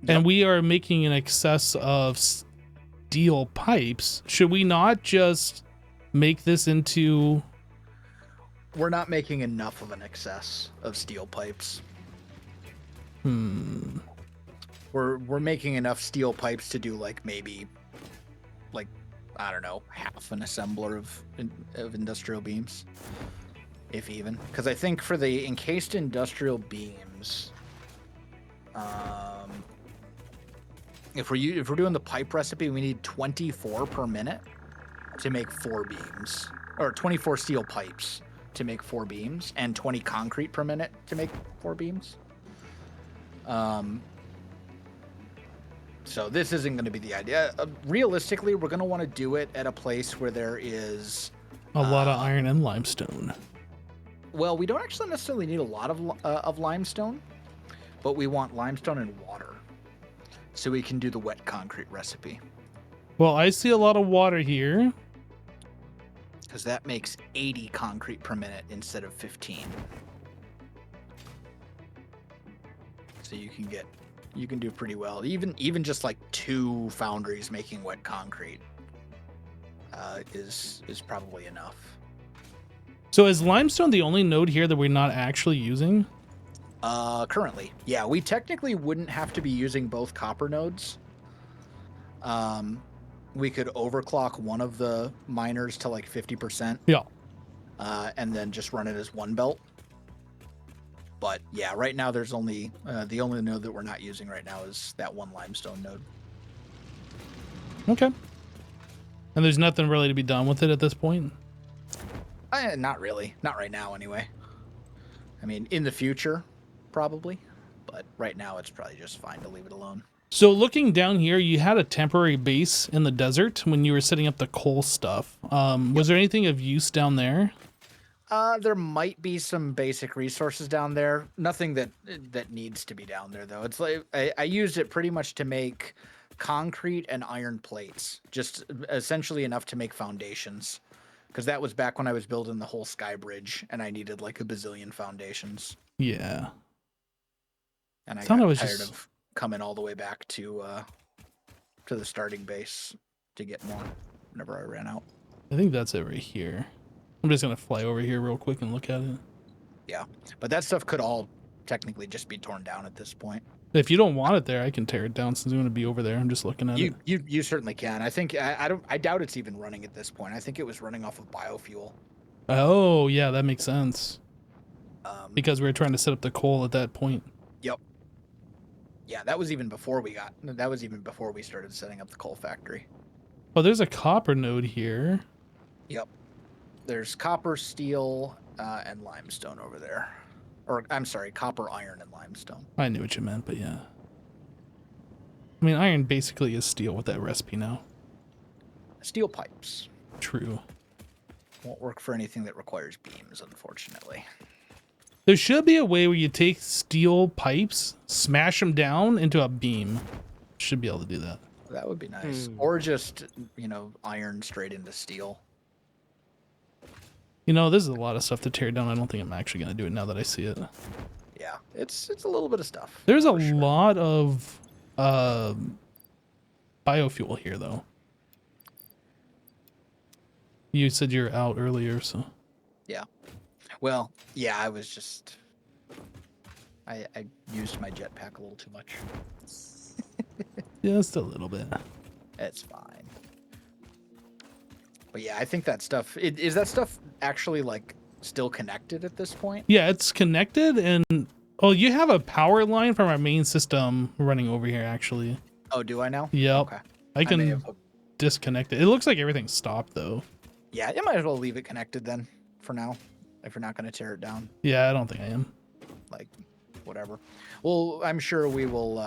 Yep. and we are making in excess of steel pipes. Should we not just make this into... We're not making enough of an excess of steel pipes. We're making enough steel pipes to do maybe I don't know, half an assembler of industrial beams, if even. Because I think for the encased industrial beams, if we're doing the pipe recipe, we need 24 per minute to make 4 beams, or 24 steel pipes to make 4 beams, and 20 concrete per minute to make 4 beams. So this isn't going to be the idea. Realistically, we're going to want to do it at a place where there is a lot of iron and limestone. Well, we don't actually necessarily need a lot of limestone, but we want limestone and water, so we can do the wet concrete recipe. Well, I see a lot of water here. Because that makes 80 concrete per minute instead of 15. So you can do pretty well. Even just 2 foundries making wet concrete is probably enough. So is limestone the only node here that we're not actually using? Currently, yeah, we technically wouldn't have to be using both copper nodes. We could overclock one of the miners to 50%. Yeah. And then just run it as one belt. But yeah, right now there's only the only node that we're not using right now is that one limestone node. Okay. And there's nothing really to be done with it at this point? Not really. Not right now, anyway. I mean, in the future, probably. But right now, it's probably just fine to leave it alone. So looking down here, you had a temporary base in the desert when you were setting up the coal stuff. Was there anything of use down there? There might be some basic resources down there. Nothing that needs to be down there, though. It's like I used it pretty much to make concrete and iron plates, just essentially enough to make foundations. Because that was back when I was building the whole sky bridge, and I needed like a bazillion foundations. Yeah. And I thought got it was tired just- of coming all the way back to the starting base to get more whenever I ran out. I think that's it right here. I'm just gonna fly over here real quick and look at it. Yeah, but that stuff could all technically just be torn down at this point. If you don't want it there, I can tear it down since I'm gonna be over there. I'm just looking at it. You certainly can. I think I doubt it's even running at this point. I think it was running off of biofuel. Oh yeah, that makes sense. Because Because we were trying to set up the coal at that point. Yep. Yeah, that was even before we started setting up the coal factory. Oh, there's a copper node here. Yep. There's copper, steel, and limestone over there. Or I'm sorry, copper, iron, and limestone. I knew what you meant, but yeah. I mean, iron basically is steel with that recipe now. Steel pipes True. won't work for anything that requires beams, unfortunately. There should be a way where you take steel pipes, smash them down into a beam. Should be able to do that. That would be nice. Or just, iron straight into steel. You know, there's a lot of stuff to tear down. I don't think I'm actually going to do it now that I see it. Yeah, it's a little bit of stuff. There's a for sure. lot of biofuel here, though. You said you're out earlier, so... Yeah. Well, yeah, I was just... I used my jetpack a little too much. Just a little bit. It's fine. But yeah, I think that stuff... Is that stuff actually, still connected at this point? Yeah, it's connected, and... Oh, you have a power line from our main system running over here, actually. Oh, do I now? Yep. Okay. I may can have- disconnect it. It looks like everything's stopped, though. Yeah, you might as well leave it connected then, for now, if you're not going to tear it down. Yeah, I don't think I am. Whatever. Well, I'm sure we will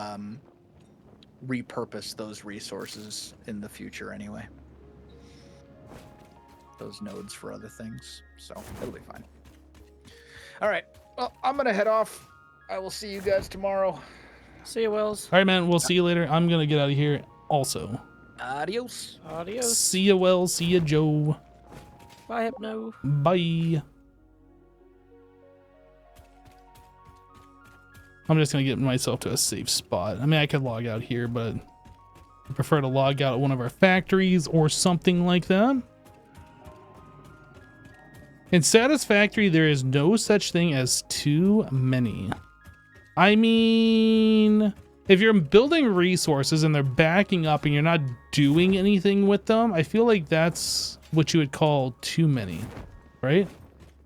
repurpose those resources in the future anyway. Those nodes for other things. So it'll be fine. All right. Well, I'm going to head off. I will see you guys tomorrow. See you, Wills. All right, man. We'll see you later. I'm going to get out of here also. Adios. Adios. See you, Wells. See you, Joe. Bye, Hypno. Bye. I'm just going to get myself to a safe spot. I mean, I could log out here, but I prefer to log out at one of our factories or something like that. In Satisfactory, there is no such thing as too many. I mean, if you're building resources and they're backing up and you're not doing anything with them, I feel like that's what you would call too many, right?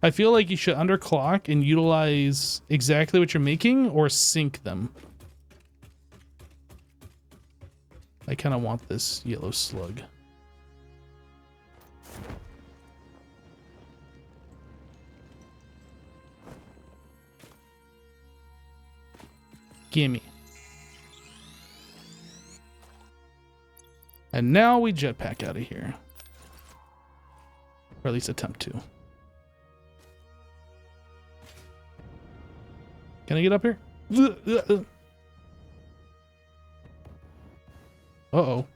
I feel like you should underclock and utilize exactly what you're making or sink them. I kind of want this yellow slug. Gimme. And now we jetpack out of here. Or at least attempt to. Can I get up here? Uh-oh.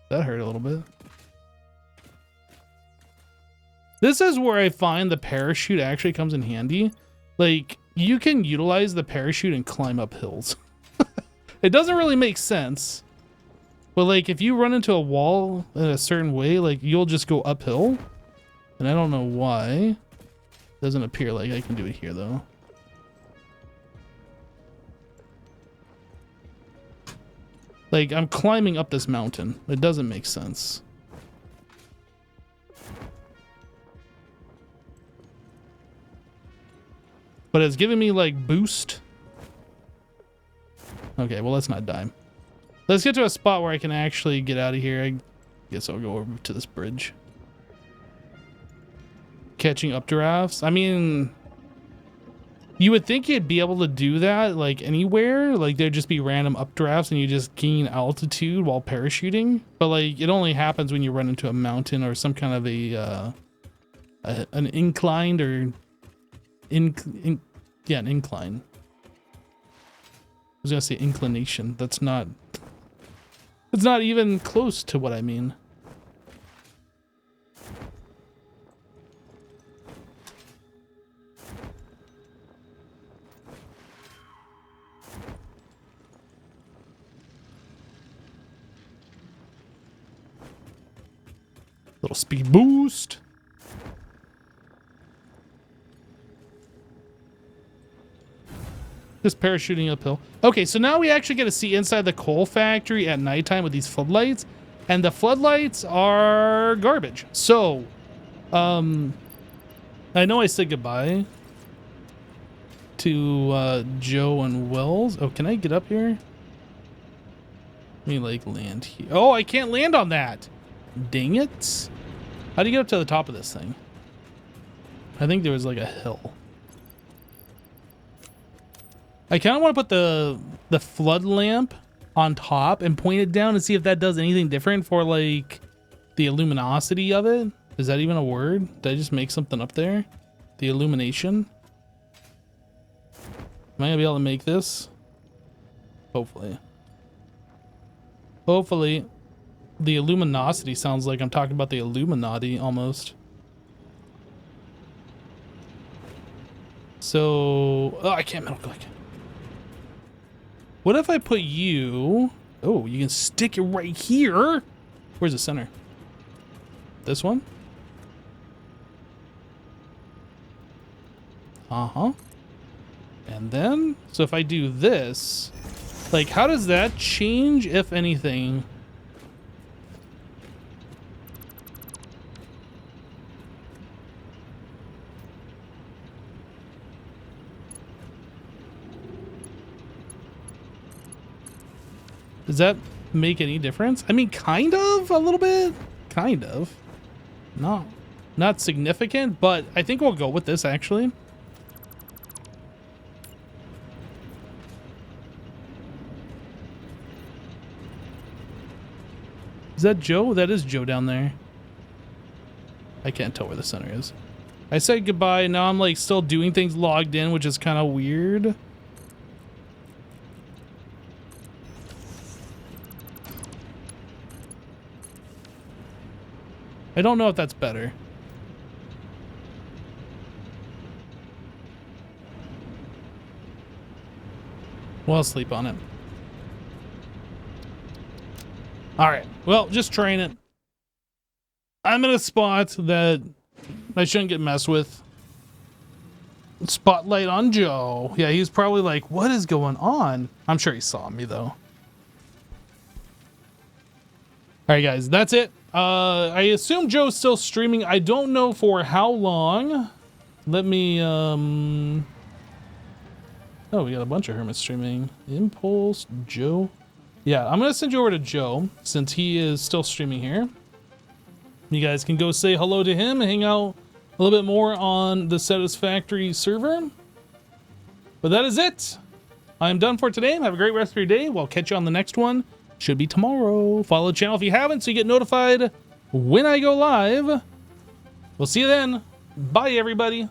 That hurt a little bit. This is where I find the parachute actually comes in handy. Like, you can utilize the parachute and climb up hills. It doesn't really make sense. But, like, if you run into a wall in a certain way, like, you'll just go uphill. And I don't know why. It doesn't appear like I can do it here, though. Like, I'm climbing up this mountain. It doesn't make sense. But it's giving me, like, boost. Okay, well, let's not die. Let's get to a spot where I can actually get out of here. I guess I'll go over to this bridge. catching updrafts. I mean, you would think you'd be able to do that like anywhere. Like there'd just be random updrafts and you just gain altitude while parachuting. But like it only happens when you run into a mountain or some kind of an inclined or an incline. I was gonna say inclination. It's not even close to what I mean. Little speed boost. Just parachuting uphill. Okay, so now we actually get to see inside the coal factory at nighttime with these floodlights. And the floodlights are garbage. So, I know I said goodbye to Joe and Wells. Oh, can I get up here? Let me like land here. Oh, I can't land on that. Dang it. How do you get up to the top of this thing? I think there was like a hill. I kind of want to put the flood lamp on top and point it down and see if that does anything different for like the luminosity of it. Is that even a word? Did I just make something up there? The illumination? Am I gonna be able to make this? Hopefully. Hopefully. The illuminosity sounds like I'm talking about the Illuminati almost. So, oh, I can't metal click. What if I put you? Oh, you can stick it right here. Where's the center? This one? Uh-huh. And then, so if I do this, like, how does that change, if anything? Does that make any difference? I mean, kind of, a little bit, kind of. Not significant, but I think we'll go with this actually. Is that Joe? That is Joe down there. I can't tell where the center is. I said goodbye. Now I'm like still doing things logged in, which is kind of weird. I don't know if that's better. Well, I'll sleep on it. All right. Well, just train it. I'm in a spot that I shouldn't get messed with. Spotlight on Joe. Yeah, he's probably like, what is going on? I'm sure he saw me though. All right, guys, that's it. I assume Joe's still streaming. I don't know for how long. Let me, oh, we got a bunch of hermits streaming. Impulse, Joe. Yeah, I'm going to send you over to Joe since he is still streaming here. You guys can go say hello to him and hang out a little bit more on the Satisfactory server. But that is it. I am done for today. Have a great rest of your day. We'll catch you on the next one. Should be tomorrow. Follow the channel if you haven't so you get notified when I go live. We'll see you then. Bye, everybody.